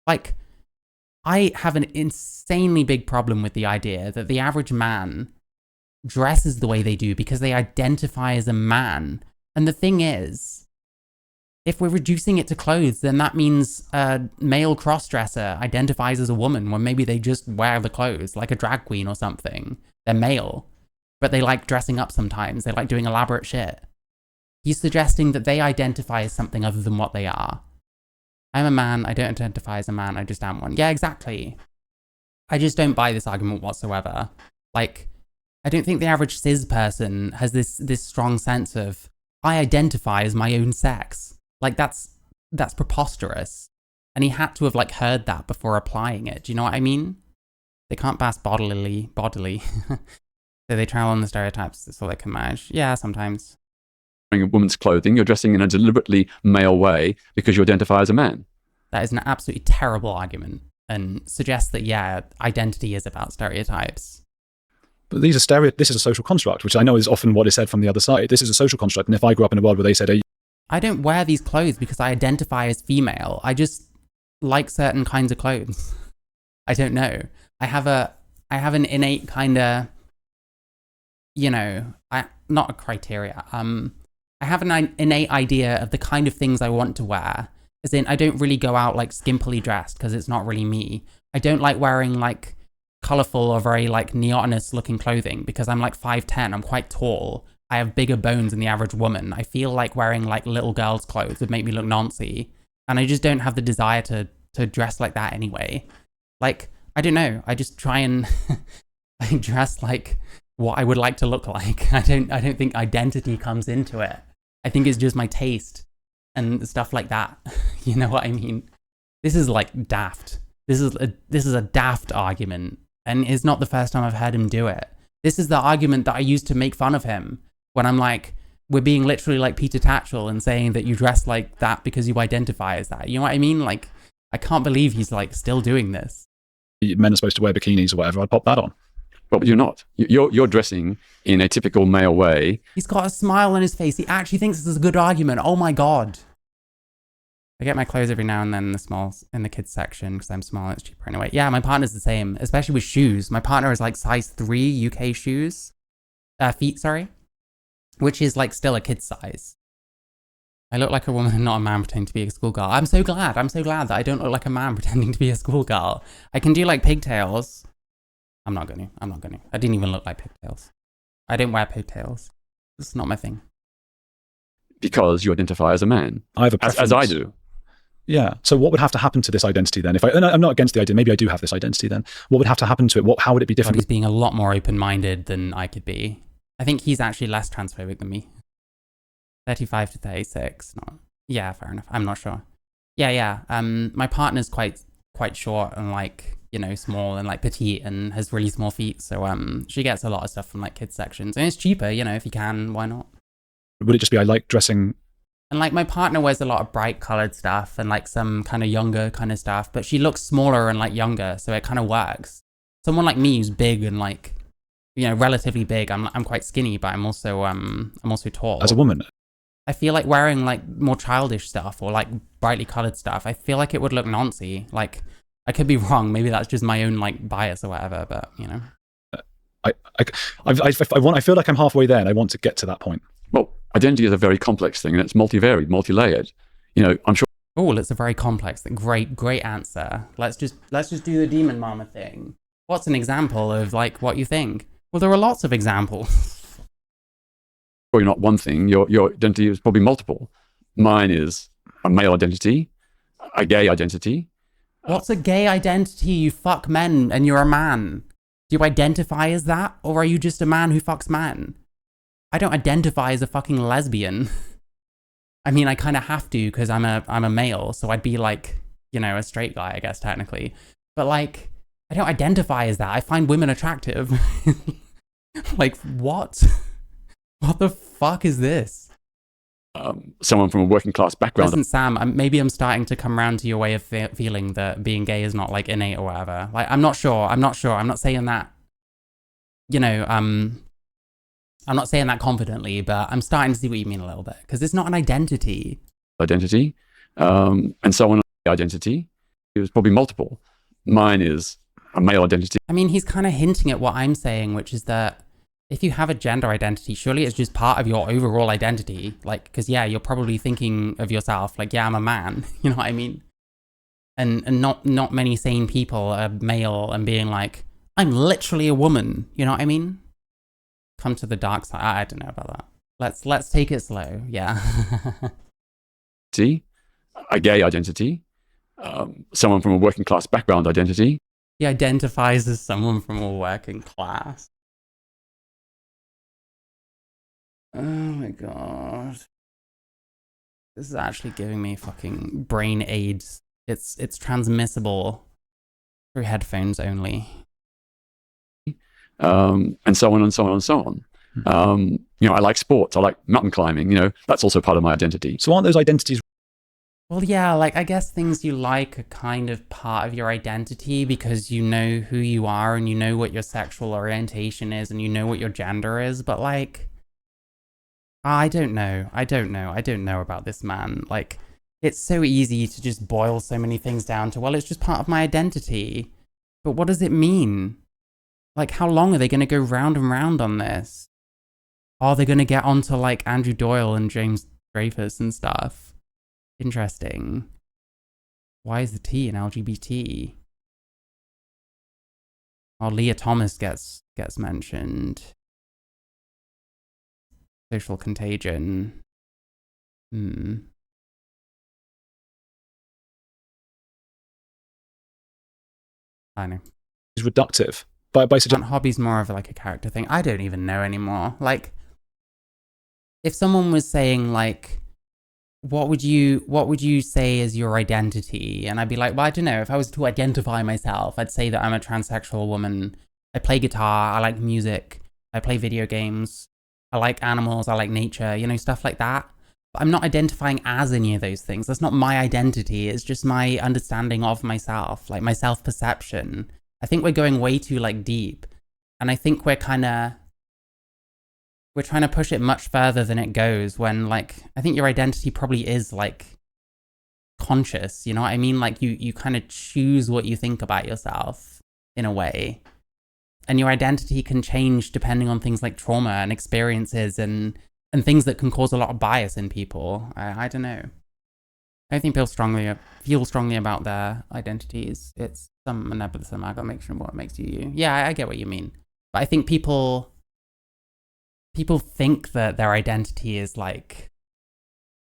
Like, I have an insanely big problem with the idea that the average man dresses the way they do because they identify as a man. And the thing is, if we're reducing it to clothes, then that means a male crossdresser identifies as a woman when maybe they just wear the clothes, like a drag queen or something. They're male, but they like dressing up sometimes. They like doing elaborate shit. He's suggesting that they identify as something other than what they are. I'm a man, I don't identify as a man, I just am one. Yeah, exactly. I just don't buy this argument whatsoever. Like, I don't think the average cis person has this strong sense of, I identify as my own sex. Like, that's preposterous. And he had to have, like, heard that before applying it. Do you know what I mean? They can't pass bodily. So they travel on the stereotypes so they can manage. Yeah, sometimes. Wearing a woman's clothing, you're dressing in a deliberately male way because you identify as a man. That is an absolutely terrible argument and suggests that, yeah, identity is about stereotypes. But this is a social construct, which I know is often what is said from the other side. This is a social construct. And if I grew up in a world where they said, hey, I don't wear these clothes because I identify as female. I just like certain kinds of clothes. I don't know. I have an innate kind of, you know, not a criteria. I have an innate idea of the kind of things I want to wear. As in, I don't really go out like skimpily dressed because it's not really me. I don't like wearing like colorful or very like neotenous looking clothing because I'm like 5'10". I'm quite tall. I have bigger bones than the average woman. I feel like wearing like little girls' clothes would make me look nancy. And I just don't have the desire to dress like that anyway. Like, I don't know. I just try and I dress like what I would like to look like. I don't think identity comes into it. I think it's just my taste and stuff like that. You know what I mean? This is like daft. This is a daft argument, and it's not the first time I've heard him do it. This is the argument that I used to make fun of him when I'm like, we're being literally like Peter Tatchell and saying that you dress like that because you identify as that. You know what I mean? Like, I can't believe he's like still doing this. Men are supposed to wear bikinis or whatever. I'd pop that on. But you're not. You're dressing in a typical male way. He's got a smile on his face. He actually thinks this is a good argument. Oh my God. I get my clothes every now and then in the kids section because I'm small and it's cheaper anyway. Yeah, my partner's the same, especially with shoes. My partner is like size 3 UK shoes. Feet, sorry. Which is like still a kid's size. I look like a woman and not a man pretending to be a schoolgirl. I'm so glad that I don't look like a man pretending to be a schoolgirl. I can do like pigtails. I'm not gonna. I didn't even look like pigtails. I don't wear pigtails. It's not my thing. Because you identify as a man. I have a preference. As I do. Yeah. So what would have to happen to this identity then? And I'm not against the idea. Maybe I do have this identity then. What would have to happen to it? How would it be different? God, he's being a lot more open-minded than I could be. I think he's actually less transphobic than me. 35 to 36. No. Yeah, fair enough. I'm not sure. Yeah. My partner's quite short and like, you know, small and like petite and has really small feet. So she gets a lot of stuff from like kids sections. And it's cheaper, you know, if you can, why not? Would it just be I like dressing? And like my partner wears a lot of bright colored stuff and like some kind of younger kind of stuff, but she looks smaller and like younger, so it kind of works. Someone like me who's big and like, you know, relatively big. I'm quite skinny, but I'm also tall. As a woman, I feel like wearing like more childish stuff or like brightly colored stuff, I feel like it would look noncy. Like, I could be wrong. Maybe that's just my own like bias or whatever, but you know. I feel like I'm halfway there and I want to get to that point. Well, identity is a very complex thing and it's multivariate, multi-layered. You know, I'm sure. Oh, it's a very complex thing. Great answer. Let's just do the demon mama thing. What's an example of like what you think? Well, there are lots of examples. Or you're not one thing. Your identity is probably multiple. Mine is a male identity, a gay identity. What's a gay identity? You fuck men and you're a man. Do you identify as that, or are you just a man who fucks men? I don't identify as a fucking lesbian. I mean, I kind of have to because I'm a male, so I'd be like, you know, a straight guy, I guess, technically. But like, I don't identify as that. I find women attractive. Like, what? What the fuck is this? Someone from a working class background. Listen, Sam, maybe I'm starting to come around to your way of feeling that being gay is not like innate or whatever. Like, I'm not sure. I'm not saying that, you know, I'm not saying that confidently, but I'm starting to see what you mean a little bit because it's not an identity. Identity. And someone identity. It was probably multiple. Mine is a male identity. I mean, he's kind of hinting at what I'm saying, which is that if you have a gender identity, surely it's just part of your overall identity. Like, because yeah, you're probably thinking of yourself like, yeah, I'm a man. You know what I mean? And not many sane people are male and being like, I'm literally a woman. You know what I mean? Come to the dark side. I don't know about that. Let's take it slow. Yeah. See, a gay identity. Someone from a working class background identity. He identifies as someone from a working class. Oh my God. This is actually giving me fucking brain aids. It's transmissible through headphones only. And so on and so on and so on. You know, I like sports. I like mountain climbing. You know, that's also part of my identity. So aren't those identities? Well, yeah, like I guess things you like are kind of part of your identity because you know who you are and you know what your sexual orientation is and you know what your gender is. But like, I don't know about this man. Like, it's so easy to just boil so many things down to, well, it's just part of my identity. But what does it mean? Like, how long are they going to go round and round on this? Are they going to get onto like Andrew Doyle and James Dreyfus and stuff? Interesting. Why is the T in LGBT? Oh, Leah Thomas gets mentioned. Social contagion. I know. Is reductive. by suggesting hobbies more of like a character thing. I don't even know anymore. Like, if someone was saying like, what would you say is your identity? And I'd be like, well, I don't know. If I was to identify myself, I'd say that I'm a transsexual woman. I play guitar. I like music. I play video games. I like animals. I like nature, you know, stuff like that. But I'm not identifying as any of those things. That's not my identity. It's just my understanding of myself, like my self-perception. I think we're going way too like deep. And I think we're trying to push it much further than it goes when, like, I think your identity probably is like conscious, you know what I mean? Like you kind of choose what you think about yourself in a way. And your identity can change depending on things like trauma and experiences and things that can cause a lot of bias in people. I don't know. I don't think people feel strongly about their identities. It's some nebulous amalgamation of what makes you you. Yeah, I get what you mean. But I think people think that their identity is like,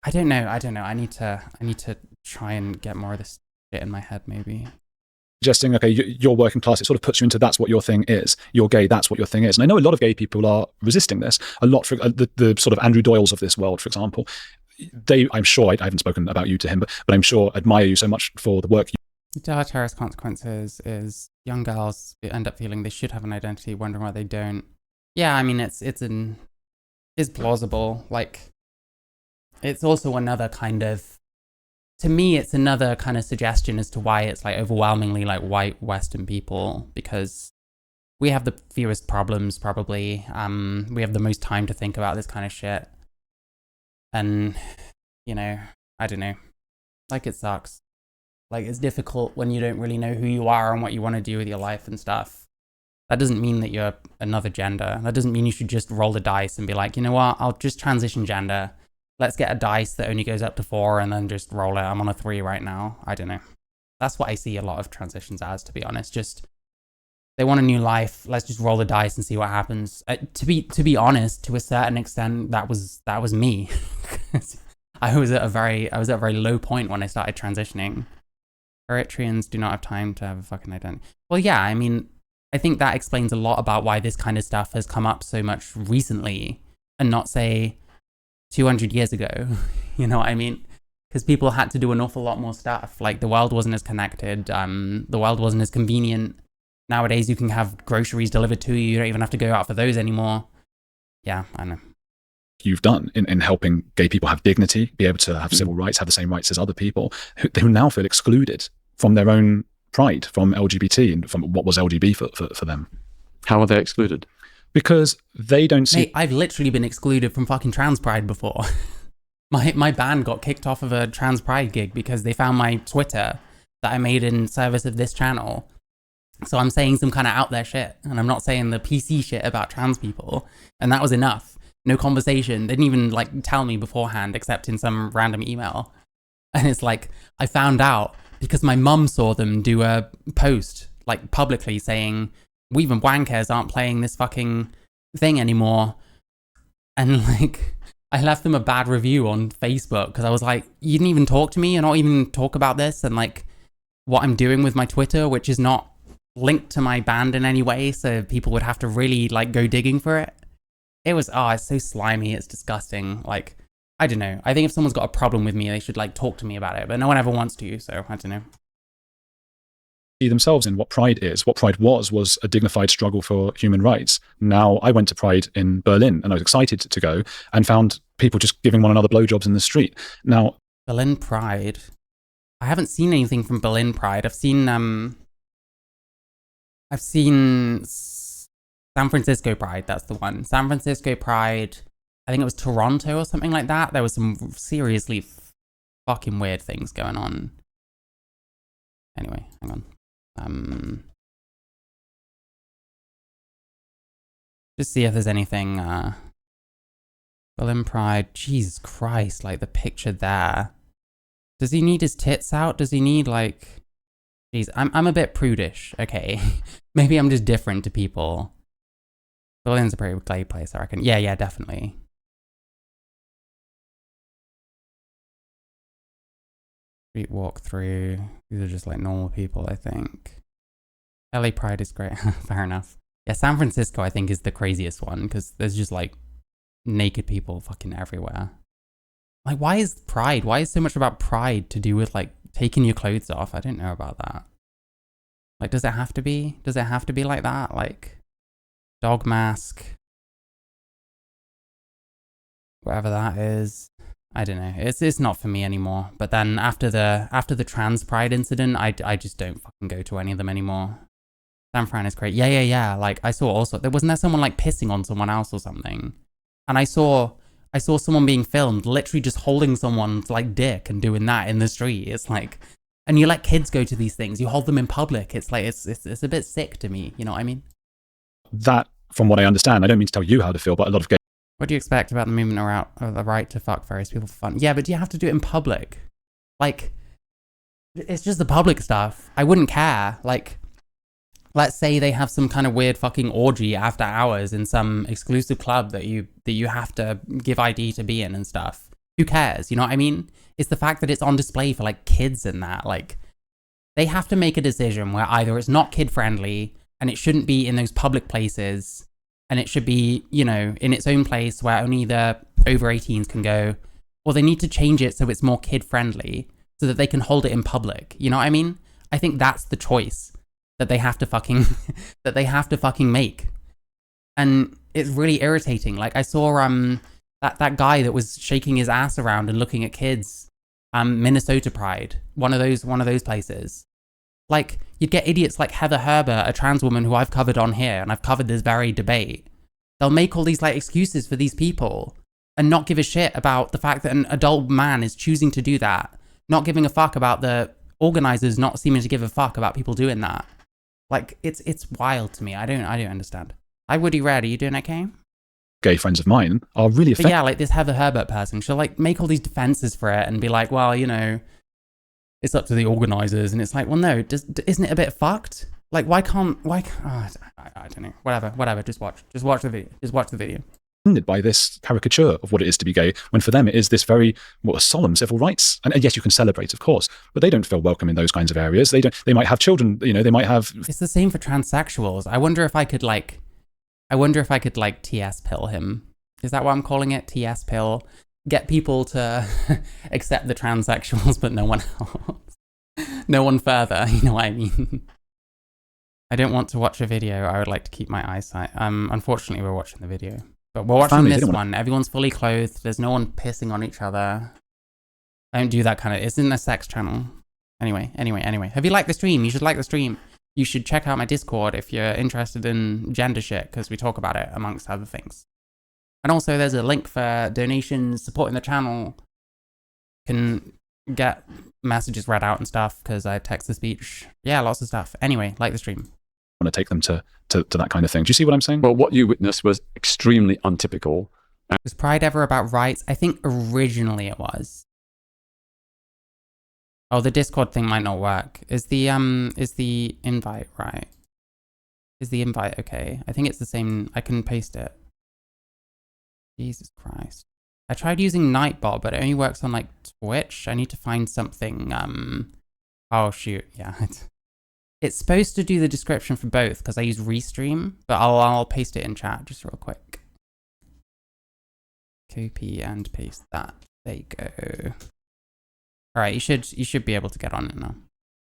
I don't know. I need to try and get more of this shit in my head, maybe. suggesting, okay, you're working class, it sort of puts you into that's what your thing is. You're gay, that's what your thing is. And I know a lot of gay people are resisting this. A lot, for the sort of Andrew Doyles of this world, for example, I'm sure, I haven't spoken about you to him, but I'm sure admire you so much for the work you. Deleterious consequences is young girls end up feeling they should have an identity, wondering why they don't. Yeah, I mean, it's plausible. Like, it's also another kind of, to me, it's another kind of suggestion as to why it's like overwhelmingly like white Western people, because we have the fewest problems probably. We have the most time to think about this kind of shit. And, you know, I don't know. Like, it sucks. Like, it's difficult when you don't really know who you are and what you want to do with your life and stuff. That doesn't mean that you're another gender. That doesn't mean you should just roll the dice and be like, you know what, I'll just transition gender. Let's get a dice that only goes up to 4 and then just roll it. I'm on a 3 right now. I don't know. That's what I see a lot of transitions as, to be honest. Just, they want a new life. Let's just roll the dice and see what happens. To be honest, to a certain extent, that was me. I was at a very low point when I started transitioning. Eritreans do not have time to have a fucking identity. Well, yeah, I mean, I think that explains a lot about why this kind of stuff has come up so much recently and not, say, 200 years ago. You know what I mean? Because people had to do an awful lot more stuff. Like, the world wasn't as connected. The world wasn't as convenient. Nowadays, you can have groceries delivered to you. You don't even have to go out for those anymore. Yeah, I know. You've done in helping gay people have dignity, be able to have civil rights, have the same rights as other people, who now feel excluded from their own pride, from LGBT and from what was LGB for them. How are they excluded? Because they don't see... Mate, I've literally been excluded from fucking trans pride before. My band got kicked off of a trans pride gig because they found my Twitter that I made in service of this channel. So I'm saying some kind of out there shit, and I'm not saying the PC shit about trans people, and that was enough. No conversation. They didn't even like tell me beforehand, except in some random email. And it's like, I found out because my mum saw them do a post, like, publicly saying, "We even wankers aren't playing this fucking thing anymore." And like, I left them a bad review on Facebook because I was like, you didn't even talk to me and not even talk about this and like what I'm doing with my Twitter, which is not linked to my band in any way. So people would have to really like go digging for it. It was, it's so slimy. It's disgusting. Like, I don't know. I think if someone's got a problem with me, they should like talk to me about it, but no one ever wants to. So I don't know. See themselves in what pride is. What pride was a dignified struggle for human rights. Now, I went to Pride in Berlin and I was excited to go and found people just giving one another blowjobs in the street. Now, Berlin Pride. I haven't seen anything from Berlin Pride. I've seen San Francisco Pride, that's the one. San Francisco Pride, I think it was Toronto or something like that. There was some seriously fucking weird things going on. Anyway, hang on. Just see if there's anything, Berlin Pride, Jesus Christ, like the picture there. Does he need his tits out? Does he need like, jeez, I'm a bit prudish, okay? Maybe I'm just different to people. Berlin's a pretty gay place, I reckon. Yeah, definitely. Street walk through. These are just like normal people, I think. LA Pride is great. Fair enough. Yeah, San Francisco, I think, is the craziest one because there's just like naked people fucking everywhere. Like, why is Pride? Why is so much about Pride to do with like taking your clothes off? I don't know about that. Like, does it have to be? Does it have to be like that? Like, dog mask, whatever that is. I don't know. It's not for me anymore. But then after the trans pride incident, I just don't fucking go to any of them anymore. San Fran is great. Yeah. Like I saw also wasn't there someone like pissing on someone else or something, and I saw someone being filmed literally just holding someone's like dick and doing that in the street. It's like, and you let kids go to these things. You hold them in public. It's like it's a bit sick to me. You know what I mean? That, from what I understand, I don't mean to tell you how to feel, but a lot of gay What do you expect about the movement around the right to fuck various people for fun? Yeah, but do you have to do it in public? Like, it's just the public stuff. I wouldn't care. Like, let's say they have some kind of weird fucking orgy after hours in some exclusive club that you have to give ID to be in and stuff. Who cares? You know what I mean? It's the fact that it's on display for like kids and that. Like, they have to make a decision where either it's not kid friendly and it shouldn't be in those public places, and it should be, you know, in its own place where only the over 18s can go, or they need to change it so it's more kid-friendly so that they can hold it in public. You know what I mean? I think that's the choice that they have to fucking make. And it's really irritating. Like I saw that guy that was shaking his ass around and looking at kids, Minnesota Pride, one of those places. Like, you'd get idiots like Heather Herbert, a trans woman who I've covered on here, and I've covered this very debate. They'll make all these like excuses for these people and not give a shit about the fact that an adult man is choosing to do that, not giving a fuck about the organizers not seeming to give a fuck about people doing that. Like, it's wild to me. I don't understand. Hi, Woody Red, are you doing okay? gay friends of mine are really But affected. yeah, like this Heather Herbert person, she'll like make all these defenses for it and be like, well, you know, it's up to the organizers. And it's like, well, no, isn't it a bit fucked? Like, why can't, oh, I don't know, whatever, just watch the video. By this caricature of what it is to be gay, when for them it is this very solemn civil rights. And yes, you can celebrate, of course, but they don't feel welcome in those kinds of areas. They might have children, you know, they might have. It's the same for transsexuals. I wonder if I could TS pill him. Is that what I'm calling it? TS pill. Get people to accept the transsexuals, but no one else. No one further. You know what I mean? I don't want to watch a video. I would like to keep my eyesight. Unfortunately, we're watching the video. But we're watching this one. Everyone's fully clothed. There's no one pissing on each other. I don't do that kind of... It's in a sex channel. Anyway. Have you liked the stream? You should like the stream. You should check out my Discord if you're interested in gender shit, because we talk about it, amongst other things. And also, there's a link for donations, supporting the channel. Can get messages read out and stuff, because I text the speech. Yeah, lots of stuff. Anyway, like the stream. Want to take them to that kind of thing. Do you see what I'm saying? Well, what you witnessed was extremely untypical. Was Pride ever about rights? I think originally it was. Oh, the Discord thing might not work. Is the invite right? Is the invite okay? I think it's the same. I can paste it. Jesus Christ. I tried using Nightbot, but it only works on like Twitch. I need to find something. Oh shoot, yeah. It's supposed to do the description for both because I use Restream, but I'll paste it in chat just real quick. Copy and paste that. There you go. All right, you should be able to get on it now.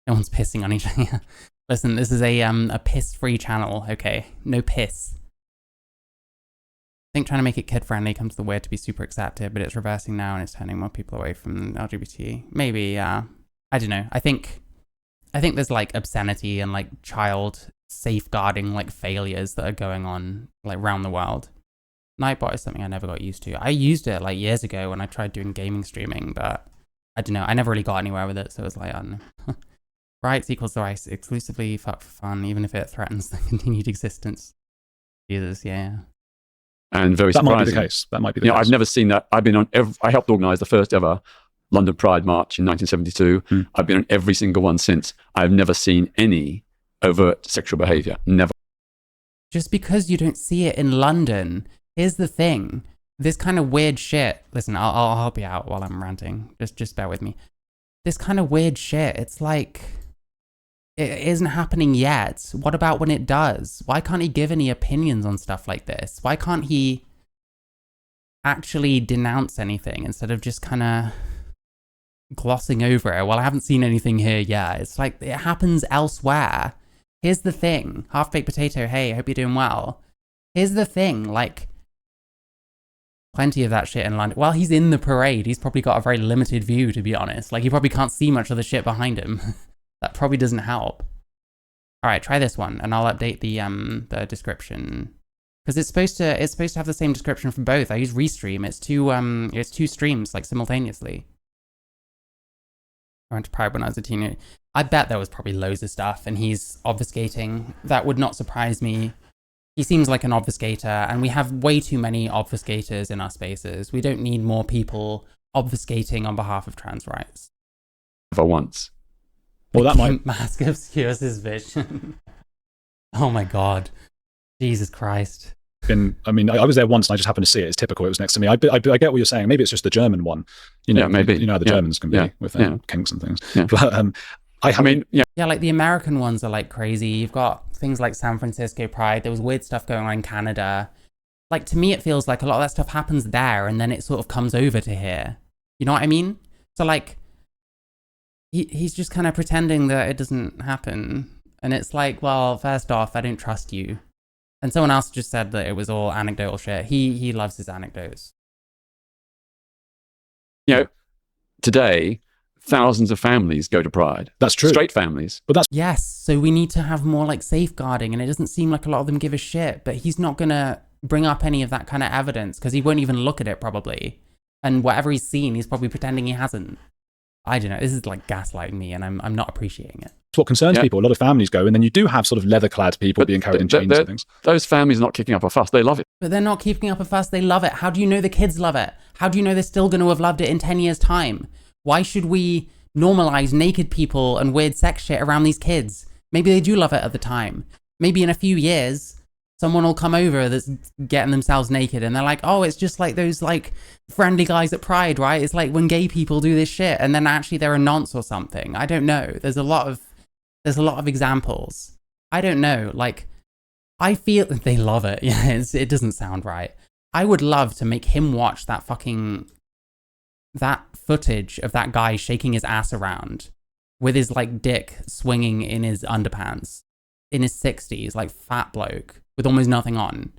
No one's pissing on each other. Listen, this is a piss-free channel. Okay, no piss. I think trying to make it kid-friendly comes to the weird to be super accepted, but it's reversing now and it's turning more people away from LGBT. Maybe, I don't know. I think there's like obscenity and like child safeguarding like failures that are going on like around the world. Nightbot is something I never got used to. I used it like years ago when I tried doing gaming streaming, but I don't know. I never really got anywhere with it, so it was like, I don't know. Rights equals the right exclusively fuck for fun, even if it threatens the continued existence. Jesus, yeah. And very surprising. That might be the case. That might be the case. I've never seen that. I've been on I helped organise the first ever London Pride March in 1972. I've been on every single one since. I've never seen any overt sexual behaviour. Never. Just because you don't see it in London, here's the thing. This kind of weird shit. Listen, I'll help you out while I'm ranting. Just bear with me. This kind of weird shit. It's like it isn't happening yet. What about when it does? Why can't he give any opinions on stuff like this? Why can't he actually denounce anything instead of just kind of glossing over it? Well, I haven't seen anything here yet. It's like it happens elsewhere. Here's the thing. Half-baked potato, hey, I hope you're doing well. Here's the thing, like, plenty of that shit in London. Well, he's in the parade. He's probably got a very limited view, to be honest. Like, he probably can't see much of the shit behind him. That probably doesn't help. All right, try this one, and I'll update the description because it's supposed to have the same description for both. I use Restream. It's two streams like simultaneously. I went to Pride when I was a teenager. I bet there was probably loads of stuff, and he's obfuscating. That would not surprise me. He seems like an obfuscator, and we have way too many obfuscators in our spaces. We don't need more people obfuscating on behalf of trans rights. For once. Well, that might... Mask obscures his vision. Oh my god. Jesus Christ. I mean, I was there once and I just happened to see it. It's typical. It was next to me. I get what you're saying. Maybe it's just the German one. You know, yeah, maybe. You know how the Germans can be with their kinks and things. Yeah. But Yeah, like the American ones are like crazy. You've got things like San Francisco Pride. There was weird stuff going on in Canada. Like, to me, it feels like a lot of that stuff happens there and then it sort of comes over to here. You know what I mean? So, like, he's just kind of pretending that it doesn't happen. And it's like, well, first off, I don't trust you. And someone else just said that it was all anecdotal shit. He loves his anecdotes. You know, today, thousands of families go to Pride. That's true. Straight families. But that's... Yes, so we need to have more like safeguarding, and it doesn't seem like a lot of them give a shit, but he's not gonna bring up any of that kind of evidence because he won't even look at it probably. And whatever he's seen, he's probably pretending he hasn't. I don't know, this is like gaslighting me and I'm not appreciating it. It's what concerns people. A lot of families go, and then you do have sort of leather-clad people being carried in chains and things. Those families are not kicking up a fuss. They love it. But they're not keeping up a fuss. They love it. How do you know the kids love it? How do you know they're still going to have loved it in 10 years' time? Why should we normalize naked people and weird sex shit around these kids? Maybe they do love it at the time. Maybe in a few years, someone will come over that's getting themselves naked and they're like, oh, it's just like those like friendly guys at Pride, right? It's like when gay people do this shit and then actually they're a nonce or something. I don't know. There's a lot of examples. I don't know. Like, I feel that they love it. Yeah, it doesn't sound right. I would love to make him watch that footage of that guy shaking his ass around with his like dick swinging in his underpants in his 60s, like fat bloke with almost nothing on.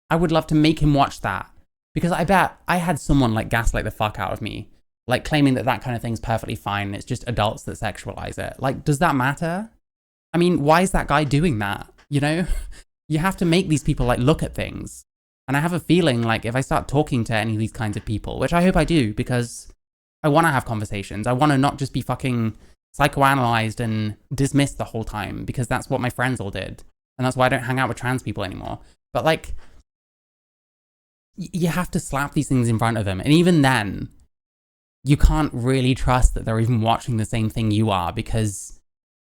I would love to make him watch that because I bet I had someone like gaslight the fuck out of me, like claiming that kind of thing's perfectly fine. It's just adults that sexualize it. Like, does that matter? I mean, why is that guy doing that? You know, you have to make these people like look at things. And I have a feeling like if I start talking to any of these kinds of people, which I hope I do, because I want to have conversations. I want to not just be fucking psychoanalyzed and dismissed the whole time because that's what my friends all did. And that's why I don't hang out with trans people anymore. But like, you have to slap these things in front of them. And even then, you can't really trust that they're even watching the same thing you are because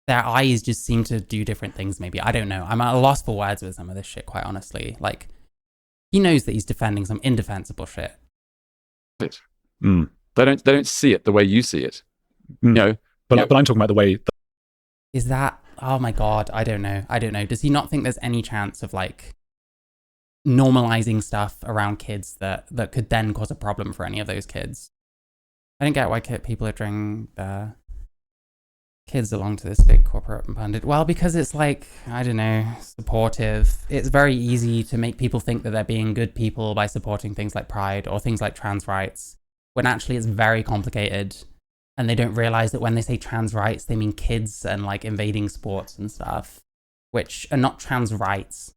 their eyes just seem to do different things maybe. I don't know. I'm at a loss for words with some of this shit, quite honestly. Like, he knows that he's defending some indefensible shit. Mm. They don't see it the way you see it. You know, but I'm talking about the way... Is that... Oh my God, I don't know. Does he not think there's any chance of like normalizing stuff around kids that could then cause a problem for any of those kids? I don't get why people are drawing their kids along to this big corporate pundit. Well, because it's like, I don't know, supportive. It's very easy to make people think that they're being good people by supporting things like Pride or things like trans rights, when actually it's very complicated. And they don't realize that when they say trans rights, they mean kids and like invading sports and stuff, which are not trans rights.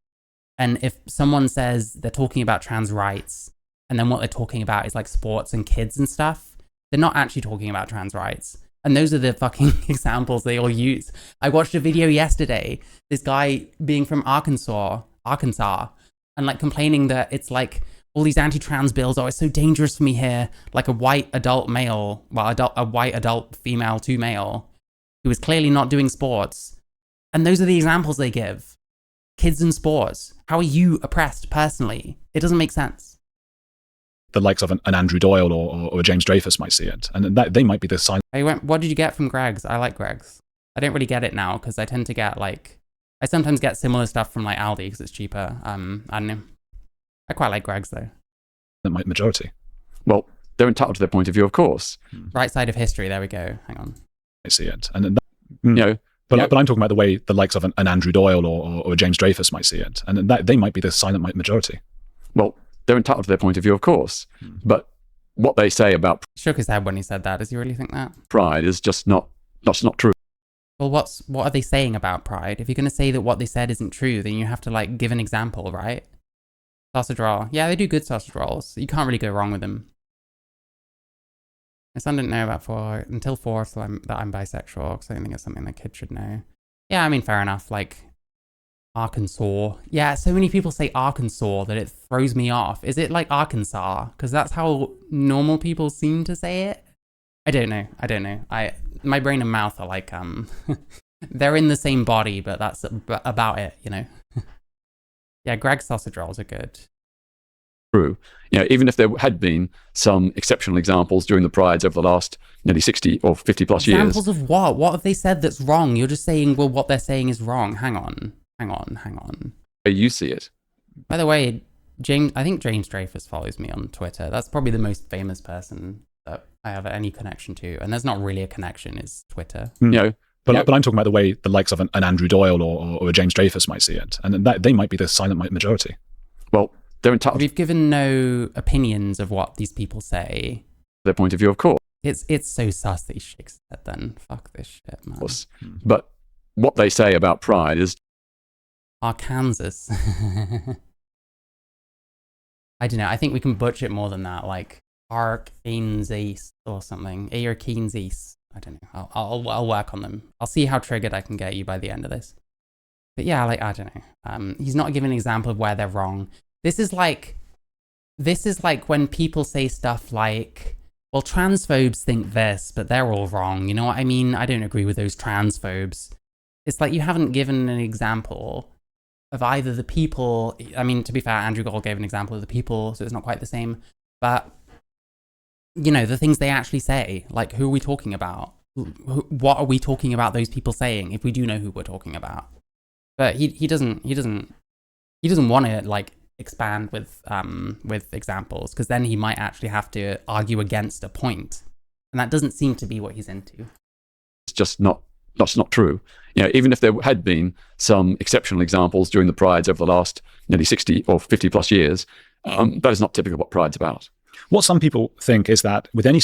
And if someone says they're talking about trans rights, and then what they're talking about is like sports and kids and stuff, they're not actually talking about trans rights. And those are the fucking examples they all use. I watched a video yesterday, this guy being from Arkansas, and like complaining that it's like, all these anti-trans bills, oh, it's so dangerous for me here. Like a white adult male, a white adult female to male, who is clearly not doing sports. And those are the examples they give. Kids in sports. How are you oppressed personally? It doesn't make sense. The likes of an Andrew Doyle or a James Dreyfus might see it. And that they might be the sign. What did you get from Greg's? I like Greg's. I don't really get it now because I tend to get like, I sometimes get similar stuff from like Aldi because it's cheaper. I don't know. I quite like Greg's though. The majority. Well, they're entitled to their point of view, of course. Right side of history. There we go. Hang on. I see it. And that, You know, but I'm talking about the way the likes of an Andrew Doyle or James Dreyfus might see it. And that they might be the silent majority. well, they're entitled to their point of view, of course. But what they say about Shook his head when he said that. Does he really think that? pride is just not true. Well, what are they saying about pride? If you're going to say that what they said isn't true, then you have to like give an example, right? Sausage roll. Yeah, they do good sausage rolls. You can't really go wrong with them. My son didn't know about until 4 that I'm bisexual, because I don't think it's something that kids should know. Yeah, I mean, fair enough. Like, Arkansas. Yeah, so many people say Arkansas that it throws me off. Is it like Arkansas? Because that's how normal people seem to say it. I don't know. My brain and mouth are like, they're in the same body, but that's about it, you know? Yeah, Greg's sausage rolls are good. True. You know, even if there had been some exceptional examples during the prides over the last nearly 60 or 50 plus years. Examples of what? What have they said that's wrong? You're just saying, well, what they're saying is wrong. Hang on. You see it. By the way, I think James Dreyfus follows me on Twitter. That's probably the most famous person that I have any connection to. And there's not really a connection, is Twitter. You know, but I'm talking about the way the likes of an Andrew Doyle or James Dreyfus might see it. And that they might be the silent majority. Well, they're entitled We've given no opinions of what these people say. their point of view, of course. It's so sus that he shakes his head then. Fuck this shit, man. But what they say about pride is Arkansas. I don't know. I think we can butcher it more than that. Like Arkansas or something. Arkansas. I don't know. I'll work on them. I'll see how triggered I can get you by the end of this. But yeah, like, I don't know. He's not giving an example of where they're wrong. This is like when people say stuff like, well, transphobes think this, but they're all wrong. You know what I mean? I don't agree with those transphobes. It's like you haven't given an example of either the people. I mean, to be fair, Andrew Gold gave an example of the people, so it's not quite the same. But, you know, the things they actually say, like, who are we talking about? What are we talking about those people saying, if we do know who we're talking about? But he doesn't want to, like, expand with examples, because then he might actually have to argue against a point, and that doesn't seem to be what he's into. It's just not true. You know, even if there had been some exceptional examples during the prides over the last nearly 60 or 50 plus years, that is not typical of what pride's about. What some people think is that with any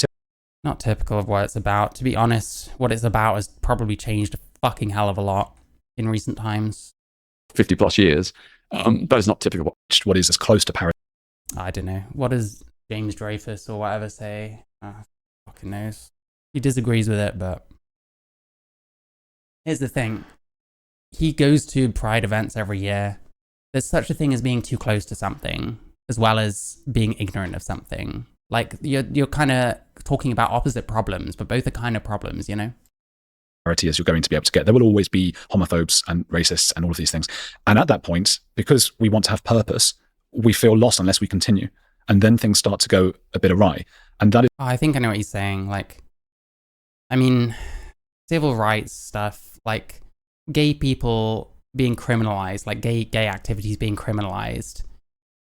Not typical of what it's about. To be honest, what it's about has probably changed a fucking hell of a lot in recent times. 50 plus years, that is not typical of what is as close to parody. I don't know. What does James Dreyfus or whatever say? Fucking knows. He disagrees with it, but here's the thing. He goes to Pride events every year. There's such a thing as being too close to something, as well as being ignorant of something. Like, you're kind of talking about opposite problems, but both are kind of problems, you know? As you're going to be able to get. There will always be homophobes and racists and all of these things. And at that point, because we want to have purpose, we feel lost unless we continue. And then things start to go a bit awry. And that is... I think I know what he's saying. Like, I mean, civil rights stuff, like gay people being criminalized, like gay activities being criminalized,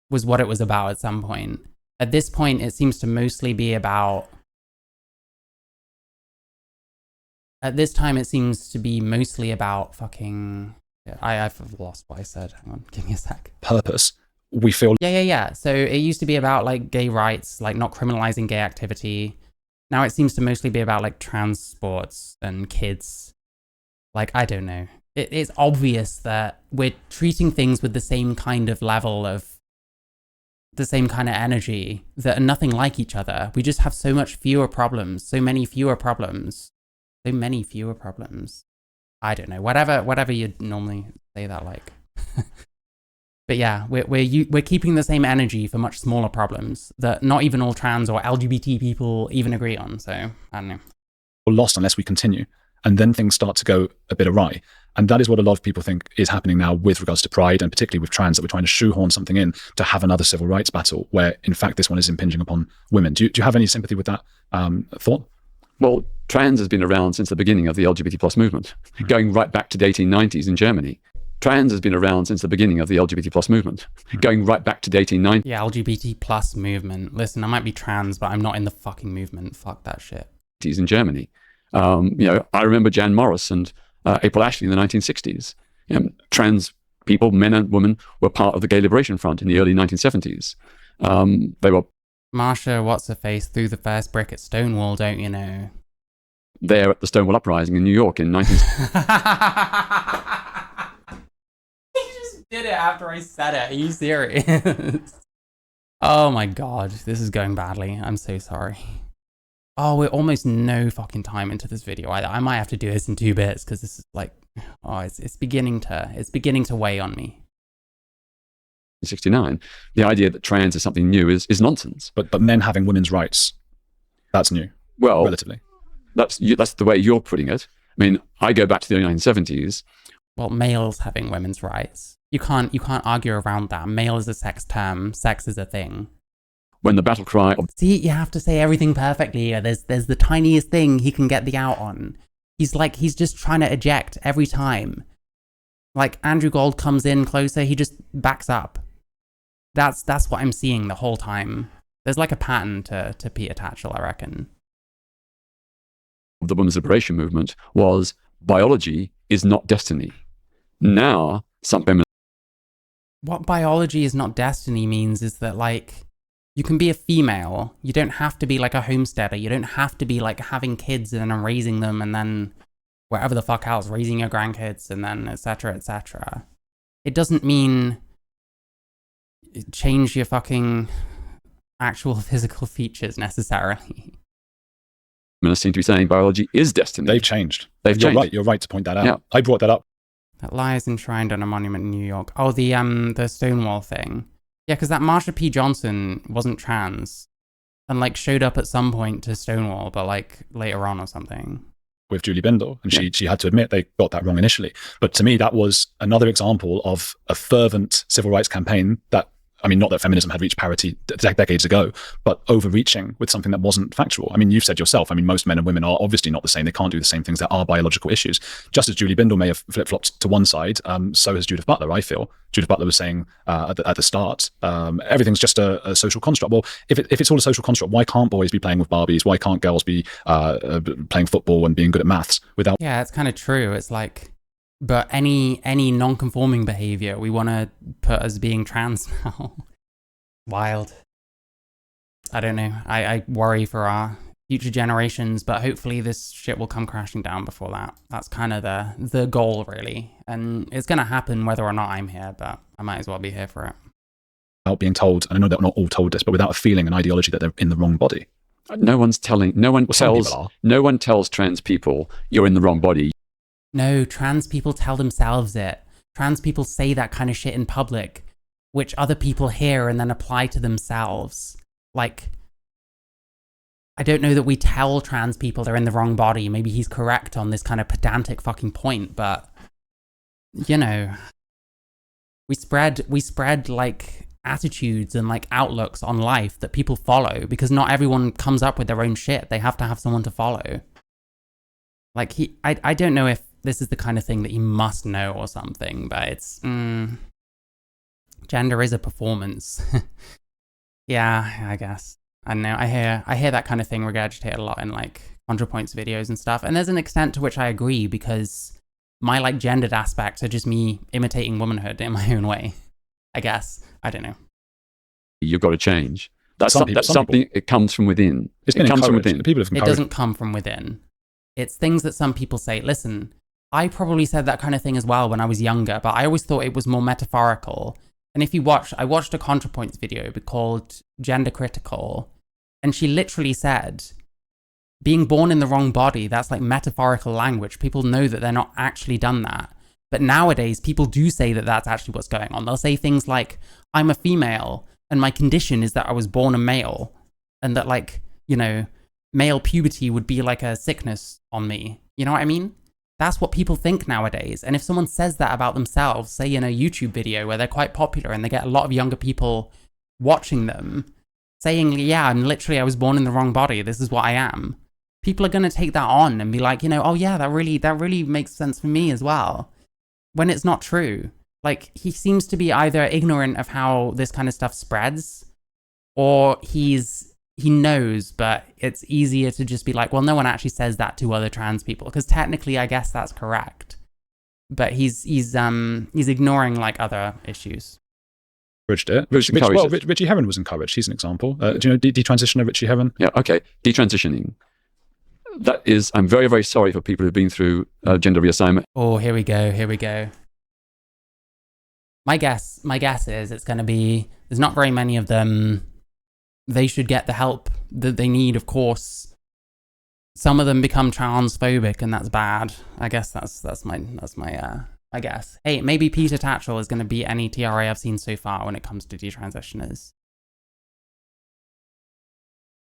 was what it was about at some point. At this point, it seems to mostly be about... At this time, it seems to be mostly about fucking... I've lost what I said. Hang on, give me a sec. Purpose. We feel... Yeah. So it used to be about, like, gay rights, like, not criminalizing gay activity. Now it seems to mostly be about, like, trans sports and kids. Like, I don't know. It's obvious that we're treating things with the same kind of level of... the same kind of energy that are nothing like each other. We just have so much fewer problems, so many fewer problems. I don't know, whatever you'd normally say that like. But yeah, we're keeping the same energy for much smaller problems that not even all trans or LGBT people even agree on. So I don't know. We're lost unless we continue, and then things start to go a bit awry. And that is what a lot of people think is happening now with regards to Pride, and particularly with trans, that we're trying to shoehorn something in to have another civil rights battle, where in fact this one is impinging upon women. Do you have any sympathy with that thought? Well, trans has been around since the beginning of the LGBT plus movement, going right back to the 1890s in Germany. Trans has been around since the beginning of the LGBT plus movement, going right back to the 1890s. Yeah, LGBT plus movement. Listen, I might be trans, but I'm not in the fucking movement. Fuck that shit. In Germany. I remember Jan Morris and April Ashley in the 1960s. Trans people, men and women, were part of the Gay Liberation Front in the early 1970s. They were Marsha, what's her face, threw the first brick at Stonewall, don't you know? there at the Stonewall Uprising in New York in 19... He just did it after I said it. Are you serious? Oh my god, this is going badly. I'm so sorry. Oh, we're almost no fucking time into this video either. I might have to do this in 2 bits because this is like, oh, it's beginning to weigh on me. 69. The idea that trans is something new is nonsense. But men having women's rights, that's new. Well, relatively. That's the way you're putting it. I mean, I go back to the 1970s. Well, males having women's rights. You can't argue around that. Male is a sex term. Sex is a thing. When the battle cry of... See, you have to say everything perfectly. There's the tiniest thing he can get the out on. He's just trying to eject every time. Like, Andrew Gold comes in closer, he just backs up. That's what I'm seeing the whole time. There's like a pattern to Peter Tatchell, I reckon. The women's liberation movement was biology is not destiny. Now, some feminists... What biology is not destiny means is that, like, you can be a female. You don't have to be like a homesteader. You don't have to be like having kids and then raising them and then whatever the fuck else, raising your grandkids and then etc. etc. It doesn't mean change your fucking actual physical features necessarily. Feminists seem to be saying biology is destiny. They've changed. You're right to point that out. Yeah. I brought that up. That lie is enshrined on a monument in New York. Oh, the Stonewall thing. Yeah, because that Marsha P. Johnson wasn't trans and like showed up at some point to Stonewall, but like later on or something. With Julie Bindel, and she had to admit they got that wrong initially. But to me, that was another example of a fervent civil rights campaign that, I mean, not that feminism had reached parity decades ago, but overreaching with something that wasn't factual. I mean, you've said yourself, I mean, most men and women are obviously not the same. They can't do the same things. There are biological issues. Just as Julie Bindel may have flip-flopped to one side, so has Judith Butler, I feel. Judith Butler was saying at the start, everything's just a social construct. Well, if it's all a social construct, why can't boys be playing with Barbies? Why can't girls be playing football and being good at maths without... Yeah, it's kind of true. It's like... But any non-conforming behavior we want to put as being trans now. Wild. I don't know. I worry for our future generations, but hopefully this shit will come crashing down before that. That's kind of the goal, really. And it's going to happen whether or not I'm here, but I might as well be here for it. Without being told, and I know that not all told this, but without a feeling and ideology that they're in the wrong body. No one tells trans people you're in the wrong body. No, trans people tell themselves it. Trans people say that kind of shit in public, which other people hear and then apply to themselves. Like, I don't know that we tell trans people they're in the wrong body. Maybe he's correct on this kind of pedantic fucking point, but, you know, we spread like attitudes and like outlooks on life that people follow because not everyone comes up with their own shit. They have to have someone to follow. Like I don't know if this is the kind of thing that you must know or something, but it's, gender is a performance. Yeah, I guess. I don't know. I hear that kind of thing regurgitated a lot in like ContraPoints videos and stuff. And there's an extent to which I agree because my like gendered aspects are just me imitating womanhood in my own way, I guess. I don't know. You've got to change. That's something, it comes from within. It comes from within. It doesn't come from within. It's things that some people say. Listen, I probably said that kind of thing as well when I was younger, but I always thought it was more metaphorical. And if you watch, I watched a ContraPoints video called Gender Critical, and she literally said, being born in the wrong body, that's like metaphorical language. People know that they're not actually done that. But nowadays, people do say that that's actually what's going on. They'll say things like, I'm a female, and my condition is that I was born a male, and that like, you know, male puberty would be like a sickness on me. You know what I mean? That's what people think nowadays. And if someone says that about themselves, say in a YouTube video where they're quite popular and they get a lot of younger people watching them, saying, yeah, I was born in the wrong body. This is what I am. people are going to take that on and be like, you know, oh yeah, that really makes sense for me as well. When it's not true. Like, he seems to be either ignorant of how this kind of stuff spreads, or he knows, but it's easier to just be like, well, no one actually says that to other trans people, because technically I guess that's correct. But he's ignoring like other issues. Encouraged it. Richie Herron was encouraged. He's an example. Do you know detransitioner Richie Herron? Yeah, okay. Detransitioning. That is, I'm very, very sorry for people who've been through gender reassignment. Oh, here we go. My guess is it's going to be, there's not very many of them. They should get the help that they need, of course. Some of them become transphobic, and that's bad. I guess that's my guess. Hey, maybe Peter Tatchell is going to beat any TRA I've seen so far when it comes to detransitioners.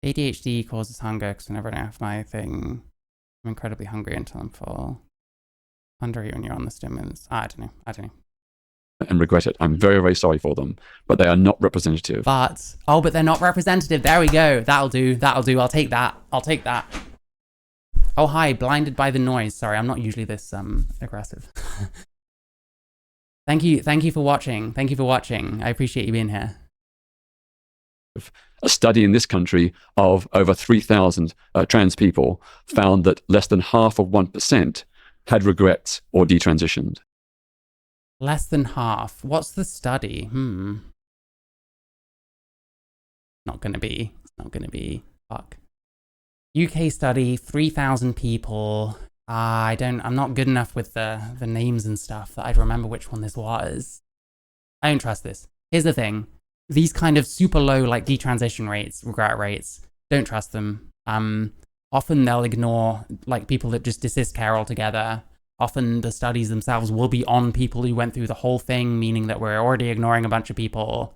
ADHD causes hunger because whenever I have my thing, I'm incredibly hungry until I'm full. Wonder when you're on the stimulants. I don't know. And regret it. I'm very, very sorry for them, but they are not representative. But they're not representative. There we go. That'll do. I'll take that. Oh, hi, blinded by the noise. Sorry, I'm not usually this aggressive. Thank you for watching. I appreciate you being here. A study in this country of over 3,000 trans people found that less than half of 1% had regrets or detransitioned. Less than half. What's the study? Not gonna be. Fuck. UK study, 3,000 people. I'm not good enough with the names and stuff that I'd remember which one this was. I don't trust this. Here's the thing. These kind of super low, like, detransition rates, regret rates, don't trust them. Often they'll ignore, like, people that just desist care altogether. Often the studies themselves will be on people who went through the whole thing, meaning that we're already ignoring a bunch of people.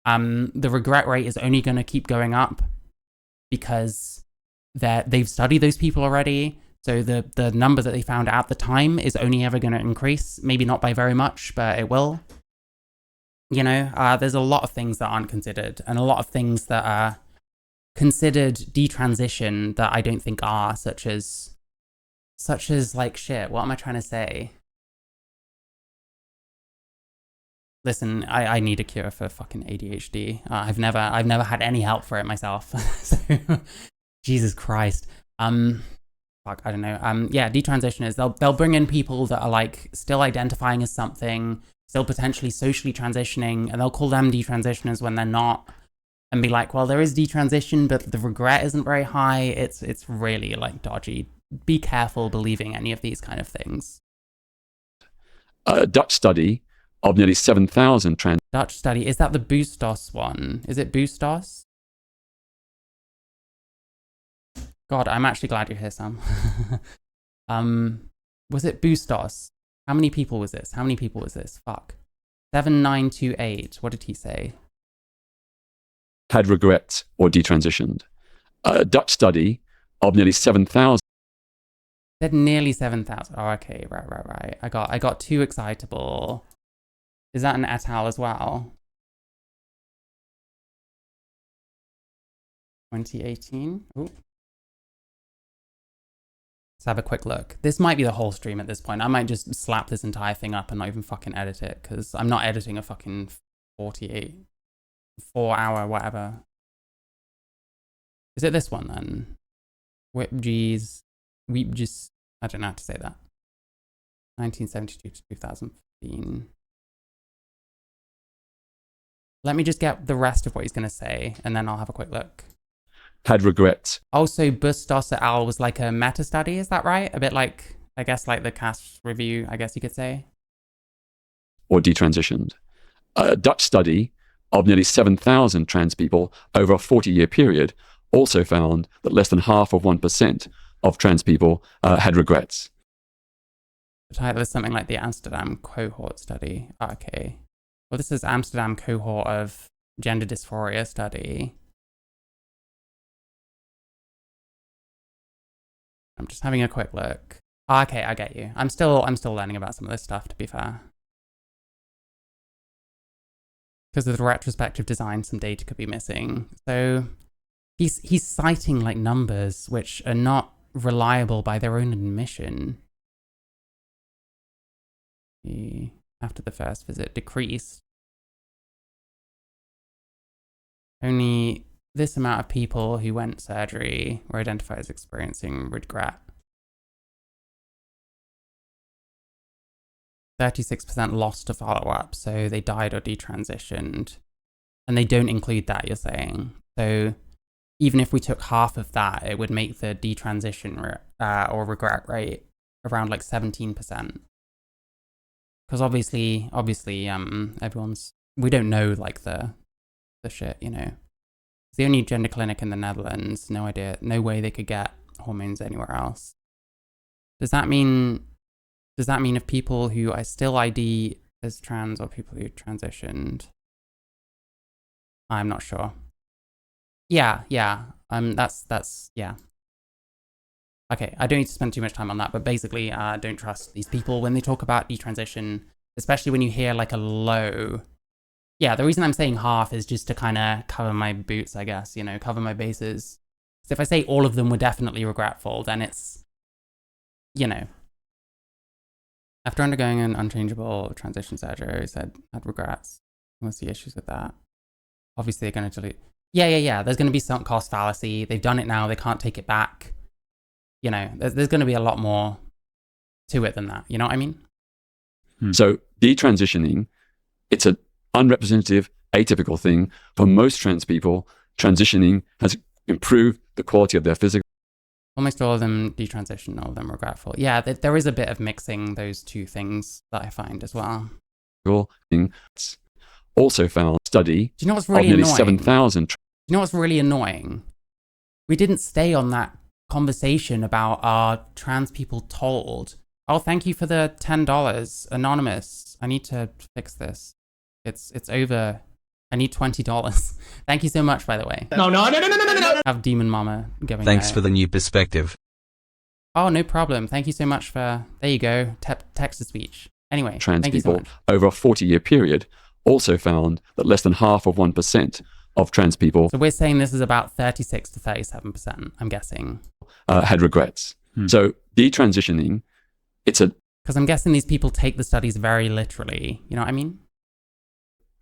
The regret rate is only going to keep going up because they've studied those people already. So the number that they found at the time is only ever going to increase. Maybe not by very much, but it will. You know, there's a lot of things that aren't considered, and a lot of things that are considered detransition that I don't think are, such as like, shit, what am I trying to say? Listen, I need a cure for fucking ADHD. I've never had any help for it myself. So, Jesus Christ. Fuck, I don't know. Yeah, detransitioners, they'll bring in people that are like still identifying as something, still potentially socially transitioning, and they'll call them detransitioners when they're not, and be like, well, there is detransition, but the regret isn't very high. It's really like dodgy. Be careful believing any of these kind of things. A Dutch study of nearly 7,000 trans... Dutch study, is that the Boostos one? Is it Boostos? God, I'm actually glad you're here, Sam. Was it Boostos? How many people was this? Fuck. 7928. What did he say? Had regrets or detransitioned. A Dutch study of nearly 7,000... Said nearly 7,000. Oh, okay, right. I got too excitable. Is that an et al as well? 2018. Ooh. Let's have a quick look. This might be the whole stream at this point. I might just slap this entire thing up and not even fucking edit it, because I'm not editing a fucking 4-hour whatever. Is it this one then? Weepjes, I don't know how to say that. 1972 to 2015. Let me just get the rest of what he's going to say, and then I'll have a quick look. Had regrets. Also, Bustos et al. Was like a meta-study, is that right? A bit like, I guess, like the CAS review, I guess you could say. Or detransitioned. A Dutch study of nearly 7,000 trans people over a 40-year period also found that less than half of 1% of trans people had regrets. The title is something like the Amsterdam cohort study. Okay. Well, this is Amsterdam cohort of gender dysphoria study. I'm just having a quick look. Okay, I get you. I'm still learning about some of this stuff, to be fair. Because of the retrospective design, some data could be missing. So he's citing like numbers which are not reliable by their own admission. After the first visit, decreased. Only this amount of people who went surgery were identified as experiencing regret. 36% lost to follow-up, so they died or detransitioned. And they don't include that, you're saying. So even if we took half of that, it would make the detransition or regret rate around like 17%. Because obviously, we don't know like the shit, you know. It's the only gender clinic in the Netherlands. No idea, no way they could get hormones anywhere else. Does that mean if people who I still ID as trans or people who transitioned? I'm not sure. Yeah. That's yeah. Okay, I don't need to spend too much time on that, but basically, don't trust these people when they talk about detransition, especially when you hear like a low. Yeah, the reason I'm saying half is just to kind of cover my boots, I guess, you know, cover my bases. So if I say all of them were definitely regretful, then it's, you know. After undergoing an unchangeable transition surgery, he said had regrets. What's the issues with that? Obviously, they're going to delete. Yeah. There's going to be sunk cost fallacy. They've done it now. They can't take it back. You know, there's going to be a lot more to it than that. You know what I mean? So detransitioning, it's an unrepresentative, atypical thing. For most trans people, transitioning has improved the quality of their physical. Almost all of them detransition, all of them regretful. Yeah, there is a bit of mixing those two things that I find as well. It's also found study Do you know what's really of nearly annoying? 7,000. Do you know what's really annoying? We didn't stay on that conversation about are trans people told, oh, thank you for the $10, anonymous. I need to fix this. It's over. I need $20. Thank you so much, by the way. No. Have Demon Mama going. Thanks out. for the new perspective. Oh, no problem. Thank you so much for. There you go. Text to speech. Anyway, Trans thank you so people much. over a 40-year period also found that less than half of 1% of trans people So we're saying this is about 36 to 37%, I'm guessing. had regrets. So detransitioning, it's a Because I'm guessing these people take the studies very literally. You know what I mean?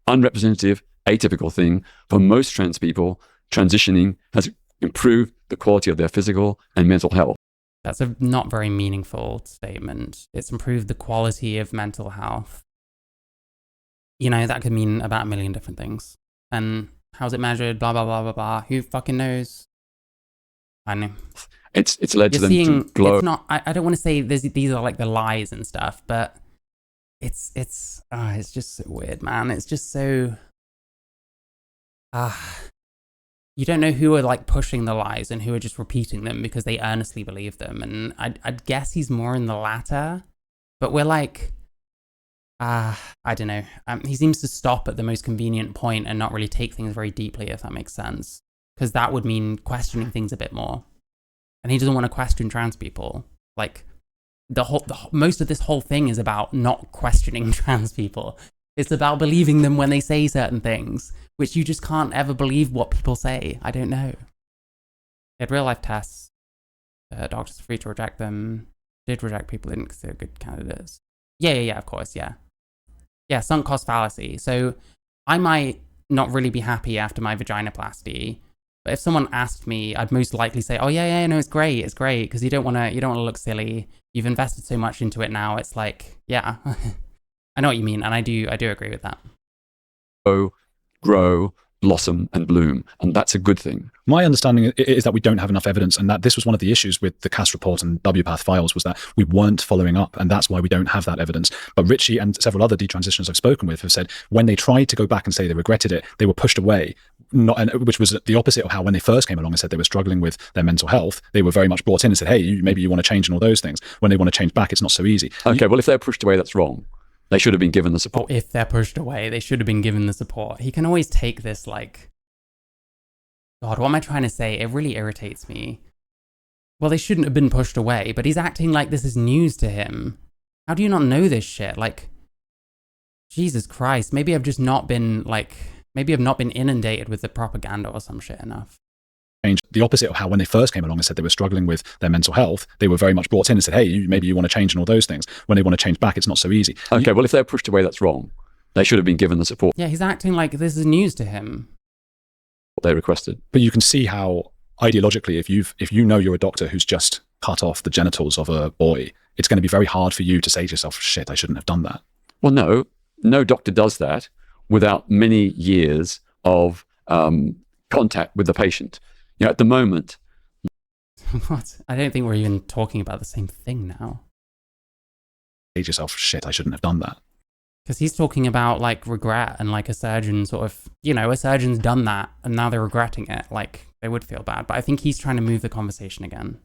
unrepresentative, atypical thing. For most trans people, transitioning has improved the quality of their physical and mental health. That's a not very meaningful statement. It's improved the quality of mental health. You know, that could mean about a million different things. And how's it measured? Blah, blah, blah, blah, blah. Who fucking knows? I know. It's led to You're them seeing, to glow. it's not, I don't want to say these are like the lies and stuff, but it's just so weird, man. It's just so, you don't know who are like pushing the lies and who are just repeating them because they earnestly believe them. And I'd guess he's more in the latter, but we're like, I don't know. He seems to stop at the most convenient point and not really take things very deeply, if that makes sense. Because that would mean questioning things a bit more. And he doesn't want to question trans people. Like, most of this whole thing is about not questioning trans people. It's about believing them when they say certain things, which you just can't ever believe what people say. I don't know. They had real life tests. Doctors are free to reject them. Did reject people they didn't consider good candidates. Yeah, of course, yeah. Yeah, sunk cost fallacy. So I might not really be happy after my vaginoplasty, but if someone asked me, I'd most likely say, oh yeah, no, it's great, because you don't want to look silly. You've invested so much into it now. It's like, yeah, I know what you mean, and I do agree with that. Grow, blossom, and bloom, and that's a good thing. My understanding is that we don't have enough evidence, and that this was one of the issues with the CAS report and WPATH files, was that we weren't following up, and that's why we don't have that evidence. But Richie and several other detransitioners I've spoken with have said when they tried to go back and say they regretted it, they were pushed away, which was the opposite of how when they first came along and said they were struggling with their mental health, they were very much brought in and said, hey, maybe you want to change and all those things. When they want to change back, it's not so easy. Okay, well, if they're pushed away, that's wrong. They should have been given the support. If they're pushed away, they should have been given the support. He can always take this like, God, what am I trying to say? It really irritates me. Well, they shouldn't have been pushed away, but he's acting like this is news to him. How do you not know this shit? Like, Jesus Christ, maybe I've not been inundated with the propaganda or some shit enough. change. The opposite of how when they first came along and said they were struggling with their mental health, they were very much brought in and said, hey, maybe you want to change and all those things. When they want to change back, it's not so easy. Okay, well, if they're pushed away, that's wrong. They should have been given the support Yeah, he's acting like this is news to him. they requested. But you can see how ideologically, if you know you're a doctor who's just cut off the genitals of a boy, it's going to be very hard for you to say to yourself, shit, I shouldn't have done that. Well, no doctor does that without many years of contact with the patient. At the moment, What? I don't think we're even talking about the same thing now. Say to yourself, shit, I shouldn't have done that. Because he's talking about like regret and like a surgeon sort of, a surgeon's done that and now they're regretting it. Like they would feel bad. But I think he's trying to move the conversation again.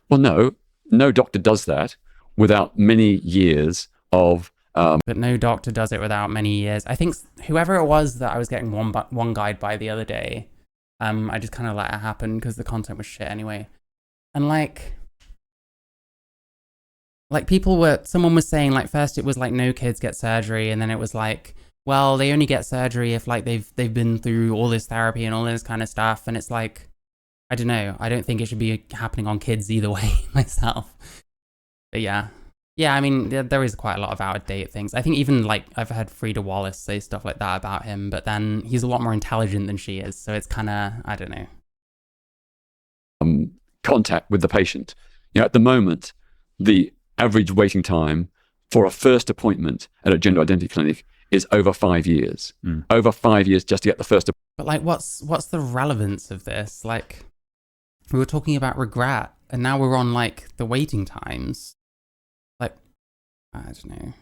well, no doctor does that without many years of But no doctor does it without many years. I think whoever it was that I was getting one guide by the other day, I just kind of let it happen because the content was shit anyway. And someone was saying like first it was like no kids get surgery, and then it was like, well, they only get surgery if like they've been through all this therapy and all this kind of stuff. And it's like, I don't know. I don't think it should be happening on kids either way myself. But yeah. Yeah, I mean, there is quite a lot of out-of-date things. I think even, like, I've heard Frida Wallace say stuff like that about him, but then he's a lot more intelligent than she is, so it's kind of, I don't know. Contact with the patient. At the moment, the average waiting time for a first appointment at a gender identity clinic is over 5 years. Over 5 years just to get the first appointment. But, like, what's the relevance of this? Like, we were talking about regret, and now we're on, like, the waiting times. I don't know. I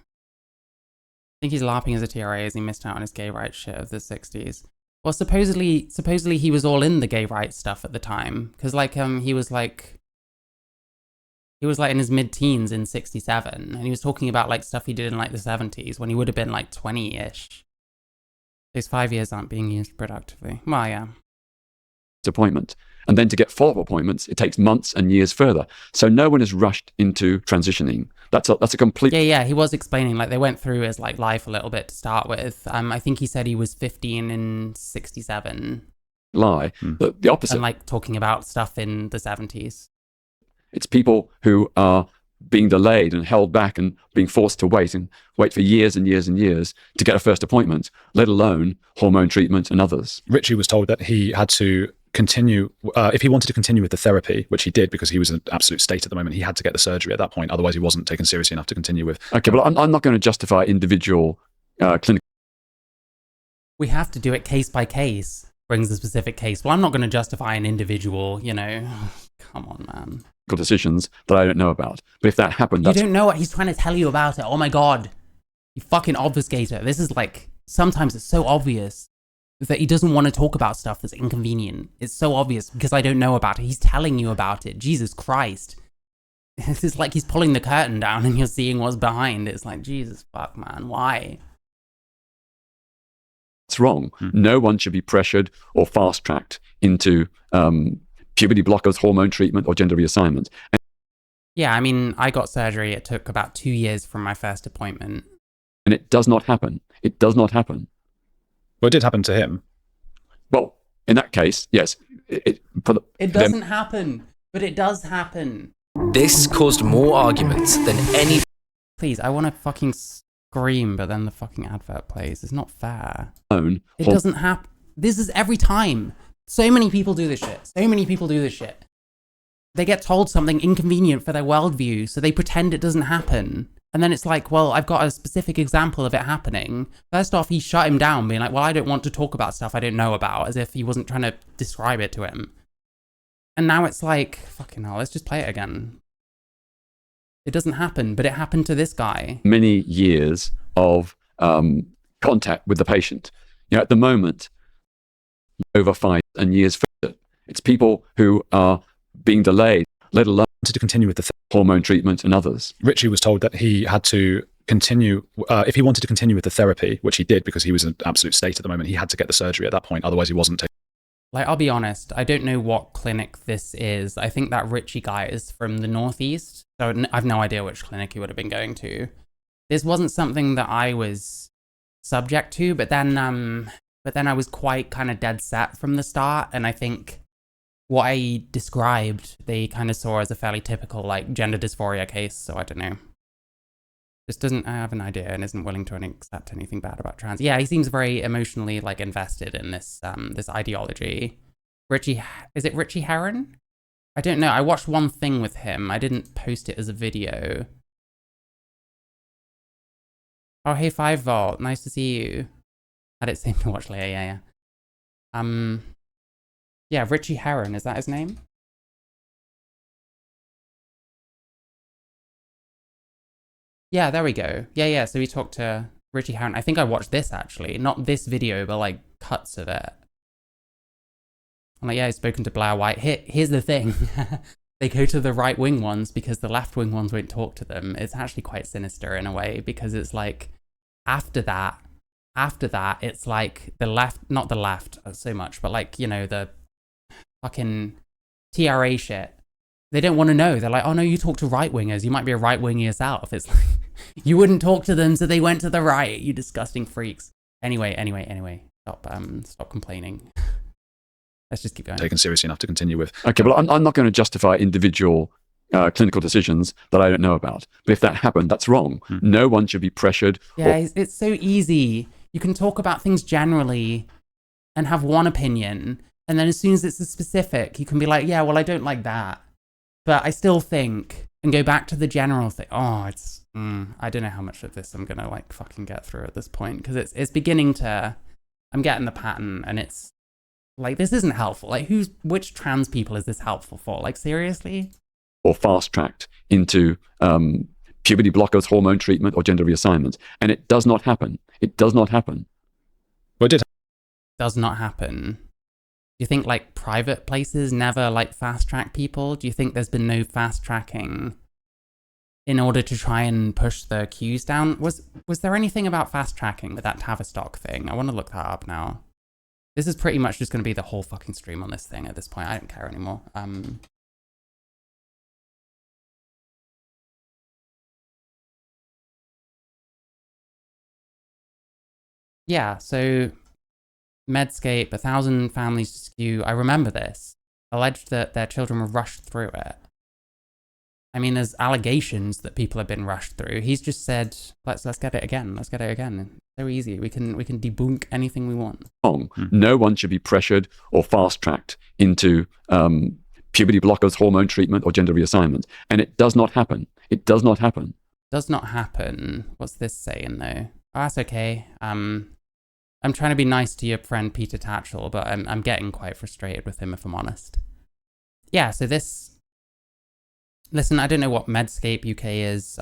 think he's LARPing as a TRA as he missed out on his gay rights shit of the 60s. Well, supposedly he was all in the gay rights stuff at the time. Because, like, he was in his mid-teens in 67. And he was talking about, like, stuff he did in, like, the 70s when he would have been, like, 20-ish. Those 5 years aren't being used productively. Well, yeah. Appointment. And then to get follow-up appointments, it takes months and years further. So no one is rushed into transitioning. That's a complete... Yeah, he was explaining, like, they went through his, like, life a little bit to start with. I think he said he was 15 in 67. lie. The opposite. And, like, talking about stuff in the 70s. It's people who are being delayed and held back and being forced to wait for years and years and years to get a first appointment, let alone hormone treatment and others. Richie was told that he had to continue, if he wanted to continue with the therapy, which he did because he was in an absolute state at the moment, he had to get the surgery at that point. Otherwise, he wasn't taken seriously enough to continue with. Okay, but I'm not going to justify individual clinical... We have to do it case by case, brings a specific case. Well, I'm not going to justify an individual, Come on, man. decisions that I don't know about. But if that happened... You don't know what he's trying to tell you about it. Oh my God. You fucking obfuscator. This is like, sometimes it's so obvious that he doesn't want to talk about stuff that's inconvenient. It's so obvious because I don't know about it. He's telling you about it. Jesus Christ. It's like he's pulling the curtain down and you're seeing what's behind. It's like, Jesus fuck, man. Why? It's wrong. No one should be pressured or fast-tracked into puberty blockers, hormone treatment, or gender reassignment. Yeah, I mean, I got surgery. It took about 2 years from my first appointment. And it does not happen. It does not happen. Well, it did happen to him. Well, in that case, yes. It doesn't happen, but it does happen. This caused more arguments than any... Please, I want to fucking scream, but then the fucking advert plays. It's not fair. It doesn't happen. This is every time. So many people do this shit. They get told something inconvenient for their worldview, so they pretend it doesn't happen. And then it's like, well, I've got a specific example of it happening. First off, he shut him down, being like, well, I don't want to talk about stuff I don't know about, as if he wasn't trying to describe it to him. And now it's like, fucking hell, let's just play it again. It doesn't happen, but it happened to this guy. Many years of contact with the patient. At the moment, over 5 and years further, it's people who are being delayed, let alone To continue with the hormone treatment and others. Richie was told that he had to continue, if he wanted to continue with the therapy, which he did because he was in an absolute state at the moment, he had to get the surgery at that point. Otherwise, he wasn't taken. Like, I'll be honest, I don't know what clinic this is. I think that Richie guy is from the Northeast, so I've no idea which clinic he would have been going to. This wasn't something that I was subject to, but then I was quite kind of dead set from the start, and I think what I described, they kind of saw as a fairly typical like gender dysphoria case. So I don't know. Just doesn't have an idea and isn't willing to accept anything bad about trans. Yeah, he seems very emotionally like invested in this this ideology. Is it Richie Herron? I don't know. I watched one thing with him. I didn't post it as a video. Oh, hey 5volt, nice to see you. I didn't seem to watch later. Yeah. Yeah, Richie Herron, is that his name? Yeah, there we go. Yeah, so we talked to Richie Herron. I think I watched this actually. Not this video, but like cuts of it. I'm like, yeah, he's spoken to Blair White. Here's the thing. They go to the right-wing ones because the left-wing ones won't talk to them. It's actually quite sinister in a way because it's like, after that, it's like the left, not the left so much, but like, you know, the fucking TRA shit. They don't want to know. They're like, oh no, you talk to right-wingers. You might be a right-winger yourself. It's like, you wouldn't talk to them, so they went to the right, you disgusting freaks. Anyway. Stop complaining. Let's just keep going. Taken seriously enough to continue with. Okay, well, I'm not going to justify individual clinical decisions that I don't know about. But if that happened, that's wrong. No one should be pressured. Yeah, it's so easy. You can talk about things generally and have one opinion. And then as soon as it's a specific, you can be like, yeah, well, I don't like that. But I still think, and go back to the general thing. Oh, I don't know how much of this I'm going to like fucking get through at this point. Because it's beginning to, I'm getting the pattern and it's like, this isn't helpful. Like which trans people is this helpful for? Like, seriously? Or fast-tracked into puberty blockers, hormone treatment, or gender reassignment. And it does not happen. It does not happen. Well, it did. Does not happen. Do you think like private places never like fast-track people? Do you think there's been no fast-tracking in order to try and push the queues down? Was there anything about fast-tracking with that Tavistock thing? I want to look that up now. This is pretty much just going to be the whole fucking stream on this thing at this point. I don't care anymore. Yeah, so Medscape, 1,000 families to skew. I remember this. Alleged that their children were rushed through it. I mean, there's allegations that people have been rushed through. He's just said, let's get it again. Let's get it again. So easy. We can debunk anything we want. No one should be pressured or fast-tracked into puberty blockers, hormone treatment, or gender reassignment. And it does not happen. It does not happen. Does not happen. What's this saying though? Oh, that's okay. I'm trying to be nice to your friend Peter Tatchell, but I'm getting quite frustrated with him if I'm honest. Yeah, so this... Listen, I don't know what Medscape UK is.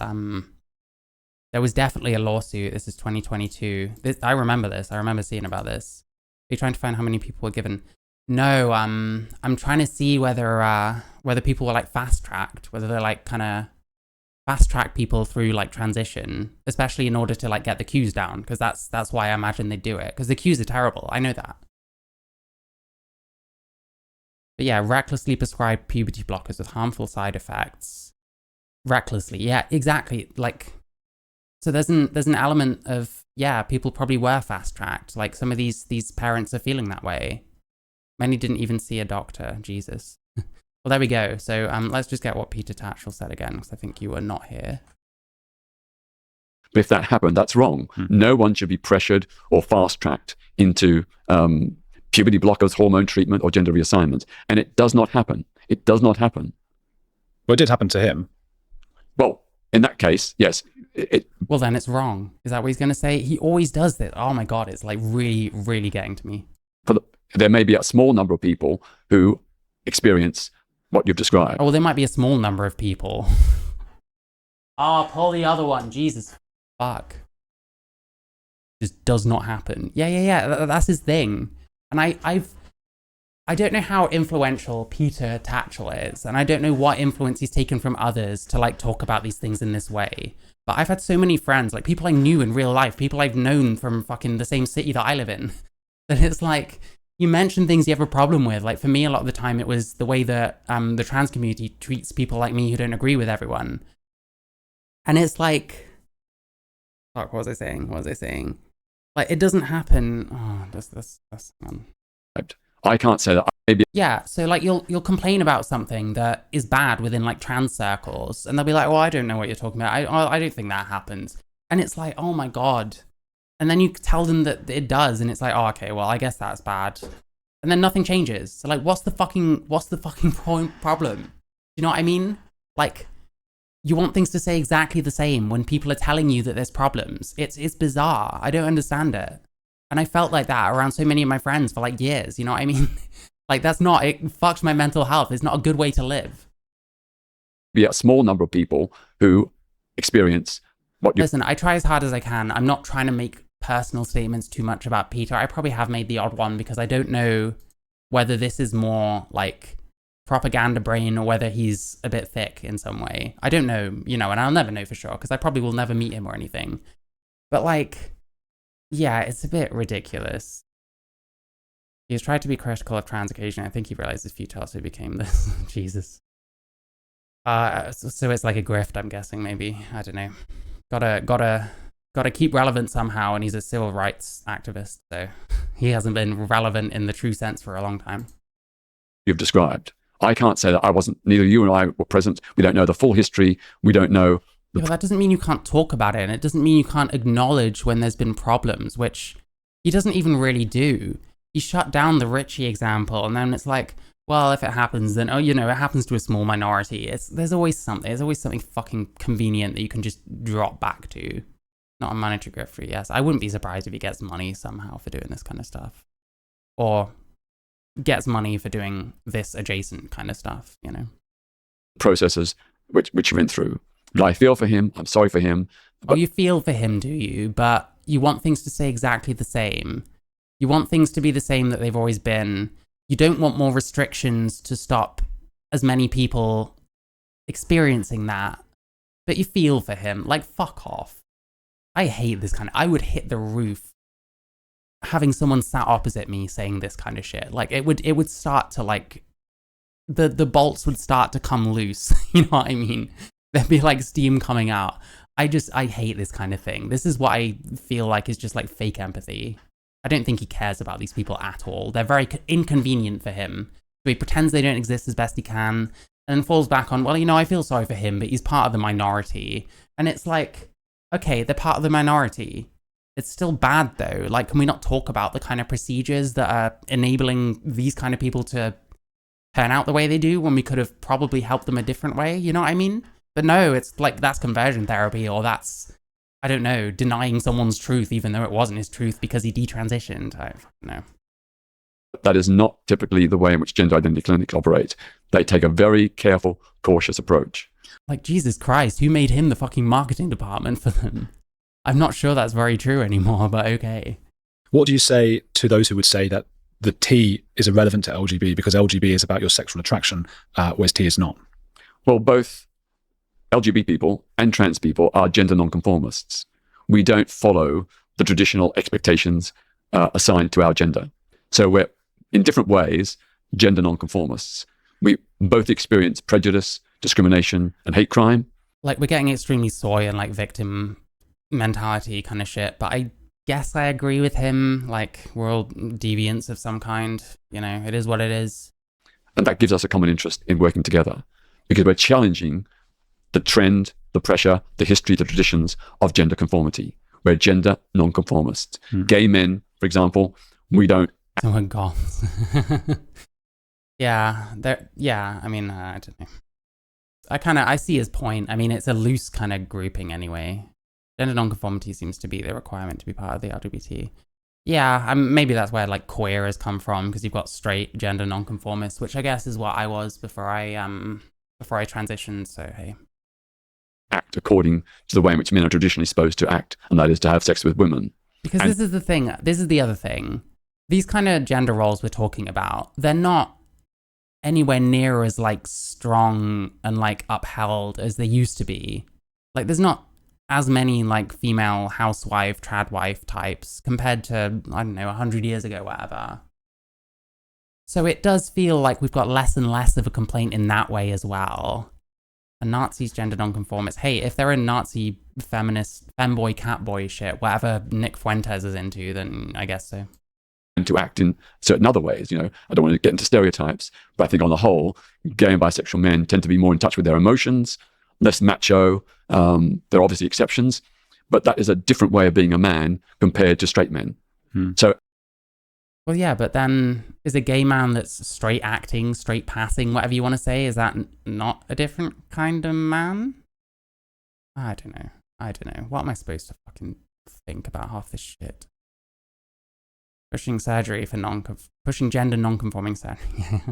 There was definitely a lawsuit. This is 2022. I remember this. I remember seeing about this. Are you trying to find how many people were given? No, I'm trying to see whether people were like fast-tracked, whether they're like kind of fast-track people through like transition, especially in order to like get the queues down, because that's why I imagine they do it, because the queues are terrible. I know that. But yeah, recklessly prescribed puberty blockers with harmful side effects. Recklessly, yeah, exactly. Like, so there's an element of, yeah, people probably were fast-tracked. Like some of these parents are feeling that way. Many didn't even see a doctor. Jesus. Well, there we go. So let's just get what Peter Tatchell said again, because I think you were not here. But if that happened, that's wrong. No one should be pressured or fast-tracked into puberty blockers, hormone treatment, or gender reassignment. And it does not happen. It does not happen. Well, it did happen to him. Well, in that case, yes. Well, then it's wrong. Is that what he's going to say? He always does this. Oh my God, it's like really, really getting to me. There may be a small number of people who experience what you've described. Oh, well, there might be a small number of people. Oh, pull the other one. Jesus. Fuck. Just does not happen. Yeah. That's his thing. And I don't know how influential Peter Tatchell is, and I don't know what influence he's taken from others to like talk about these things in this way. But I've had so many friends, like people I knew in real life, people I've known from fucking the same city that I live in, that it's like, you mention things you have a problem with. Like for me, a lot of the time, it was the way that the trans community treats people like me who don't agree with everyone. And it's like, fuck, what was I saying? Like, it doesn't happen. Oh, that's I can't say that maybe. Yeah, so like you'll complain about something that is bad within like trans circles, and they'll be like, "Well, I don't know what you're talking about. I don't think that happens." And it's like, "Oh my god!" And then you tell them that it does, and it's like, "Oh, okay, well, I guess that's bad." And then nothing changes. So like, what's the fucking problem? Do you know what I mean? Like, you want things to say exactly the same when people are telling you that there's problems. It's bizarre. I don't understand it. And I felt like that around so many of my friends for like years. You know what I mean? Like, it fucks my mental health. It's not a good way to live. Be a small number of people who experience what you. Listen, I try as hard as I can. I'm not trying to make personal statements too much about Peter. I probably have made the odd one because I don't know whether this is more like propaganda brain or whether he's a bit thick in some way. I don't know, you know, and I'll never know for sure because I probably will never meet him or anything. But like, yeah, it's a bit ridiculous. He's tried to be critical of trans occasionally. I think he realized it's futile, so he became this. Jesus. So it's like a grift, I'm guessing, maybe. I don't know. Gotta keep relevant somehow, and he's a civil rights activist, so he hasn't been relevant in the true sense for a long time. You've described. I can't say that neither you and I were present. We don't know the full history. We don't know. Yeah, but that doesn't mean you can't talk about it, and it doesn't mean you can't acknowledge when there's been problems, which he doesn't even really do. He shut down the Richie example, and then it's like, well, if it happens, then, oh, you know, it happens to a small minority. There's always something fucking convenient that you can just drop back to. Not a monetary grifter, yes. I wouldn't be surprised if he gets money somehow for doing this kind of stuff. Or gets money for doing this adjacent kind of stuff, you know. Processes which you went through. But I feel for him. I'm sorry for him. Oh, you feel for him, do you? But you want things to say exactly the same. You want things to be the same that they've always been. You don't want more restrictions to stop as many people experiencing that. But you feel for him. Like, fuck off. I hate this kind of... I would hit the roof having someone sat opposite me saying this kind of shit. Like, it would start to, like... The bolts would start to come loose. You know what I mean? There'd be, like, steam coming out. I hate this kind of thing. This is what I feel like is just, like, fake empathy. I don't think he cares about these people at all. They're very inconvenient for him. So he pretends they don't exist as best he can, and then falls back on, well, you know, I feel sorry for him, but he's part of the minority. And it's like, okay, they're part of the minority. It's still bad, though. Like, can we not talk about the kind of procedures that are enabling these kind of people to turn out the way they do when we could have probably helped them a different way? You know what I mean? But no, it's like, that's conversion therapy, or that's... I don't know, denying someone's truth even though it wasn't his truth because he detransitioned. I don't know. That is not typically the way in which gender identity clinics operate. They take a very careful, cautious approach. Like, Jesus Christ, who made him the fucking marketing department for them? I'm not sure that's very true anymore, but okay. What do you say to those who would say that the T is irrelevant to LGB because LGB is about your sexual attraction, whereas T is not? Well, both LGBT people and trans people are gender nonconformists. We don't follow the traditional expectations assigned to our gender. So we're, in different ways, gender nonconformists. We both experience prejudice, discrimination, and hate crime. Like, we're getting extremely soy and, like, victim mentality kind of shit, but I guess I agree with him. Like, we're all deviants of some kind. You know, it is what it is. And that gives us a common interest in working together because we're challenging the trend, the pressure, the history, the traditions of gender conformity. We're gender nonconformists. Gay men, for example, we don't... Oh my God. Yeah, I mean, I don't know. I see his point. I mean, it's a loose kind of grouping anyway. Gender nonconformity seems to be the requirement to be part of the LGBT. Yeah, maybe that's where, like, queer has come from, because you've got straight gender nonconformists, which I guess is what I was before I transitioned, so hey. Act according to the way in which men are traditionally supposed to act, and that is to have sex with women. Because this is the thing, this is the other thing. These kind of gender roles we're talking about, they're not anywhere near as, like, strong and, like, upheld as they used to be. Like, there's not as many, like, female housewife, trad wife types compared to, I don't know, 100 years ago, whatever. So it does feel like we've got less and less of a complaint in that way as well. And Nazis, gender nonconformists. Hey, if they're a Nazi feminist, femboy, catboy shit, whatever Nick Fuentes is into, then I guess so. and to act in certain other ways. You know, I don't want to get into stereotypes, but I think on the whole, gay and bisexual men tend to be more in touch with their emotions, less macho. There are obviously exceptions, but that is a different way of being a man compared to straight men. So, well, yeah, but then is a gay man that's straight acting, straight passing, whatever you want to say, is that not a different kind of man? I don't know. What am I supposed to fucking think about half this shit? Pushing surgery for pushing gender non-conforming surgery.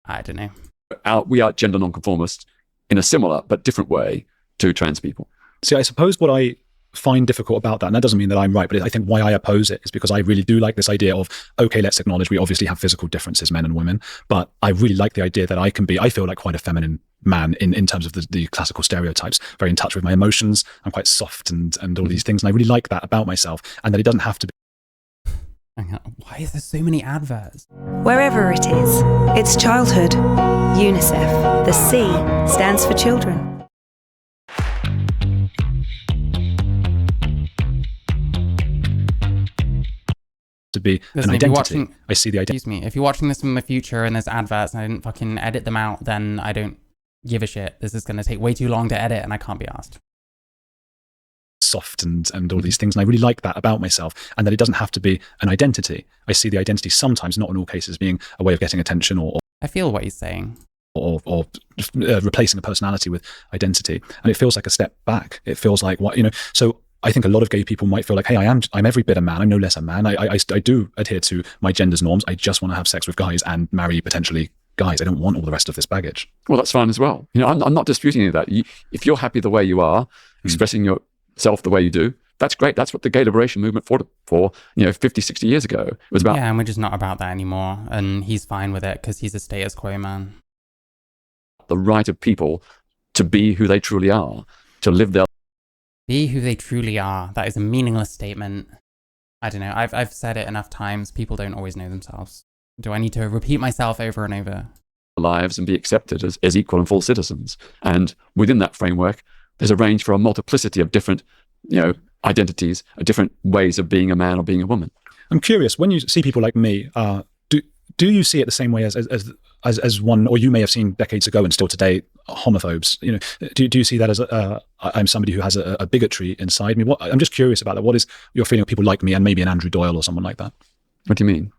I don't know. We are gender non-conformists in a similar but different way to trans people. See, I suppose what I find difficult about that, and that doesn't mean that I'm right, but I think why I oppose it is because I really do like this idea of, okay, let's acknowledge we obviously have physical differences, men and women, but I really like the idea that I feel like quite a feminine man in terms of the classical stereotypes, very in touch with my emotions. I'm quite soft and all these things, and I really like that about myself, and that it doesn't have to be. Why is there so many adverts? Wherever it is, it's childhood. UNICEF. The C stands for children. To be an identity. I see the identity. Excuse me. If you're watching this in the future and there's adverts and I didn't fucking edit them out, then I don't give a shit. This is going to take way too long to edit and I can't be asked. Soft and all these things, and I really like that about myself, and that it doesn't have to be an identity. I see the identity sometimes, not in all cases, being a way of getting attention or I feel what he's saying. Or replacing a personality with identity, and it feels like a step back. It feels like what, you know. So I think a lot of gay people might feel like, hey, I'm every bit a man. I'm no less a man. I do adhere to my gender's norms. I just want to have sex with guys and marry potentially guys. I don't want all the rest of this baggage. Well, that's fine as well. You know, I'm not disputing any of that. If you're happy the way you are, expressing yourself the way you do, that's great. That's what the gay liberation movement fought for, 50, 60 years ago. It was about. Yeah, and we're just not about that anymore. And he's fine with it because he's a status quo man. The right of people to be who they truly are, to live their. Be who they truly are. That is a meaningless statement. I don't know. I've said it enough times. People don't always know themselves. Do I need to repeat myself over and over? Lives and be accepted as equal and full citizens. And within that framework, there's a range for a multiplicity of different, identities, different ways of being a man or being a woman. I'm curious, when you see people like me, do you see it the same way as one, or you may have seen decades ago and still today, homophobes? Do you see that as I'm somebody who has a bigotry inside me? I'm just curious about that. What is your feeling of people like me and maybe an Andrew Doyle or someone like that? What do you mean?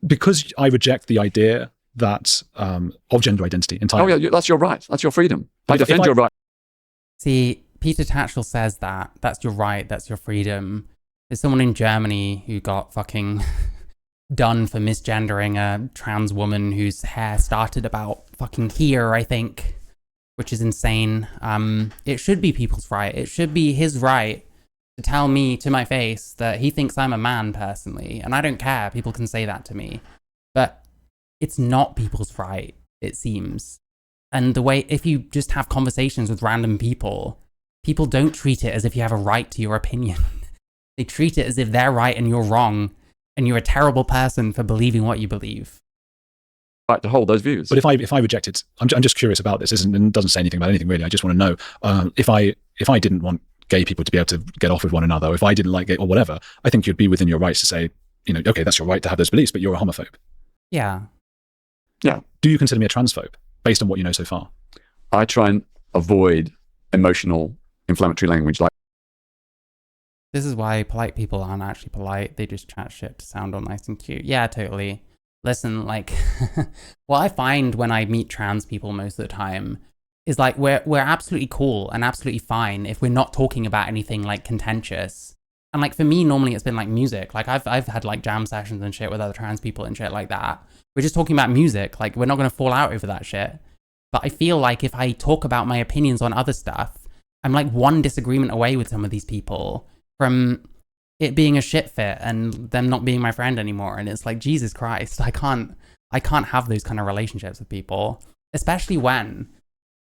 Because I reject the idea that of gender identity entirely. Oh yeah, that's your right. That's your freedom. I defend your right. See, Peter Tatchell says that. That's your right. That's your freedom. There's someone in Germany who got fucking done for misgendering a trans woman whose hair started about fucking here, I think, which is insane. It should be people's right. It should be his right to tell me to my face that he thinks I'm a man personally, and I don't care. People can say that to me. But it's not people's right, it seems. And the way, if you just have conversations with random people don't treat it as if you have a right to your opinion. They treat it as if they're right and you're wrong, and you're a terrible person for believing what you believe. Right to hold those views. But if I reject it, I'm just curious about this. It doesn't say anything about anything really. I just want to know if I didn't want gay people to be able to get off with one another, or if I didn't like it or whatever, I think you'd be within your rights to say, okay, that's your right to have those beliefs, but you're a homophobe. Yeah. Yeah. Do you consider me a transphobe based on what you know so far? I try and avoid emotional, inflammatory language like. This is why polite people aren't actually polite. They just chat shit to sound all nice and cute. Yeah, totally. Listen, what I find when I meet trans people most of the time is we're absolutely cool and absolutely fine if we're not talking about anything contentious. And for me, normally it's been music. I've had jam sessions and shit with other trans people and shit like that. We're just talking about music. We're not going to fall out over that shit. But I feel like if I talk about my opinions on other stuff, I'm one disagreement away with some of these people from it being a shit fit and them not being my friend anymore. And it's Jesus Christ, I can't have those kind of relationships with people, especially when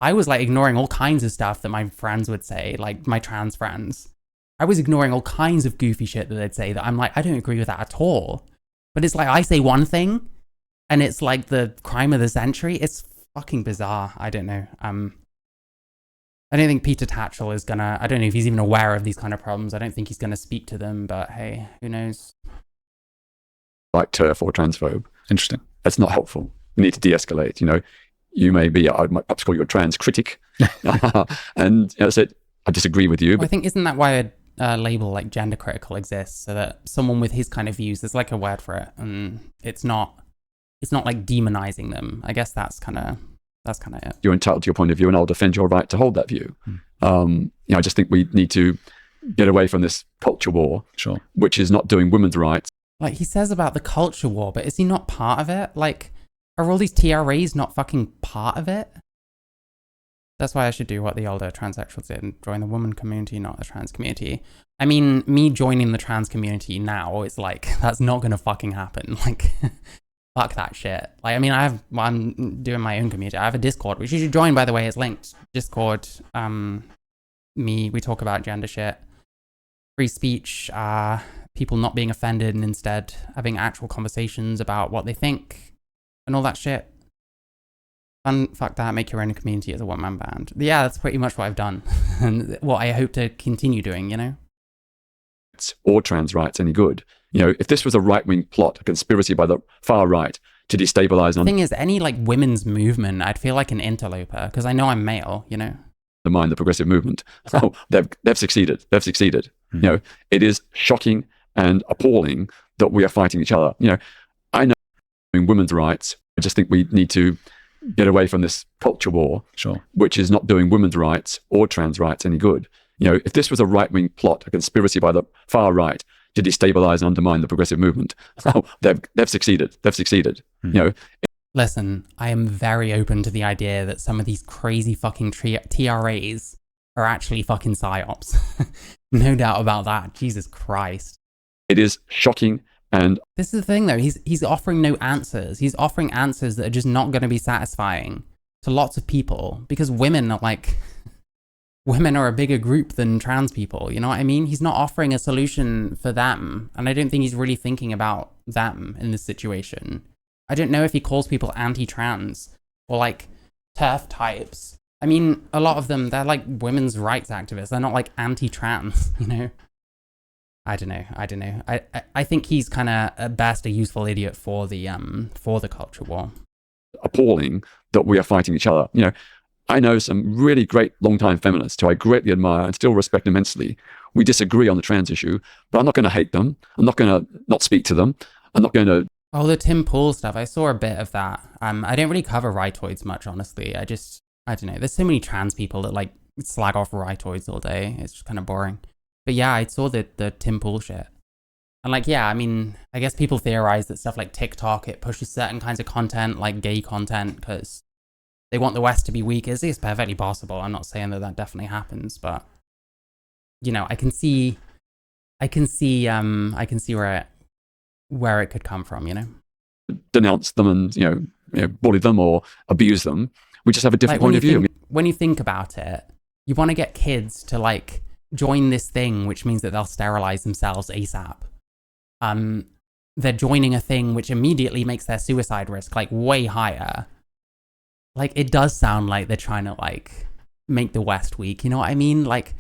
I was ignoring all kinds of stuff that my friends would say, my trans friends. I was ignoring all kinds of goofy shit that they'd say that I'm I don't agree with that at all. But it's I say one thing and it's the crime of the century. It's fucking bizarre. I don't know. I don't think Peter Tatchell is gonna, I don't know if he's even aware of these kind of problems. I don't think he's gonna speak to them, but hey, who knows? like TERF or transphobe. Interesting. That's not helpful. We need to de-escalate. You may be, I might perhaps call you a trans critic. And I said, I disagree with you. Well, I think, isn't that why a label like gender critical exists? So that someone with his kind of views, there's like a word for it. And it's not like demonizing them. I guess that's kind of it. You're entitled to your point of view, and I'll defend your right to hold that view. I just think we need to get away from this culture war, which is not doing women's rights. Like he says about the culture war, but is he not part of it? Like, are all these TRAs not fucking part of it? That's why I should do what the older transsexuals did and join the woman community, not the trans community. I mean, me joining the trans community now is like, that's not going to fucking happen. Like, fuck that shit. Like, I mean, I'm doing my own community. I have a Discord, which you should join, by the way. It's linked. Discord. We talk about gender shit, free speech, people not being offended and instead having actual conversations about what they think and all that shit. Fuck that, make your own community as a one-man band. Yeah, that's pretty much what I've done and what I hope to continue doing, Or trans rights any good. If this was a right-wing plot, a conspiracy by the far right to destabilize... The thing is, any like women's movement, I'd feel like an interloper because I know I'm male, Undermine the progressive movement. Oh, they've succeeded. They've succeeded. It is shocking and appalling that we are fighting each other. I know women's rights. I just think we need to get away from this culture war, which is not doing women's rights or trans rights any good. If this was a right-wing plot, a conspiracy by the far right to destabilize and undermine the progressive movement, oh, they've succeeded. They've succeeded. Listen, I am very open to the idea that some of these crazy fucking TRAs are actually fucking psyops. No doubt about that. Jesus Christ. It is shocking. And this is the thing, though. He's offering no answers. He's offering answers that are just not going to be satisfying to lots of people because women are a bigger group than trans people. You know what I mean? He's not offering a solution for them. And I don't think he's really thinking about them in this situation. I don't know if he calls people anti-trans or like TERF types. I mean, a lot of them, they're like women's rights activists. They're not like anti-trans, I don't know. I think he's kind of at best a useful idiot for the culture war. Appalling that we are fighting each other. I know some really great long-time feminists who I greatly admire and still respect immensely. We disagree on the trans issue, but I'm not going to hate them. I'm not going to not speak to them. I'm not going to... Oh, the Tim Pool stuff. I saw a bit of that. I don't really cover rightoids much, honestly. I don't know. There's so many trans people that like slag off rightoids all day. It's just kind of boring. But yeah, I saw the Tim Pool shit. And like, yeah, I mean, I guess people theorize that stuff like TikTok, it pushes certain kinds of content, like gay content, because they want the West to be weak. It's perfectly possible. I'm not saying that definitely happens, but I can see where it could come from, Denounce them and, bully them or abuse them. We just have a different point of view. When you think about it, you want to get kids to like join this thing, which means that they'll sterilize themselves ASAP. They're joining a thing which immediately makes their suicide risk like way higher. Like it does sound like they're trying to like make the West weak. You know what I mean? Like,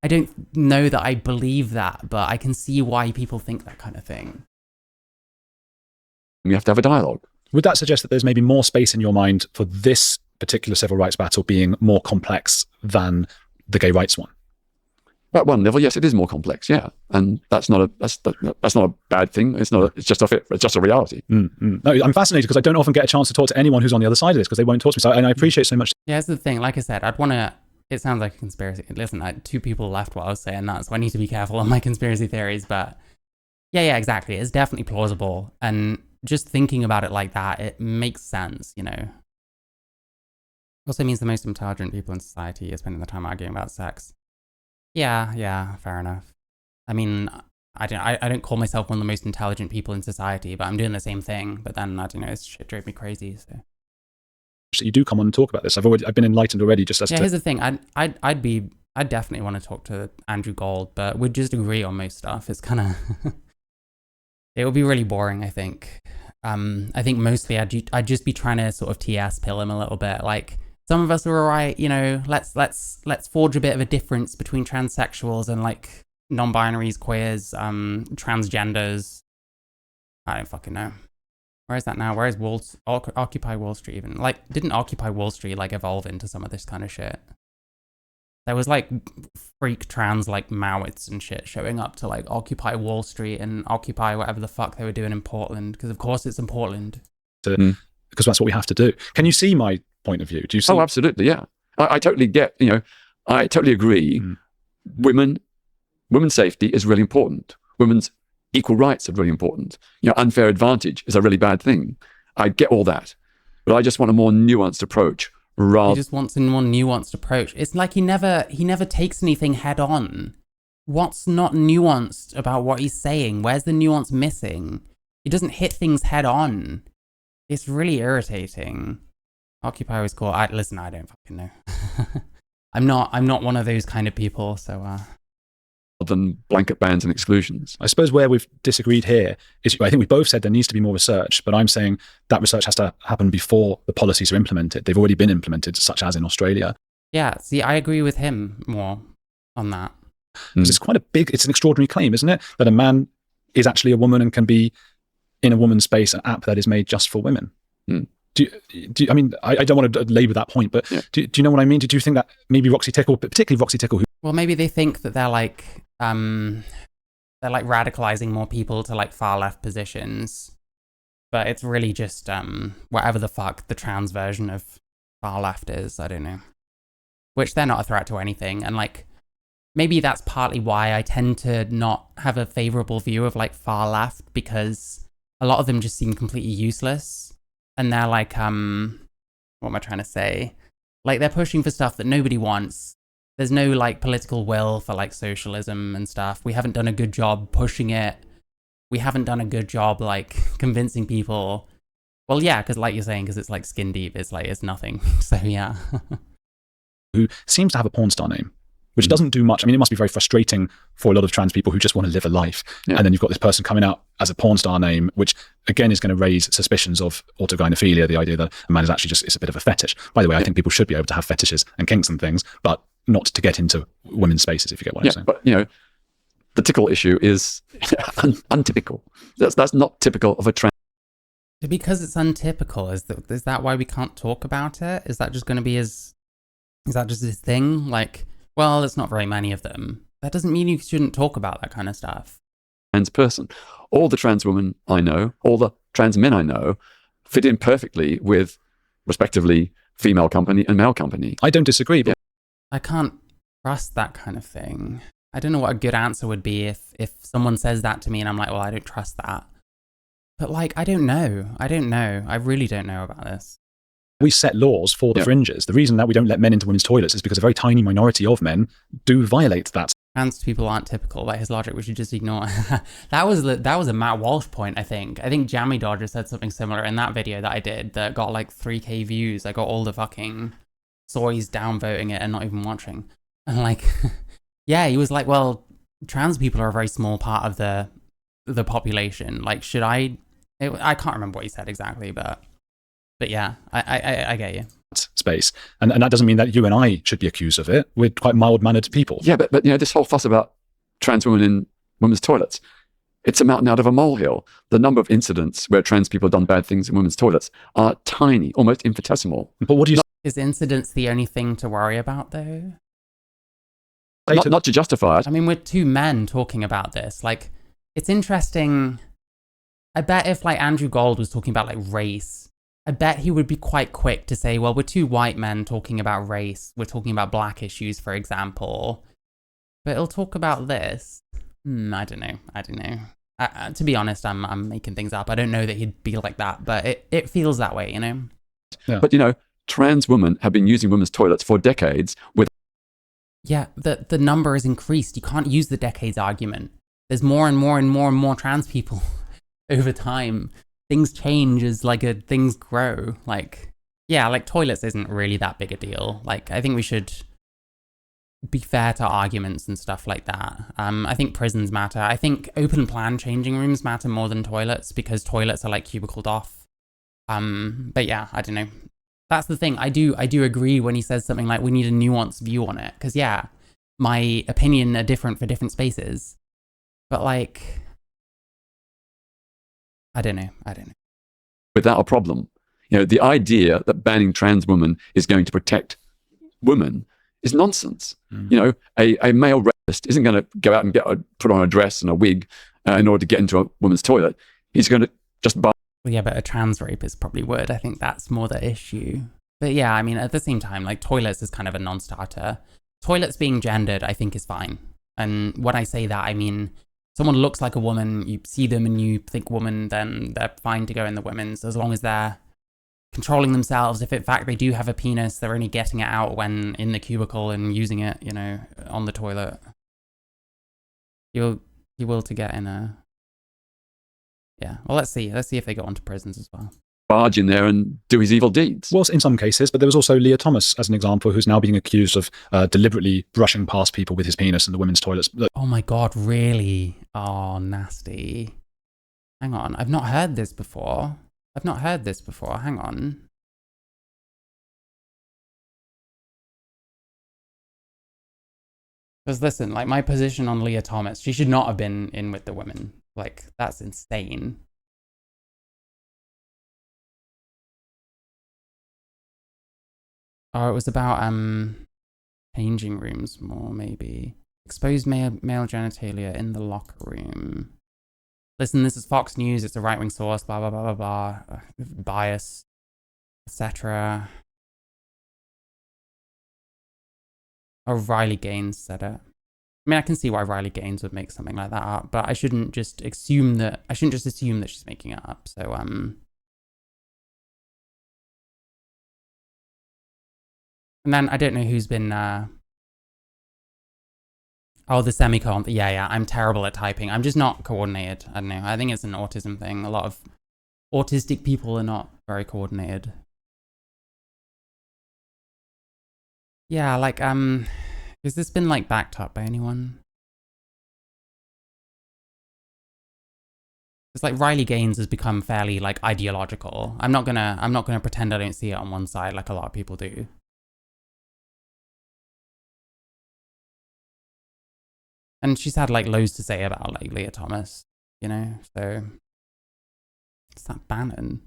I don't know that I believe that, but I can see why people think that kind of thing. We have to have a dialogue. Would that suggest that there's maybe more space in your mind for this particular civil rights battle being more complex than the gay rights one? At one level, yes, it is more complex, yeah, and that's not a bad thing. It's just a reality. No, I'm fascinated because I don't often get a chance to talk to anyone who's on the other side of this because they won't talk to me. So, and I appreciate so much. Yeah, that's the thing. Like I said, I'd want to. It sounds like a conspiracy. Listen, two people left while I was saying that, so I need to be careful on my conspiracy theories. But yeah, exactly. It's definitely plausible, and just thinking about it like that, it makes sense. Also means the most intelligent people in society are spending the time arguing about sex. Yeah, fair enough. I mean, I don't call myself one of the most intelligent people in society, but I'm doing the same thing. But then, I don't know, this shit drove me crazy, so. You do come on and talk about this. I've been enlightened already just as to... Here's the thing. I'd definitely want to talk to Andrew Gold, but we'd just agree on most stuff. It's kind of... It would be really boring, I think. I think mostly I'd just be trying to sort of TS pill him a little bit. Like, some of us are all right, let's forge a bit of a difference between transsexuals and like non-binaries, queers, transgenders. I don't fucking know. Where is that now? Where is Occupy Wall Street even? Like, didn't Occupy Wall Street like evolve into some of this kind of shit? There was like freak trans like Maoists and shit showing up to like Occupy Wall Street and Occupy whatever the fuck they were doing in Portland, because of course it's in Portland. Because that's what we have to do. Can you see my point of view? Do you see? Oh, absolutely, yeah. I totally get, I totally agree. Women's safety is really important. Women's equal rights are really important. Unfair advantage is a really bad thing. I get all that. But I just want a more nuanced approach. He just wants a more nuanced approach. It's like he never takes anything head on. What's not nuanced about what he's saying? Where's the nuance missing? He doesn't hit things head on. It's really irritating. Occupy was cool. Listen, I don't fucking know. I'm not one of those kind of people, so than blanket bans and exclusions. I suppose where we've disagreed here is, I think we both said there needs to be more research, but I'm saying that research has to happen before the policies are implemented. They've already been implemented, such as in Australia. Yeah, see, I agree with him more on that. Because it's an extraordinary claim, isn't it? That a man is actually a woman and can be in a woman's space, an app that is made just for women. I mean, I don't want to labour that point, but do you know what I mean? Did you think that maybe Roxy Tickle, particularly Roxy Tickle, well, maybe they think that they're like radicalizing more people to like far left positions, but it's really just whatever the fuck the trans version of far left is. I don't know. Which they're not a threat to anything, and like maybe that's partly why I tend to not have a favorable view of like far left, because a lot of them just seem completely useless, and they're like what am I trying to say? Like they're pushing for stuff that nobody wants. There's no like political will for like socialism and stuff. We haven't done a good job pushing it. We haven't done a good job like convincing people. Well, yeah, because like you're saying, because it's like skin deep, it's nothing. So yeah. Who seems to have a porn star name, which doesn't do much. I mean, it must be very frustrating for a lot of trans people who just want to live a life. And then you've got this person coming out as a porn star name, which again is going to raise suspicions of autogynephilia, the idea that a man is actually it's a bit of a fetish. By the way, I think people should be able to have fetishes and kinks and things, but not to get into women's spaces, if you get what I'm saying. But the tickle issue is untypical. That's not typical of a trans. Because it's untypical, is that why we can't talk about it? Is that just going to be is that just his thing? Like, well, there's not very many of them. That doesn't mean you shouldn't talk about that kind of stuff. Trans person. All the trans women I know, all the trans men I know, fit in perfectly with, respectively, female company and male company. I don't disagree, but I can't trust that kind of thing. I don't know what a good answer would be if someone says that to me and I'm like, well, I don't trust that. But like, I don't know. I really don't know about this. We set laws for the fringes. The reason that we don't let men into women's toilets is because a very tiny minority of men do violate that. Trans people aren't typical. By his logic, we should just ignore. That was a Matt Walsh point, I think. I think Jammy Dodger said something similar in that video that I did that got like 3K views. I got all the fucking soys downvoting it and not even watching. And like, yeah, he was like, well, trans people are a very small part of the population. Like, should I can't remember what he said exactly, but yeah, I get you. Space. And that doesn't mean that you and I should be accused of it. We're quite mild-mannered people. Yeah, but this whole fuss about trans women in women's toilets, it's a mountain out of a molehill. The number of incidents where trans people have done bad things in women's toilets are tiny, almost infinitesimal. But what do you... Is incidents the only thing to worry about, though? Not to justify it. I mean, we're two men talking about this. Like, it's interesting. I bet if, like, Andrew Gold was talking about, like, race, I bet he would be quite quick to say, well, we're two white men talking about race. We're talking about black issues, for example. But he'll talk about this. I don't know. To be honest, I'm making things up. I don't know that he'd be like that, but it feels that way, you know? Yeah. But, trans women have been using women's toilets for decades with... Yeah, the number has increased. You can't use the decades argument. There's more and more and more and more trans people over time. Things change as things grow. Like, yeah, like toilets isn't really that big a deal. Like, I think we should be fair to arguments and stuff like that. I think prisons matter. I think open plan changing rooms matter more than toilets, because toilets are like cubicled off. But yeah, I don't know. That's the thing. I do agree when he says something like we need a nuanced view on it. Because yeah, my opinion are different for different spaces. But like, I don't know. without a problem. The idea that banning trans women is going to protect women is nonsense. A male rapist isn't going to go out and put on a dress and a wig in order to get into a woman's toilet. He's going to just buy. Well, yeah, but a trans rapist probably would. I think that's more the issue. But yeah, I mean, at the same time, like, toilets is kind of a non-starter. Toilets being gendered, I think, is fine. And when I say that, I mean, someone looks like a woman, you see them and you think woman, then they're fine to go in the women's, as long as they're controlling themselves. If in fact they do have a penis, they're only getting it out when in the cubicle and using it, on the toilet. You will to get in a... Yeah, well, let's see if they go on to prisons as well. Barge in there and do his evil deeds. Was in some cases, but there was also Leah Thomas as an example, who's now being accused of deliberately brushing past people with his penis in the women's toilets. Oh my God, really? Oh, nasty. Hang on, I've not heard this before. Hang on. Because listen, like, my position on Leah Thomas, she should not have been in with the women. Like, that's insane. Oh, it was about changing rooms more, maybe. Exposed male genitalia in the locker room. Listen, this is Fox News, it's a right-wing source, blah, blah, blah, blah, blah. Bias, etc. Oh, Riley Gaines said it. I mean, I can see why Riley Gaines would make something like that up, but I shouldn't just assume that she's making it up. So, and then I don't know who's been, oh, the semicolon. Yeah, I'm terrible at typing. I'm just not coordinated. I don't know. I think it's an autism thing. A lot of autistic people are not very coordinated. Yeah, like, has this been, like, backed up by anyone? It's like Riley Gaines has become fairly, like, ideological. I'm not gonna pretend I don't see it on one side like a lot of people do. And she's had, like, loads to say about, like, Leah Thomas, so... It's that Bannon.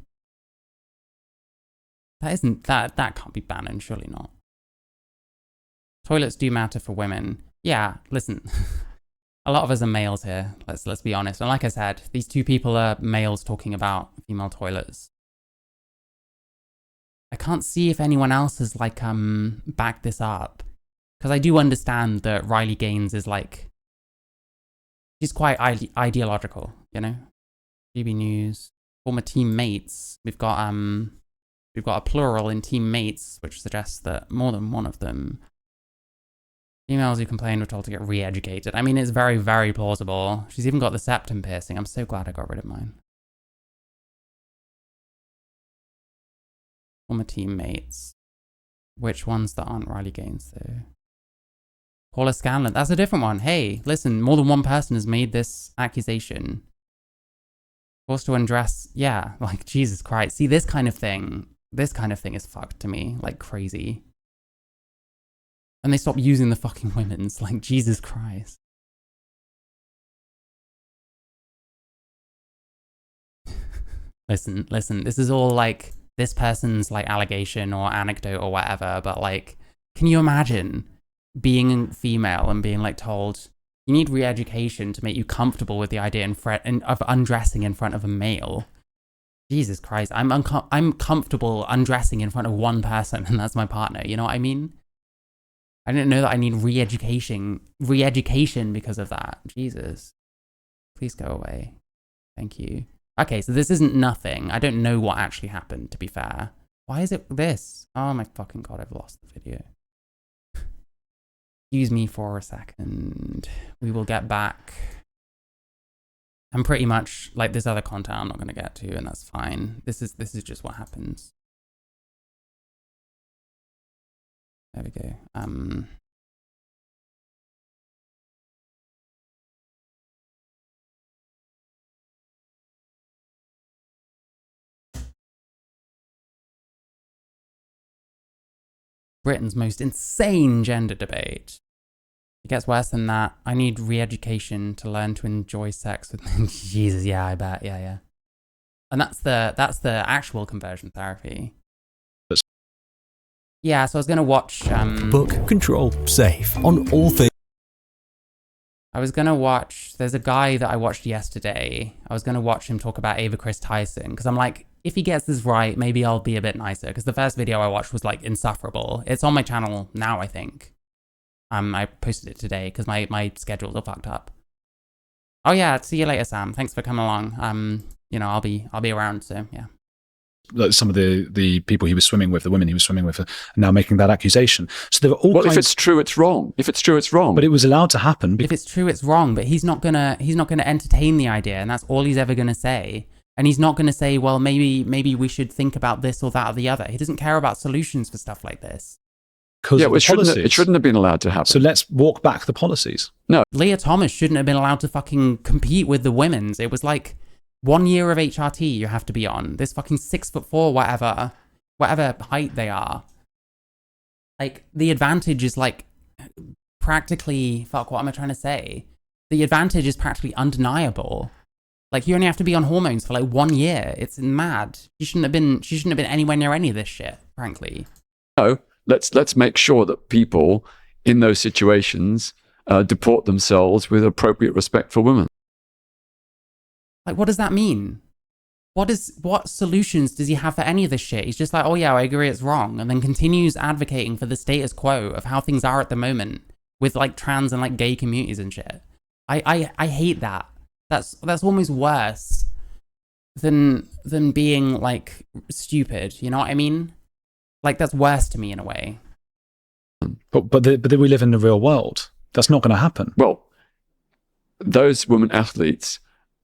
That can't be Bannon, surely not. Toilets do matter for women. Yeah, listen. A lot of us are males here, let's be honest. And like I said, these two people are males talking about female toilets. I can't see if anyone else has, like, backed this up. Because I do understand that Riley Gaines is, like... She's quite ideological, GB News, former teammates. We've got a plural in teammates, which suggests that more than one of them. Females who complained were told to get re-educated. I mean, it's very, very plausible. She's even got the septum piercing. I'm so glad I got rid of mine. Former teammates. Which ones that aren't Riley Gaines, though? Paula Scanlon, that's a different one. Hey, listen, more than one person has made this accusation. Forced to undress, yeah, like, Jesus Christ. See, this kind of thing is fucked to me, like, crazy. And they stop using the fucking women's, like, Jesus Christ. Listen, this is all, like, this person's, like, allegation or anecdote or whatever, but, like, can you imagine being female and being, like, told you need re-education to make you comfortable with the idea of undressing in front of a male? Jesus Christ, I'm comfortable undressing in front of one person, and that's my partner, you know what I mean? I didn't know that I need re-education because of that. Jesus. Please go away. Thank you. Okay, so this isn't nothing. I don't know what actually happened, to be fair. Why is it this? Oh my fucking God, I've lost the video. Excuse me for a second. We will get back. I'm pretty much, like, this other content I'm not going to get to, and that's fine. This is just what happens. There we go. Britain's most insane gender debate. It gets worse than that. I need re-education to learn to enjoy sex with men. Jesus, yeah, I bet. Yeah. And that's the actual conversion therapy. Yeah, so I was gonna watch Book, control, save on all things. There's a guy that I watched yesterday. I was gonna watch him talk about Ava Chris Tyson, because I'm like, if he gets this right, maybe I'll be a bit nicer, because the first video I watched was like insufferable. It's on my channel now, I think. I posted it today because my schedules are fucked up. Oh yeah, see you later, Sam. Thanks for coming along. You know, I'll be around, so yeah. Some of the people he was swimming with, the women he was swimming with, are now making that accusation. So there were all Well, if it's true, it's wrong. If it's true, it's wrong. But it was allowed to happen. If it's true, it's wrong. But he's not gonna entertain the idea, and that's all he's ever gonna say. And he's not gonna say, well, maybe we should think about this or that or the other. He doesn't care about solutions for stuff like this. Yeah, well, it shouldn't have been allowed to happen. So let's walk back the policies. No. Leah Thomas shouldn't have been allowed to fucking compete with the women's. It was like 1 year of HRT you have to be on. This fucking 6'4", whatever height they are. Like, the advantage is like practically, what am I trying to say? The advantage is practically undeniable. Like, you only have to be on hormones for like 1 year. It's mad. She shouldn't have been anywhere near any of this shit, frankly. No, let's make sure that people in those situations deport themselves with appropriate respect for women. Like, what does that mean? What solutions does he have for any of this shit? He's just like, oh yeah, I agree it's wrong, and then continues advocating for the status quo of how things are at the moment with like trans and like gay communities and shit. I hate that. That's almost worse than being like stupid. You know what I mean? Like, that's worse to me in a way. But then we live in the real world. That's not going to happen. Well, those women athletes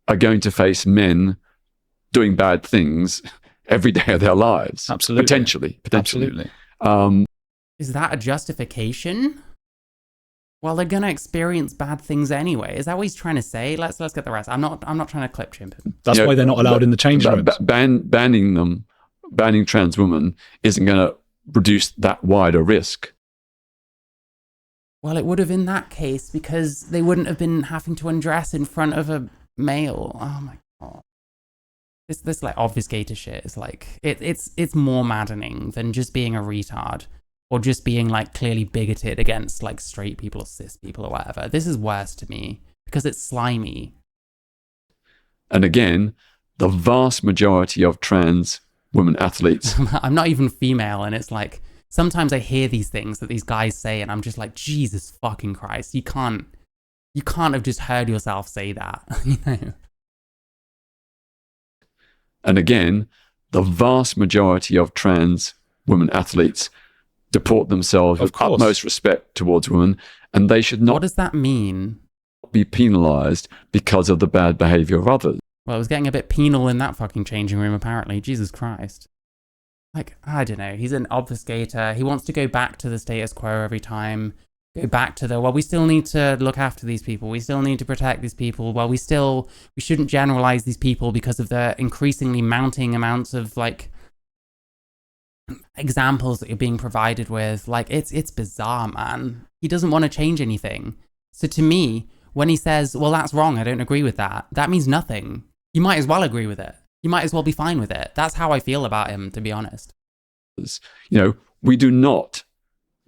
are going to face men doing bad things every day of their lives. Absolutely. Potentially. Absolutely. Is that a justification? Well, they're gonna experience bad things anyway. Is that what he's trying to say? Let's get the rest. I'm not trying to clip chimp him. That's why they're not allowed in the changing rooms. Banning trans women isn't going to reduce that wider risk. Well, it would have in that case, because they wouldn't have been having to undress in front of a male. Oh my god. This like obfuscator shit is like, it's more maddening than just being a retard or just being like clearly bigoted against like straight people or cis people or whatever. This is worse to me because it's slimy. And again, the vast majority of trans women athletes. I'm not even female, and it's like, sometimes I hear these things that these guys say and I'm just like, Jesus fucking Christ, you can't have just heard yourself say that, you know? And again, the vast majority of trans women athletes deport themselves with utmost respect towards women, and they should not. What does that mean? Be penalized because of the bad behavior of others. Well, it was getting a bit penal in that fucking changing room, apparently. Jesus Christ. Like, I don't know. He's an obfuscator. He wants to go back to the status quo every time. Go back to the, well, we still need to look after these people. We still need to protect these people. Well, we shouldn't generalize these people because of the increasingly mounting amounts of, like, examples that you're being provided with. Like, it's bizarre, man. He doesn't want to change anything. So to me, when he says, well, that's wrong, I don't agree with that, that means nothing. You might as well agree with it. You might as well be fine with it. That's how I feel about him, to be honest. You know, we do not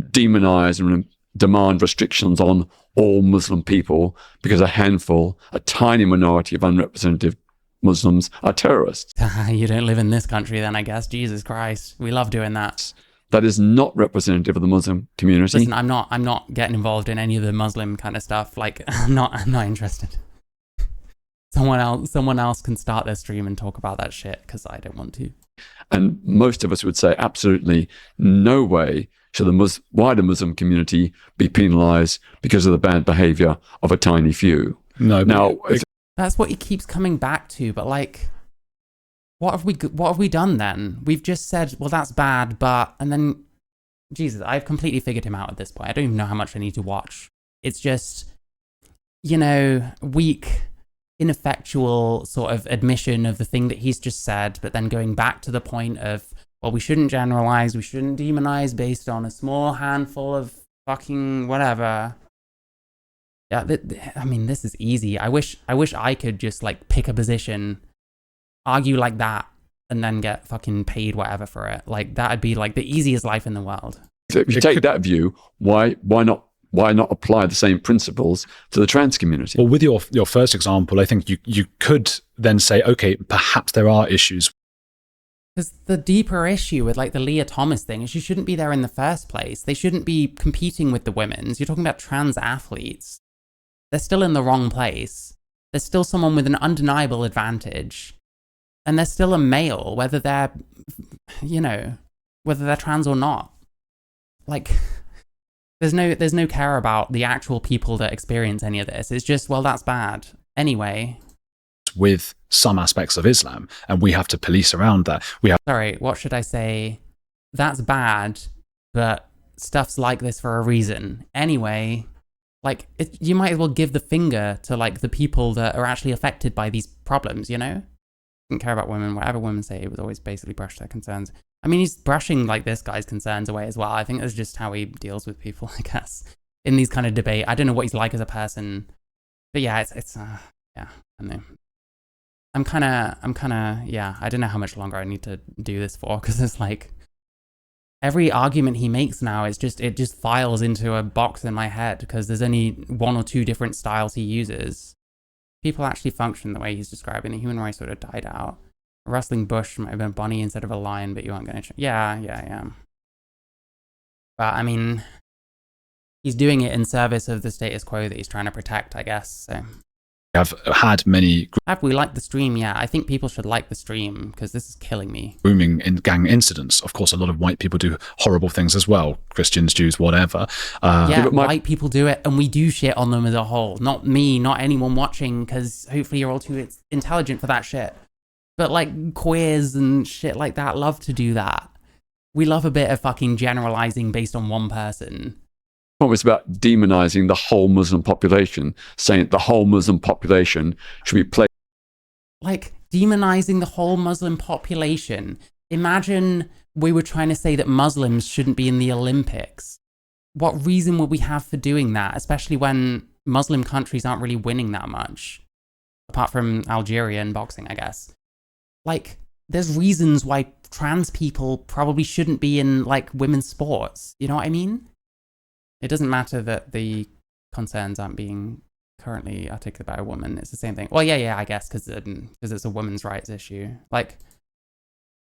demonize and demand restrictions on all Muslim people because a tiny minority of unrepresentative Muslims are terrorists. You don't live in this country then, I guess. Jesus Christ. We love doing that. That is not representative of the Muslim community. Listen, I'm not getting involved in any of the Muslim kind of stuff. Like, I'm not interested. Someone else can start their stream and talk about that shit, because I don't want to. And most of us would say absolutely no way should the wider Muslim community be penalized because of the bad behavior of a tiny few. No. Now, that's what he keeps coming back to, but like, what have we done then? We've just said, well, that's bad, but, and then, Jesus, I've completely figured him out at this point. I don't even know how much I need to watch. It's just, you know, weak, ineffectual sort of admission of the thing that he's just said, but then going back to the point of, well, we shouldn't generalize, we shouldn't demonize based on a small handful of fucking whatever. Yeah, I mean, this is easy. I wish I could just like pick a position argue like that and then get fucking paid whatever for it. Like, that'd be like the easiest life in the world. So if you take that view, why not apply the same principles to the trans community? Well, with your first example, I think you could then say, okay, perhaps there are issues. Because the deeper issue with like the Leah Thomas thing is she shouldn't be there in the first place. They shouldn't be competing with the women's. You're talking about trans athletes. They're still in the wrong place. There's still someone with an undeniable advantage. And they're still a male, whether they're, whether they're trans or not. Like, there's no care about the actual people that experience any of this. It's just, well, that's bad. Anyway. With some aspects of Islam, and we have to police around that. Sorry, what should I say? That's bad, but stuff's like this for a reason. Anyway, like, you might as well give the finger to, like, the people that are actually affected by these problems, Didn't care about women. Whatever women say, it was always basically brush their concerns. I mean, he's brushing, like, this guy's concerns away as well. I think that's just how he deals with people, I guess, in these kind of debate. I don't know what he's like as a person, but yeah, I don't know. I'm kind of, yeah, I don't know how much longer I need to do this for, because it's like, every argument he makes now is it just files into a box in my head, because there's only one or two different styles he uses. People actually function the way he's describing. The human race sort of died out. A rustling bush might have been a bunny instead of a lion, but you aren't going to... Yeah. But, I mean, he's doing it in service of the status quo that he's trying to protect, I guess, so... I've had many... Have we liked the stream? Yeah, I think people should like the stream, because this is killing me. Grooming gang incidents. Of course, a lot of white people do horrible things as well. Christians, Jews, whatever. White people do it, and we do shit on them as a whole. Not me, not anyone watching, because hopefully you're all too intelligent for that shit. But, like, queers and shit like that love to do that. We love a bit of fucking generalizing based on one person. It's about demonizing the whole Muslim population, saying that the whole Muslim population should be placed. Like, demonizing the whole Muslim population. Imagine we were trying to say that Muslims shouldn't be in the Olympics. What reason would we have for doing that, especially when Muslim countries aren't really winning that much? Apart from Algeria and boxing, I guess. Like, there's reasons why trans people probably shouldn't be in, like, women's sports. You know what I mean? It doesn't matter that the concerns aren't being currently articulated by a woman. It's the same thing. Well, yeah, I guess, because it's a women's rights issue. Like,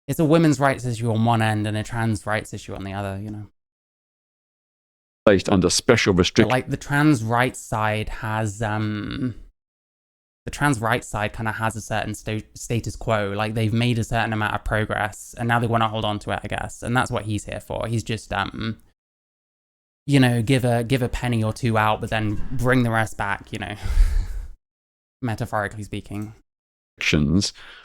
it's a women's rights issue on one end and a trans rights issue on the other, Placed under special restrictions. Like, the trans rights side has, kind of has a certain status quo. Like, they've made a certain amount of progress, and now they want to hold on to it, I guess. And that's what he's here for. He's just, give a penny or two out, but then bring the rest back, metaphorically speaking.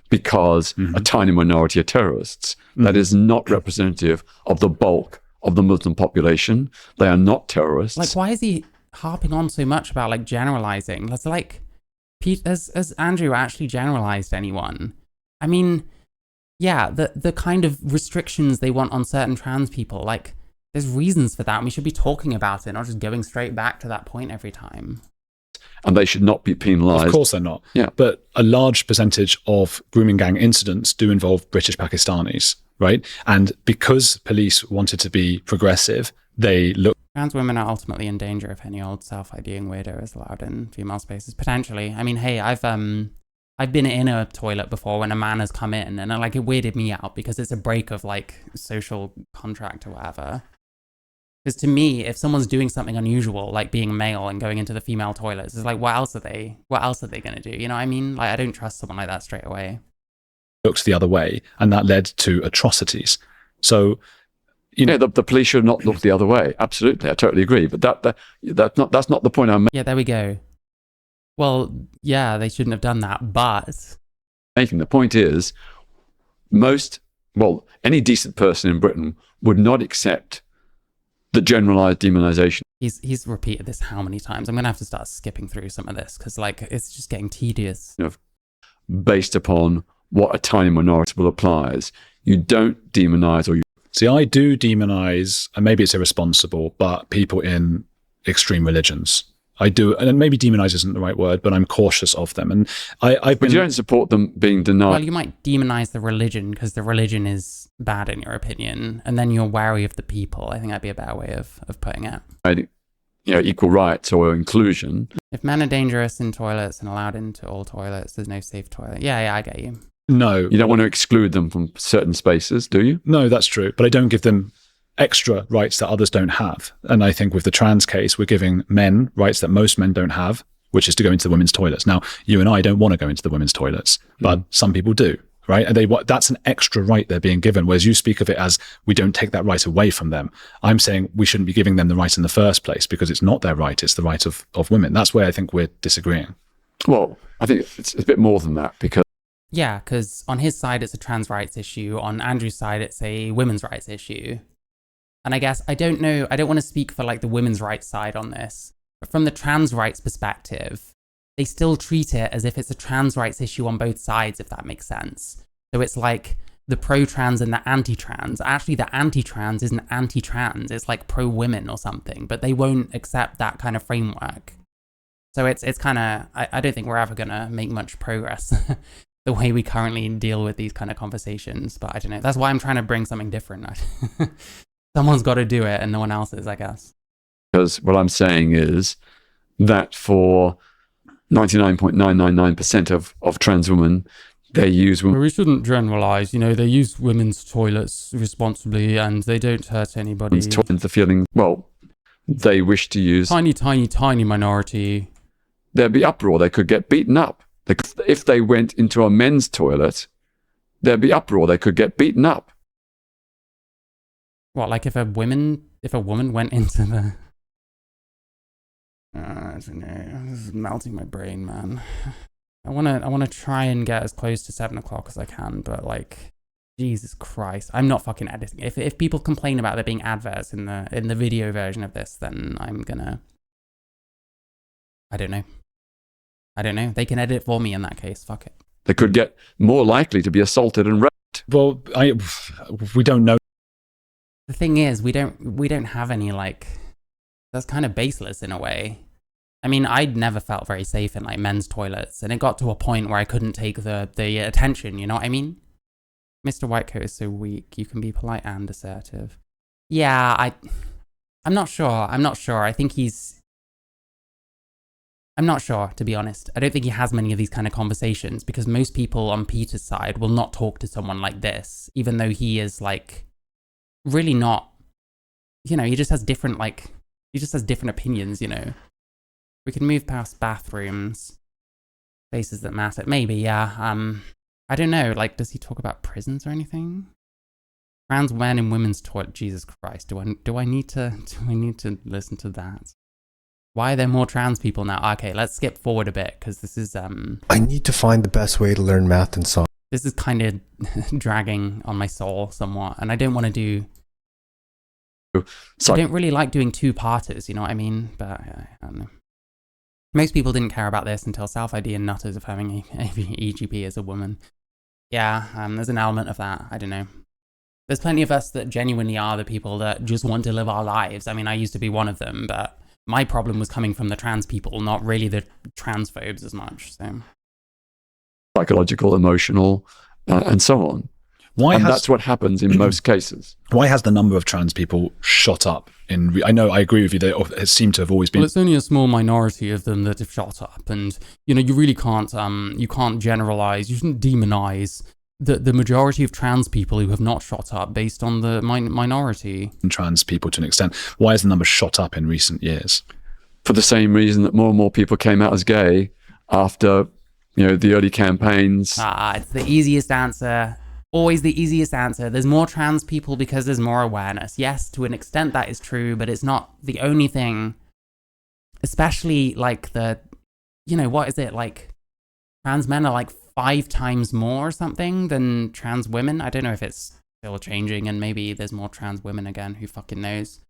Because a tiny minority are terrorists. That is not representative of the bulk of the Muslim population. They are not terrorists. Like, why is he harping on so much about, like, generalizing? That's like, has Andrew actually generalized anyone? I mean, yeah, the kind of restrictions they want on certain trans people, like, there's reasons for that, and we should be talking about it, not just going straight back to that point every time. And they should not be penalised. Of course they're not. Yeah. But a large percentage of grooming gang incidents do involve British Pakistanis, right? And because police wanted to be progressive, they look... Trans women are ultimately in danger if any old self-IDing weirdo is allowed in female spaces. Potentially. I mean, hey, I've been in a toilet before when a man has come in, and like, it weirded me out because it's a break of, like, social contract or whatever. Because to me, if someone's doing something unusual, like being male and going into the female toilets, it's like, what else are they going to do? You know what I mean? Like, I don't trust someone like that straight away. Looked the other way, and that led to atrocities. So, the police should not look the other way. Absolutely, I totally agree. But that's not the point I'm making. Yeah, there we go. Well, yeah, they shouldn't have done that, but... The point is, any decent person in Britain would not accept the generalized demonization. He's repeated this how many times? I'm going to have to start skipping through some of this, because, like, it's just getting tedious. Based upon what a tiny minority will applies. You don't demonize or you... See, I do demonize, and maybe it's irresponsible, but people in extreme religions. I do, and maybe demonize isn't the right word, but I'm cautious of them. And I've been. But you don't support them being denied. Well, you might demonize the religion because the religion is bad in your opinion, and then you're wary of the people. I think that'd be a better way of putting it. Equal rights or inclusion. If men are dangerous in toilets and allowed into all toilets, there's no safe toilet. Yeah, I get you. No. You don't want to exclude them from certain spaces, do you? No, that's true. But I don't give them extra rights that others don't have. And I think with the trans case, we're giving men rights that most men don't have, which is to go into the women's toilets. Now, you and I don't want to go into the women's toilets, but some people do, right? And that's an extra right they're being given, whereas you speak of it as we don't take that right away from them. I'm saying we shouldn't be giving them the right in the first place because it's not their right, it's the right of women. That's where I think we're disagreeing. Well, I think it's a bit more than that because... Yeah, because on his side, it's a trans rights issue. On Andrew's side, it's a women's rights issue. And I guess, I don't know, I don't want to speak for like the women's rights side on this, but from the trans rights perspective, they still treat it as if it's a trans rights issue on both sides, if that makes sense. So it's like the pro-trans and the anti-trans. Actually, the anti-trans isn't anti-trans, it's like pro-women or something, but they won't accept that kind of framework. So it's kind of, I don't think we're ever going to make much progress the way we currently deal with these kind of conversations, but I don't know. That's why I'm trying to bring something different. Someone's got to do it and no one else is, I guess. Because what I'm saying is that for 99.999% of trans women, they use... Well, we shouldn't generalize, they use women's toilets responsibly and they don't hurt anybody. The feeling, well, they wish to use... Tiny minority. There'd be uproar. They could get beaten up. If they went into a men's toilet, there'd be uproar. They could get beaten up. What, like if a woman went into the... I don't know. This is melting my brain, man. I wanna try and get as close to 7 o'clock as I can, but like, Jesus Christ, I'm not fucking editing. If people complain about there being adverts in the video version of this, then I'm gonna... I don't know. They can edit for me in that case. Fuck it. They could get more likely to be assaulted and raped. Well, we don't know. The thing is, we don't have any, like, that's kind of baseless in a way. I mean, I'd never felt very safe in like men's toilets, and it got to a point where I couldn't take the attention, you know what I mean? Mr. Whitecoat is so weak, you can be polite and assertive. Yeah, I'm not sure. I think I'm not sure, to be honest. I don't think he has many of these kind of conversations because most people on Peter's side will not talk to someone like this, even though he is like really not, he just has different opinions, We can move past bathrooms, spaces that matter. Maybe, yeah. I don't know, like, does he talk about prisons or anything? Trans men in women's toilet, Jesus Christ, do I need to listen to that? Why are there more trans people now? Okay, let's skip forward a bit, because this is, I need to find the best way to learn math and science. This is kind of dragging on my soul somewhat, and I don't want to do... I don't really like doing two-parters, you know what I mean? But, I don't know. Most people didn't care about this until South ID and nutters of having EGP as a woman. Yeah, there's an element of that, I don't know. There's plenty of us that genuinely are the people that just want to live our lives. I mean, I used to be one of them, but... my problem was coming from the trans people, not really the transphobes as much. So, psychological, emotional, and so on. That's what happens in most cases. Why has the number of trans people shot up? I know, I agree with you, it seemed to have always been... Well, it's only a small minority of them that have shot up. And, you really can't, you can't generalize, you shouldn't demonize the majority of trans people who have not shot up based on the minority. And trans people to an extent. Why has the number shot up in recent years? For the same reason that more and more people came out as gay after, the early campaigns. It's the easiest answer. Always the easiest answer. There's more trans people because there's more awareness. Yes, to an extent that is true, but it's not the only thing. Especially like what is it? Like trans men are like 5 times more or something than trans women. I don't know if it's still changing and maybe there's more trans women again, who fucking knows.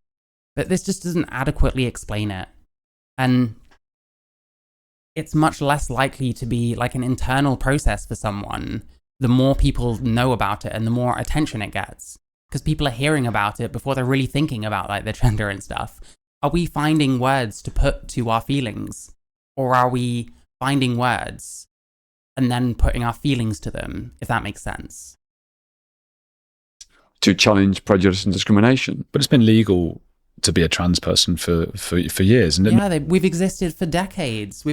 But this just doesn't adequately explain it. And it's much less likely to be like an internal process for someone the more people know about it and the more attention it gets. Because people are hearing about it before they're really thinking about like their gender and stuff. are we finding words to put to our feelings? Or are we finding words and then putting our feelings to them, if that makes sense? To challenge prejudice and discrimination. But it's been legal to be a trans person for years. And yeah, we've existed for decades.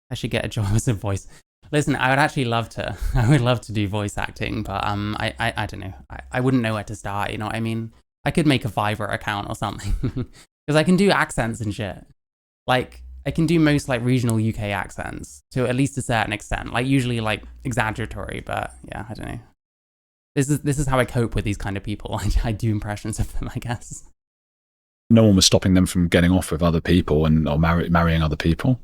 I should get a job as a voice. Listen, I would actually love to. I would love to do voice acting, but I don't know. I wouldn't know where to start, you know what I mean? I could make a Fiverr account or something. Because I can do accents and shit. Like, I can do most, like, regional UK accents to at least a certain extent. Like, usually, like, exaggeratory, but yeah, I don't know. This is how I cope with these kind of people. I do impressions of them, I guess. No one was stopping them from getting off with other people or marrying other people.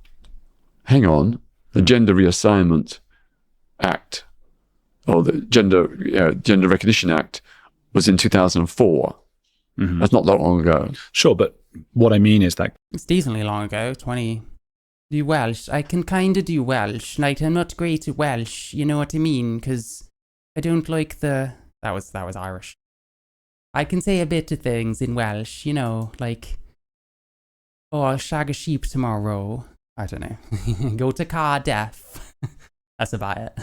Hang on. The Gender Reassignment Act, or the Gender Recognition Act, was in 2004. Mm-hmm. That's not that long ago. Sure, but what I mean is that... It's decently long ago, 20... Do Welsh. I can kind of do Welsh. Like, I'm not great at Welsh, you know what I mean? Because I don't like the... That was Irish. I can say a bit of things in Welsh, you know, like... Oh, I'll shag a sheep tomorrow. I don't know. Go to Cardiff. That's about it.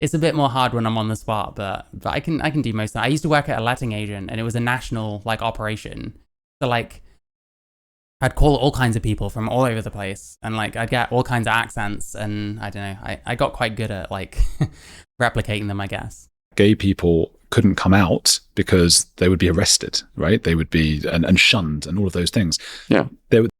It's a bit more hard when I'm on the spot, but I can do most of it. I used to work at a letting agent, and it was a national, like, operation. So, like, I'd call all kinds of people from all over the place, and, like, I'd get all kinds of accents, and I don't know. I got quite good at, like, replicating them, I guess. Gay people couldn't come out because they would be arrested, right? They would be and shunned and all of those things. Yeah.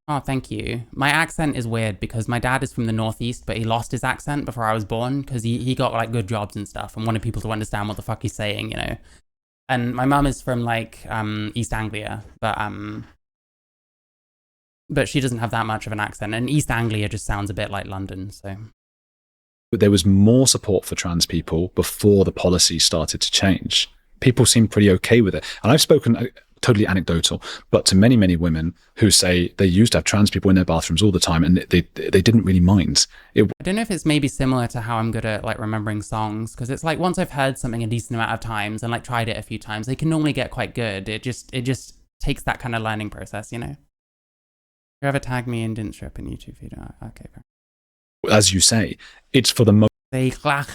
Oh, thank you. My accent is weird because my dad is from the Northeast, but he lost his accent before I was born because he got, like, good jobs and stuff and wanted people to understand what the fuck he's saying, you know? And my mum is from, like, East Anglia, but she doesn't have that much of an accent. And East Anglia just sounds a bit like London, so... But there was more support for trans people before the policy started to change. People seem pretty okay with it. And I've spoken, totally anecdotal, but to many, many women who say they used to have trans people in their bathrooms all the time and they didn't really mind. I don't know if it's maybe similar to how I'm good at, like, remembering songs, because it's like once I've heard something a decent amount of times and, like, tried it a few times, they can normally get quite good. It just takes that kind of learning process, you know? You ever tagged me and didn't show up in YouTube feed? Oh, okay, fair. As you say, it's for the most... Is that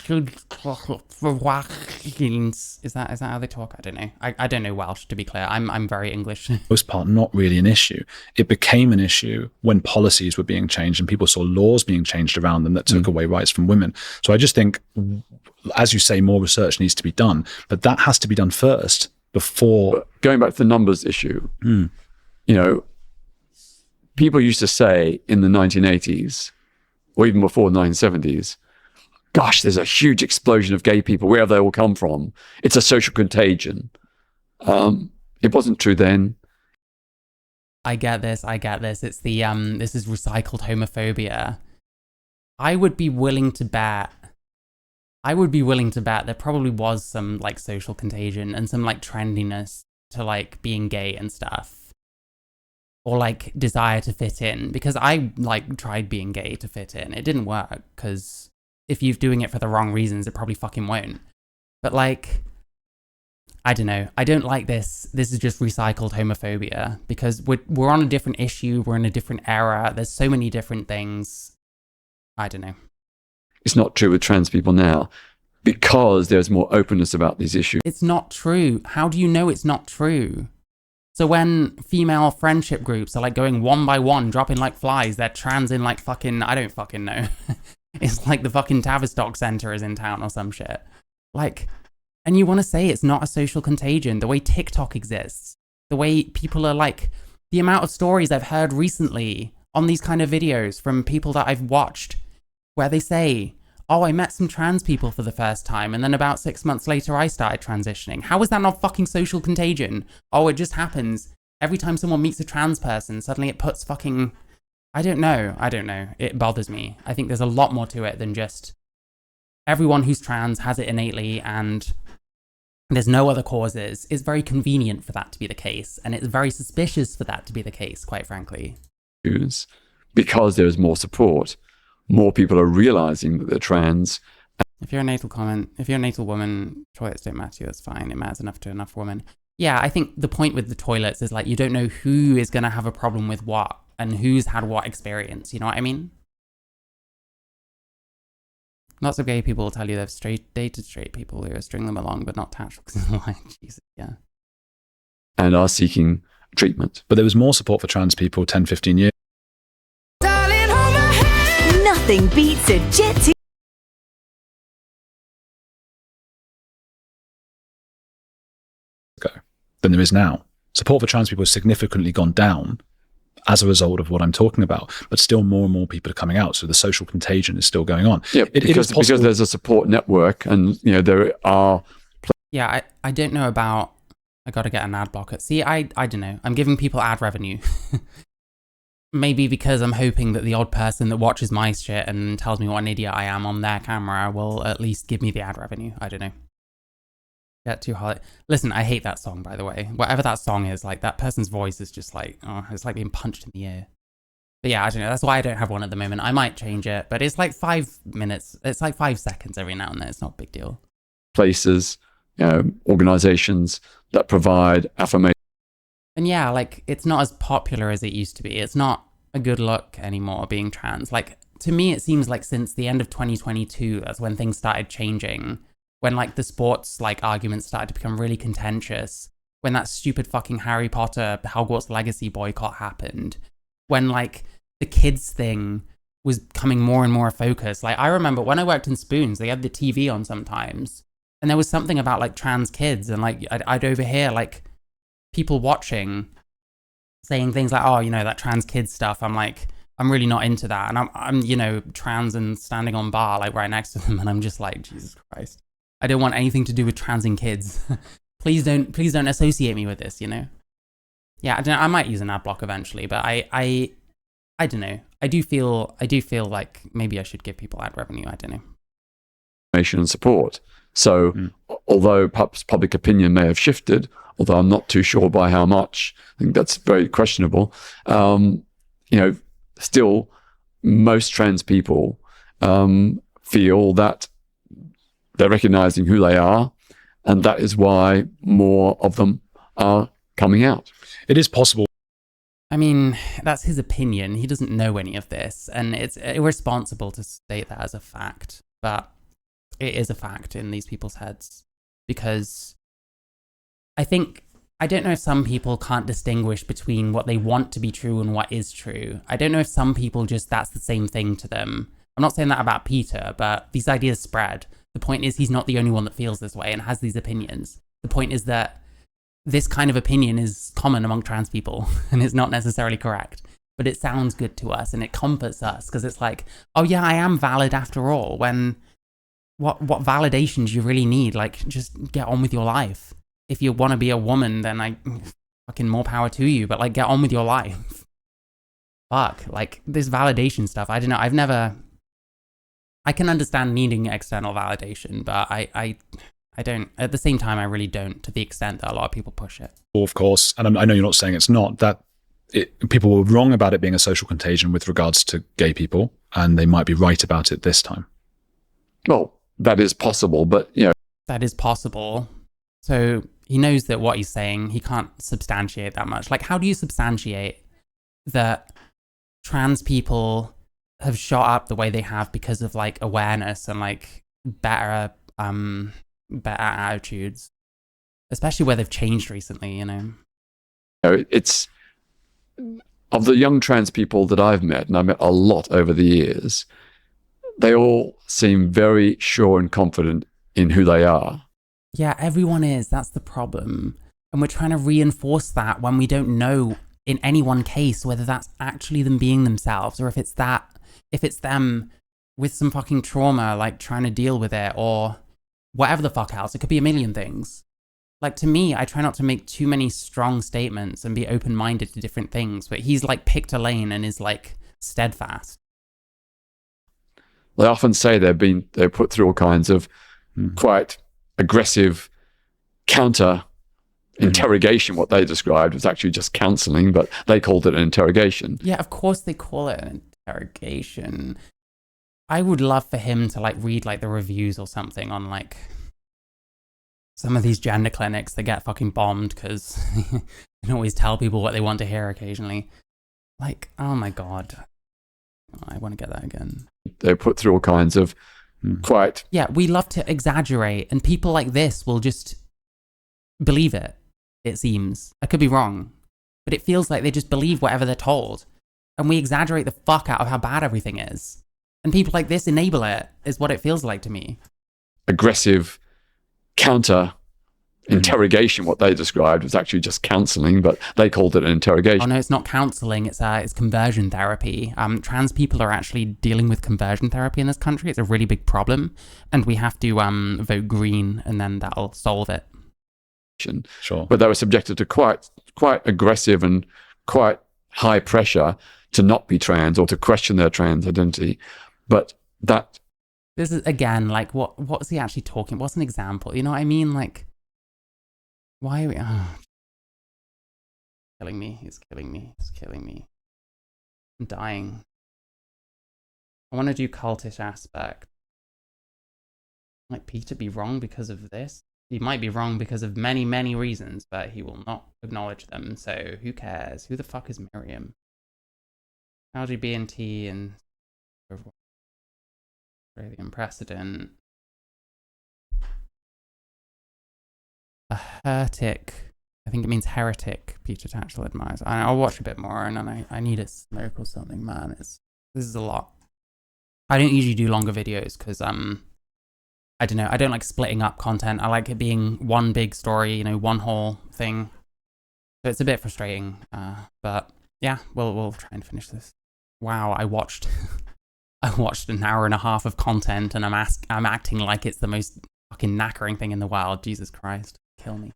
how they talk? I don't know. I don't know Welsh, to be clear. I'm very English. Most part, not really an issue. It became an issue when policies were being changed and people saw laws being changed around them that took away rights from women. So I just think, as you say, more research needs to be done, but that has to be done first before... But going back to the numbers issue, you know, people used to say in the 1980s, or even before the 1970s, gosh, there's a huge explosion of gay people. Where have they all come from? It's a social contagion. It wasn't true then. I get this. It's the, this is recycled homophobia. I would be willing to bet there probably was some, like, social contagion and some, like, trendiness to, like, being gay and stuff. Or, like, desire to fit in, because I, like, tried being gay to fit in. It didn't work, because if you're doing it for the wrong reasons, it probably fucking won't. But, like, I don't know. I don't like this. This is just recycled homophobia, because we're on a different issue. We're in a different era. There's so many different things. I don't know. It's not true with trans people now, because there's more openness about these issues. It's not true. How do you know it's not true? So when female friendship groups are, like, going one by one, dropping like flies, they're trans in, like, fucking, I don't fucking know. It's like the fucking Tavistock Centre is in town or some shit. Like, and you want to say it's not a social contagion, the way TikTok exists, the way people are, like, the amount of stories I've heard recently on these kind of videos from people that I've watched where they say, oh, I met some trans people for the first time, and then about 6 months later, I started transitioning. How is that not fucking social contagion? Oh, it just happens. Every time someone meets a trans person, suddenly it puts fucking... I don't know. It bothers me. I think there's a lot more to it than just everyone who's trans has it innately, and there's no other causes. It's very convenient for that to be the case, and it's very suspicious for that to be the case, quite frankly. Because there's more support. More people are realizing that they're trans. If you're a natal woman, choice don't matter, that's fine. It matters enough to enough women. Yeah, I think the point with the toilets is like you don't know who is going to have a problem with what and who's had what experience. You know what I mean? Lots of gay people will tell you they've dated straight people who are string them along, but not Tatchell because it's like, Jesus, yeah. And are seeking treatment. But there was more support for trans people 10, 15 years Nothing beats a jet to ago than there is now. Support for trans people has significantly gone down as a result of what I'm talking about, but still more and more people are coming out. So the social contagion is still going on. Yeah, because there's a support network, and there are. Yeah, I don't know about. I got to get an ad blocker. See, I don't know. I'm giving people ad revenue. Maybe because I'm hoping that the odd person that watches my shit and tells me what an idiot I am on their camera will at least give me the ad revenue. I don't know. Get too hard. Listen, I hate that song, by the way. Whatever that song is, like, that person's voice is just like, oh, it's like being punched in the ear. But yeah, I don't know. That's why I don't have one at the moment. I might change it, but it's like 5 minutes. It's like 5 seconds every now and then. It's not a big deal. Places, organizations that provide affirmation. And yeah, like, it's not as popular as it used to be. It's not a good look anymore being trans. Like, to me, it seems like since the end of 2022, that's when things started changing. When, like, the sports, like, arguments started to become really contentious. When that stupid fucking Harry Potter Hogwarts Legacy boycott happened. When, like, the kids thing was becoming more and more a focus. Like, I remember when I worked in Spoons, they had the TV on sometimes. And there was something about, like, trans kids. And, like, I'd overhear, like, people watching saying things like, oh, that trans kid stuff. I'm like, I'm really not into that. And I'm trans and standing on bar, like, right next to them. And I'm just like, Jesus Christ. I don't want anything to do with transing kids. Please don't associate me with this, Yeah, I don't know. I might use an ad block eventually, but I don't know. I do feel like maybe I should give people ad revenue. I don't know. And support. So although perhaps public opinion may have shifted, although I'm not too sure by how much, I think that's very questionable. Still most trans people feel that they're recognizing who they are, and that is why more of them are coming out. It is possible. I mean, that's his opinion. He doesn't know any of this, and it's irresponsible to state that as a fact, but it is a fact in these people's heads. Because I don't know if some people can't distinguish between what they want to be true and what is true. I don't know if some people that's the same thing to them. I'm not saying that about Peter, but these ideas spread. The point is he's not the only one that feels this way and has these opinions. The point is that this kind of opinion is common among trans people and it's not necessarily correct, but it sounds good to us and it comforts us because it's like, oh yeah, I am valid after all. When what validation do you really need? Like, just get on with your life. If you want to be a woman, then fucking more power to you, but like, get on with your life. Fuck, like, this validation stuff, I don't know, I can understand needing external validation, but I don't, at the same time, I really don't, to the extent that a lot of people push it. Of course, and I know you're not saying it's not, that people were wrong about it being a social contagion with regards to gay people, and they might be right about it this time. Well, that is possible, but, That is possible. So he knows that what he's saying, he can't substantiate that much. Like, how do you substantiate that trans people have shot up the way they have because of, like, awareness and, like, better attitudes, especially where they've changed recently, It's, of the young trans people that I've met, and I've met a lot over the years, they all seem very sure and confident in who they are. Yeah, everyone is. That's the problem. And we're trying to reinforce that when we don't know in any one case whether that's actually them being themselves, or if it's them with some fucking trauma, like, trying to deal with it, or whatever the fuck else. It could be a million things. Like, to me, I try not to make too many strong statements and be open-minded to different things, but he's, like, picked a lane and is, like, steadfast. They often say they're put through all kinds of quite aggressive counter interrogation. What they described was actually just counseling, but they called it an interrogation. Yeah, of course they call it an interrogation. I would love for him to, like, read, like, the reviews or something on, like, some of these gender clinics, they get fucking bombed because you can always tell people what they want to hear occasionally. Like, oh my God. I want to get that again. They're put through all kinds of quite... Yeah, we love to exaggerate, and people like this will just believe it, it seems. I could be wrong, but it feels like they just believe whatever they're told. And we exaggerate the fuck out of how bad everything is. And people like this enable it, is what it feels like to me. Aggressive counter interrogation, what they described was actually just counselling, but they called it an interrogation. Oh no, it's not counselling, it's conversion therapy. Trans people are actually dealing with conversion therapy in this country. It's a really big problem, and we have to vote green, and then that'll solve it. Sure. But they were subjected to quite aggressive and quite high pressure to not be trans or to question their trans identity. But that... This is, again, like, what's he actually talking? What's an example? You know what I mean? Like, why are we... killing me. He's killing me. He's killing me. I'm dying. I want to do cultish aspect. Might Peter be wrong because of this? He might be wrong because of many, many reasons, but he will not acknowledge them, so who cares? Who the fuck is Miriam? LGBT and Australian precedent. A heretic. I think it means heretic, Peter Tatchell admires. I'll watch a bit more, and then I need a smoke or something, man. This is a lot. I don't usually do longer videos because I don't know, I don't like splitting up content. I like it being one big story, you know, one whole thing. So it's a bit frustrating, but yeah, we'll try and finish this. Wow, I watched an hour and a half of content, and I'm acting like it's the most fucking knackering thing in the world. Jesus Christ, kill me.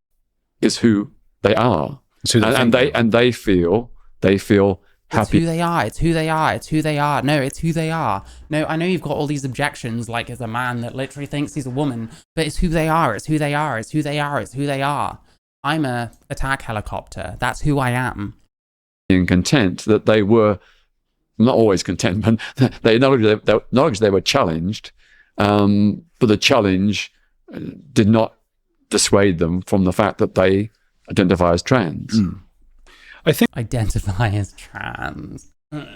Is who they are, and they feel happy. It's who they are. It's who they are. It's who they are. No, it's who they are. No, I know you've got all these objections, like as a man that literally thinks he's a woman, but it's who they are. It's who they are. It's who they are. It's who they are. I'm a attack helicopter. That's who I am. Being content that they were not always content, but they acknowledged they were challenged, but the challenge did not dissuade them from the fact that they identify as trans. I think identify as trans. You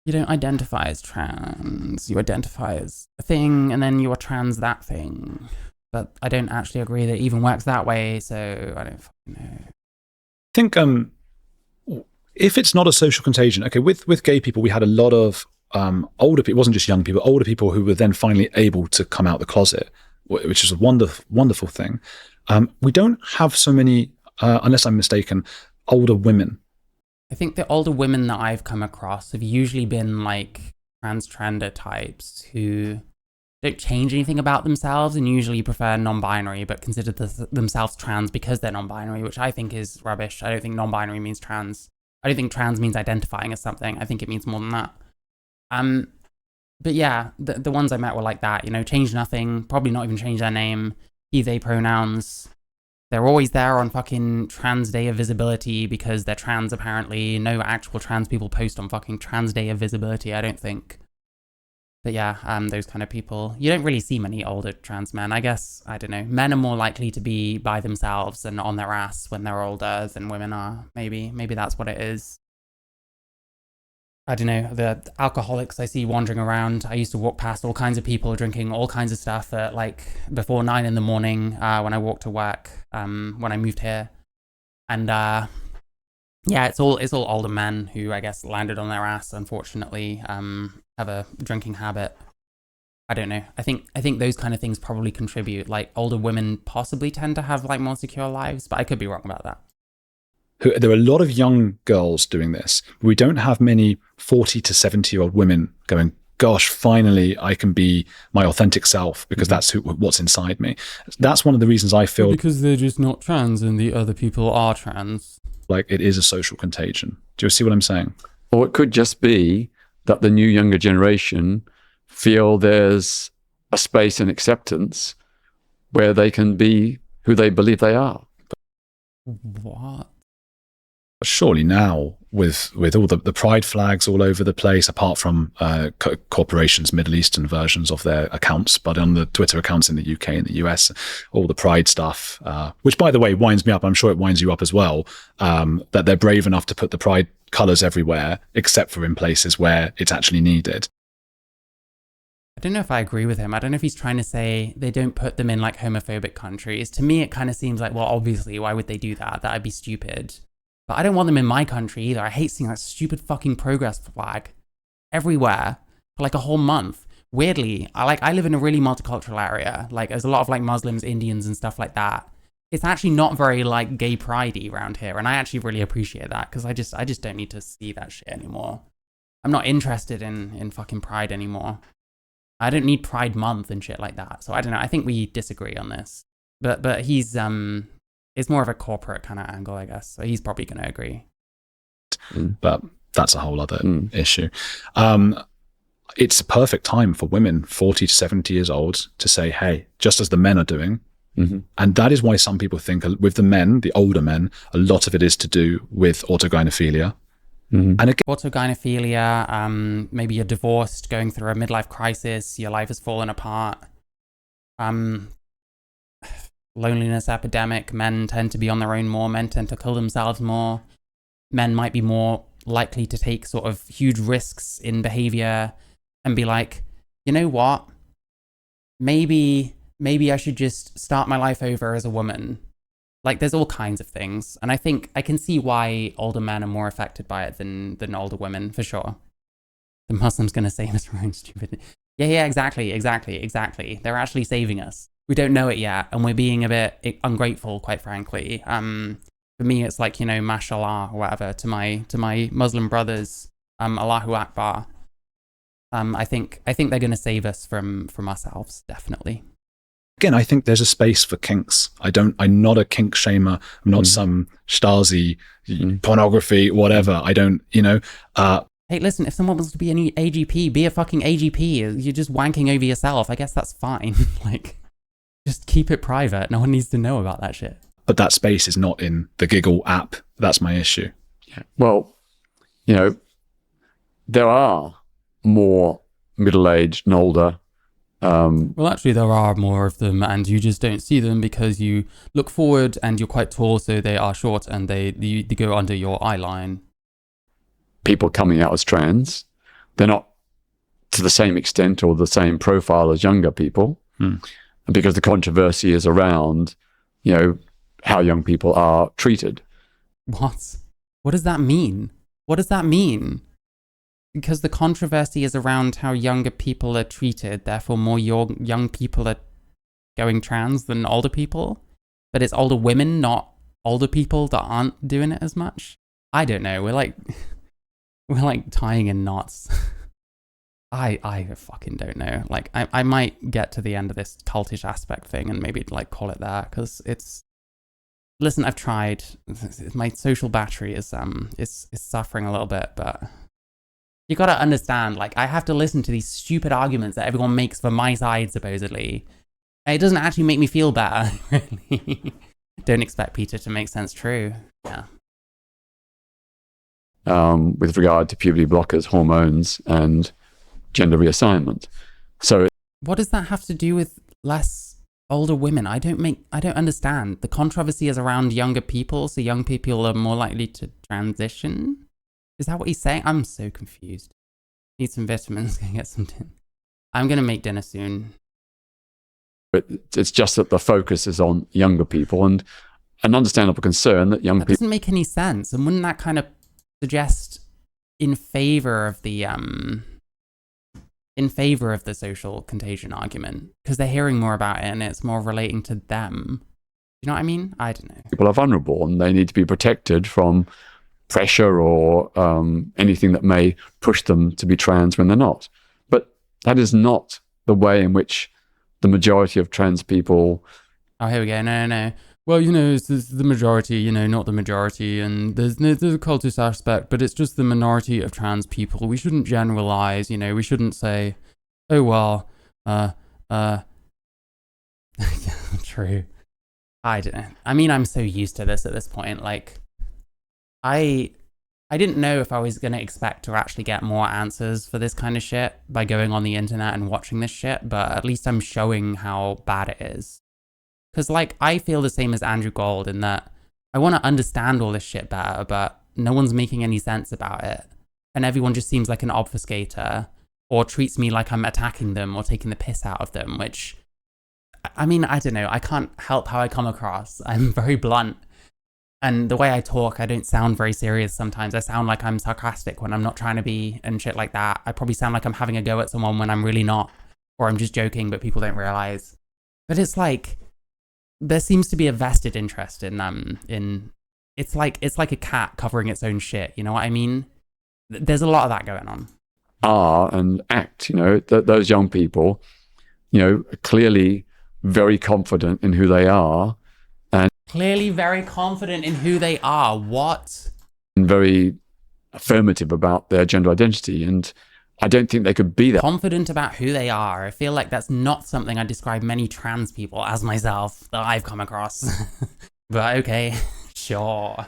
don't identify as trans. You identify as a thing, and then you are trans that thing. But I don't actually agree that it even works that way, so I don't fucking know. I think if it's not a social contagion, okay, with gay people, we had a lot of older people, it wasn't just young people, older people who were then finally able to come out the closet, which is a wonderful thing. We don't have so many, unless I'm mistaken, older women. I think the older women that I've come across have usually been like transgender types who don't change anything about themselves and usually prefer non-binary, but consider themselves trans because they're non-binary, which I think is rubbish. I don't think non-binary means trans. I don't think trans means identifying as something. I think it means more than that. But yeah, the ones I met were like that, you know, change nothing, probably not even change their name, he, they pronouns. They're always there on fucking Trans Day of Visibility because they're trans, apparently. No actual trans people post on fucking Trans Day of Visibility, I don't think. But yeah, those kind of people. You don't really see many older trans men. I guess, I don't know, men are more likely to be by themselves and on their ass when they're older than women are. Maybe that's what it is. I don't know, the alcoholics I see wandering around. I used to walk past all kinds of people drinking all kinds of stuff at like before 9 in the morning when I walked to work, when I moved here. And yeah, it's all older men who I guess landed on their ass, unfortunately, have a drinking habit. I don't know. I think those kind of things probably contribute. Like older women possibly tend to have like more secure lives, but I could be wrong about that. There are a lot of young girls doing this. We don't have many 40 to 70-year-old women going, gosh, finally I can be my authentic self because that's what's inside me. That's one of the reasons I feel... Because they're just not trans and the other people are trans. Like it is a social contagion. Do you see what I'm saying? Or it could just be that the new younger generation feel there's a space and acceptance where they can be who they believe they are. What? Surely now, with all the pride flags all over the place, apart from corporations' Middle Eastern versions of their accounts, but on the Twitter accounts in the UK and the US, all the pride stuff, which, by the way, winds me up. I'm sure it winds you up as well, that they're brave enough to put the pride colours everywhere, except for in places where it's actually needed. I don't know if I agree with him. I don't know if he's trying to say they don't put them in like homophobic countries. To me, it kind of seems like, well, obviously, why would they do that? That'd be stupid. But I don't want them in my country either. I hate seeing that stupid fucking progress flag everywhere for like a whole month. Weirdly, I live in a really multicultural area. Like there's a lot of like Muslims, Indians and stuff like that. It's actually not very like gay pridey around here. And I actually really appreciate that because I just don't need to see that shit anymore. I'm not interested in fucking pride anymore. I don't need Pride Month and shit like that. So I don't know. I think we disagree on this. But he's it's more of a corporate kind of angle, I guess. So he's probably going to agree. But that's a whole other issue. It's a perfect time for women 40 to 70 years old to say, hey, just as the men are doing. And that is why some people think with the men, the older men, a lot of it is to do with autogynephilia. And again, autogynephilia, maybe you're divorced, going through a midlife crisis, your life has fallen apart. Loneliness epidemic, men tend to be on their own more, men tend to kill themselves more. Men might be more likely to take sort of huge risks in behavior and be like, you know what? Maybe I should just start my life over as a woman. Like there's all kinds of things. And I think I can see why older men are more affected by it than older women, for sure. The Muslim's going to save us from our own stupid. Yeah, exactly. They're actually saving us. We don't know it yet, and we're being a bit ungrateful, quite frankly. For me, it's like, you know, mashallah or whatever to my Muslim brothers. Allahu Akbar. I think they're going to save us from ourselves, definitely. Again, I think there's a space for kinks. I'm not a kink shamer. I'm not some Stasi pornography, whatever. I don't, you know. Hey, listen, if someone wants to be an AGP, be a fucking AGP. You're just wanking over yourself. I guess that's fine. Like, just keep it private. No one needs to know about that shit. But that space is not in the Giggle app. That's my issue. Yeah. Well, you know, there are more middle-aged and older. Well, actually, there are more of them, and you just don't see them because you look forward and you're quite tall, so they are short and they go under your eye line. People coming out as trans, they're not to the same extent or the same profile as younger people, because the controversy is around, you know, how young people are treated. What? What does that mean? What does that mean? Because the controversy is around how younger people are treated, therefore more young people are going trans than older people. But it's older women, not older people, that aren't doing it as much. I don't know. We're like tying in knots. I fucking don't know. Like I might get to the end of this cultish aspect thing and maybe like call it that, because it's. Listen, I've tried. My social battery is suffering a little bit, but. You gotta understand, like, I have to listen to these stupid arguments that everyone makes for my side, supposedly. It doesn't actually make me feel better, really. Don't expect Peter to make sense true. Yeah. With regard to puberty blockers, hormones, and gender reassignment. So, what does that have to do with less older women? I don't understand. The controversy is around younger people, so young people are more likely to transition? Is that what he's saying? I'm so confused. Need some vitamins, gonna get some dinner. I'm gonna make dinner soon. But it's just that the focus is on younger people, and an understandable concern that young people... That doesn't make any sense. And wouldn't that kind of suggest in favor of the social contagion argument? Because they're hearing more about it and it's more relating to them. You know what I mean? I don't know. People are vulnerable and they need to be protected from pressure or anything that may push them to be trans when they're not. But that is not the way in which the majority of trans people... Oh, here we go. No. Well, you know, it's the majority, you know, not the majority, and there's a cultist aspect, but it's just the minority of trans people. We shouldn't generalize, you know, we shouldn't say, oh, well, yeah, true. I don't know. I mean, I'm so used to this at this point, like... I didn't know if I was going to expect to actually get more answers for this kind of shit by going on the internet and watching this shit, but at least I'm showing how bad it is. Because, like, I feel the same as Andrew Gold in that I want to understand all this shit better, but no one's making any sense about it. And everyone just seems like an obfuscator or treats me like I'm attacking them or taking the piss out of them, which, I mean, I don't know. I can't help how I come across. I'm very blunt. And the way I talk, I don't sound very serious sometimes. I sound like I'm sarcastic when I'm not trying to be and shit like that. I probably sound like I'm having a go at someone when I'm really not. Or I'm just joking, but people don't realize. But it's like, there seems to be a vested interest in it's like a cat covering its own shit. You know what I mean? There's a lot of that going on. And act, those young people, clearly very confident in who they are. Clearly very confident in who they are. What? And very affirmative about their gender identity. And I don't think they could be that. Confident about who they are. I feel like that's not something I describe many trans people as myself that I've come across. But okay, sure.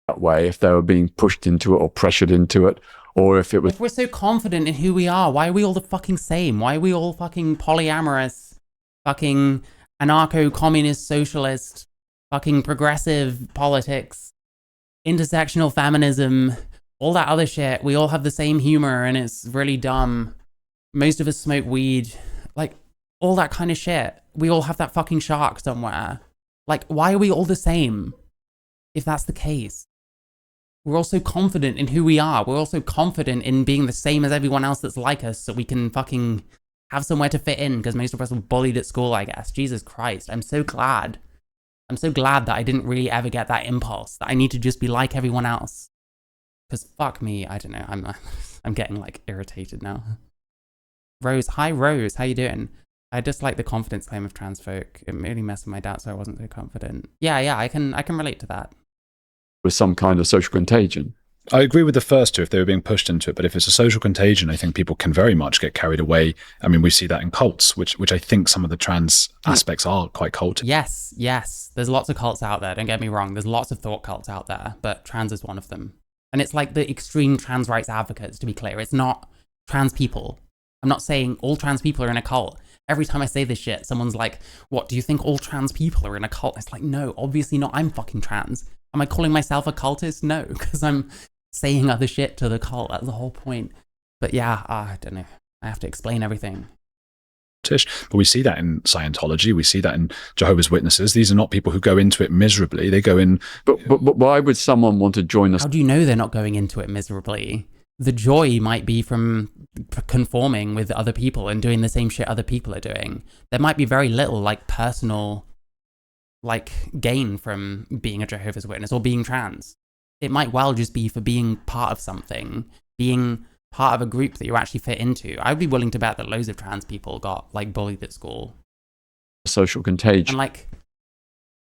That way, if they were being pushed into it or pressured into it, or if it was... If we're so confident in who we are, why are we all the fucking same? Why are we all fucking polyamorous, fucking anarcho-communist socialist, fucking progressive politics, intersectional feminism, all that other shit? We all have the same humor and it's really dumb. Most of us smoke weed. Like, all that kind of shit. We all have that fucking shark somewhere. Like, why are we all the same? If that's the case. We're also confident in who we are. We're also confident in being the same as everyone else that's like us so we can fucking have somewhere to fit in because most of us were bullied at school, I guess. Jesus Christ. I'm so glad. I'm so glad that I didn't really ever get that impulse, that I need to just be like everyone else. Because fuck me, I don't know, I'm getting like irritated now. Rose, hi Rose, how you doing? I just like the confidence claim of trans folk. It really messed with my doubt, so I wasn't so confident. Yeah, I can relate to that. With some kind of social contagion. I agree with the first two if they were being pushed into it, but if it's a social contagion, I think people can very much get carried away. I mean, we see that in cults, which I think some of the trans aspects are quite cult. Yes. There's lots of cults out there, don't get me wrong. There's lots of thought cults out there, but trans is one of them. And it's like the extreme trans rights advocates, to be clear. It's not trans people. I'm not saying all trans people are in a cult. Every time I say this shit, someone's like, what, do you think all trans people are in a cult? It's like, no, obviously not. I'm fucking trans. Am I calling myself a cultist? No, because I'm saying other shit to the cult. That's the whole point. But yeah, I don't know. I have to explain everything. But we see that in Scientology. We see that in Jehovah's Witnesses. These are not people who go into it miserably. They go in... But why would someone want to join us? How do you know they're not going into it miserably? The joy might be from conforming with other people and doing the same shit other people are doing. There might be very little, like, personal, like, gain from being a Jehovah's Witness or being trans. It might well just be for being part of something, being part of a group that you actually fit into. I'd be willing to bet that loads of trans people got, like, bullied at school. Social contagion. And, like,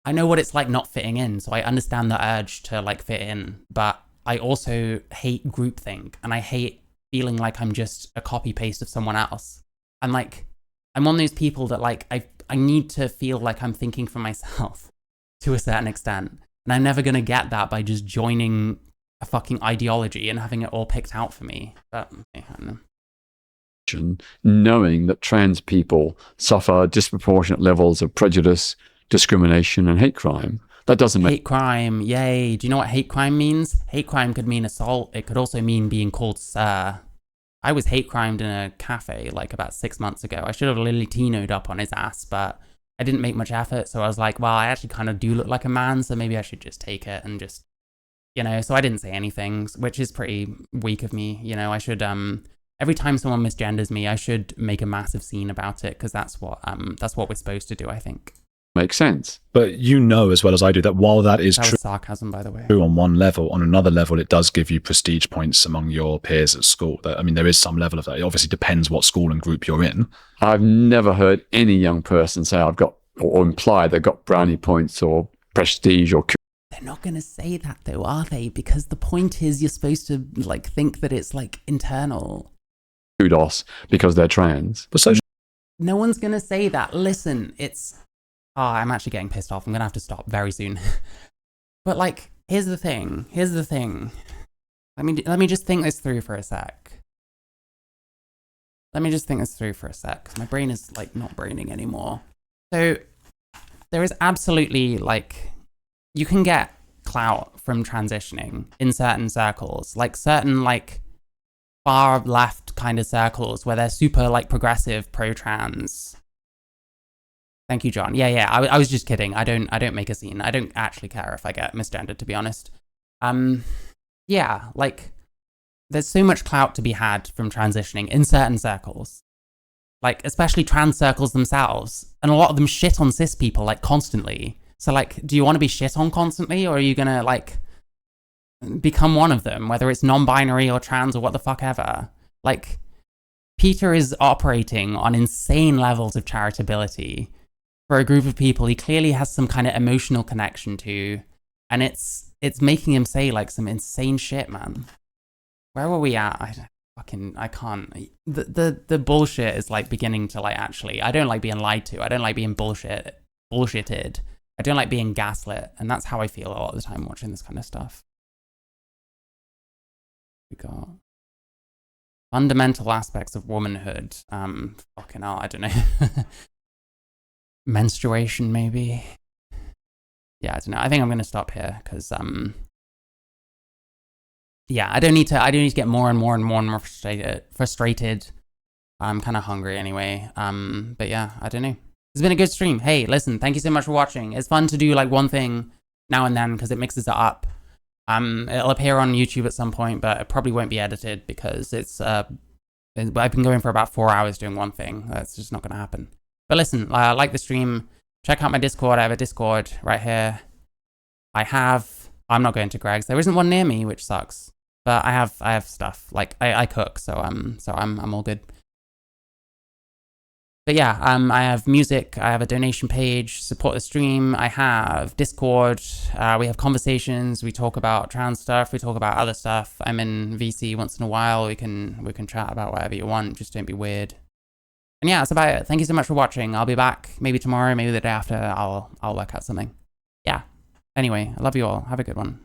I know what it's like not fitting in, so I understand the urge to, like, fit in, but I also hate groupthink, and I hate feeling like I'm just a copy-paste of someone else. And, like, I'm one of those people that, like, I need to feel like I'm thinking for myself to a certain extent. And I'm never going to get that by just joining a fucking ideology and having it all picked out for me. But, I don't know. Knowing that trans people suffer disproportionate levels of prejudice, discrimination, and hate crime. That doesn't make... Hate crime, yay. Do you know what hate crime means? Hate crime could mean assault. It could also mean being called sir. I was hate crimed in a cafe like about 6 months ago. I should have Lilitino'd up on his ass, but I didn't make much effort. So I was like, well, I actually kind of do look like a man, so maybe I should just take it and just, you know, so I didn't say anything, which is pretty weak of me. You know, I should, every time someone misgenders me, I should make a massive scene about it, because that's what we're supposed to do, I think. Makes sense. But you know as well as I do that while that is true, sarcasm, by the way, on one level, on another level, it does give you prestige points among your peers at school. I mean, there is some level of that. It obviously depends what school and group you're in. I've never heard any young person say I've got, or imply they've got brownie points or prestige or... They're not going to say that though, are they? Because the point is you're supposed to like think that it's like internal. Kudos because they're trans. But no one's going to say that. Listen, it's... Oh, I'm actually getting pissed off. I'm going to have to stop very soon. But like, Here's the thing. Let me just think this through for a sec. My brain is like not braining anymore. So there is absolutely like, you can get clout from transitioning in certain circles, like certain like far left kind of circles where they're super like progressive, pro-trans. Thank you, John. Yeah. I was just kidding. I don't make a scene. I don't actually care if I get misgendered, to be honest. Yeah, like there's so much clout to be had from transitioning in certain circles, like especially trans circles themselves, and a lot of them shit on cis people like constantly. So like, do you want to be shit on constantly, or are you gonna like become one of them, whether it's non-binary or trans or what the fuck ever? Like, Peter is operating on insane levels of charitability for a group of people he clearly has some kind of emotional connection to, and it's making him say like some insane shit, man. Where were we at? I can't. The bullshit is like beginning to like, actually, I don't like being lied to. I don't like being bullshitted. I don't like being gaslit. And that's how I feel a lot of the time watching this kind of stuff. We got fundamental aspects of womanhood. Fucking hell, I don't know. Menstruation, maybe. Yeah, I don't know. I think I'm going to stop here because, yeah, I don't need to get more and more frustrated. I'm kind of hungry anyway. But yeah, I don't know. It's been a good stream. Hey, listen, thank you so much for watching. It's fun to do like one thing now and then because it mixes it up. It'll appear on YouTube at some point, but it probably won't be edited because I've been going for about 4 hours doing one thing. That's just not going to happen. But listen, like the stream, check out my Discord. I have a Discord right here. I'm not going to Greg's. There isn't one near me, which sucks. But I have stuff. Like I cook, so I'm all good. But yeah, I have music, I have a donation page, support the stream, I have Discord, we have conversations, we talk about trans stuff, we talk about other stuff. I'm in VC once in a while, we can chat about whatever you want, just don't be weird. And yeah, that's about it. Thank you so much for watching. I'll be back maybe tomorrow, maybe the day after. I'll work out something. Yeah. Anyway, I love you all. Have a good one.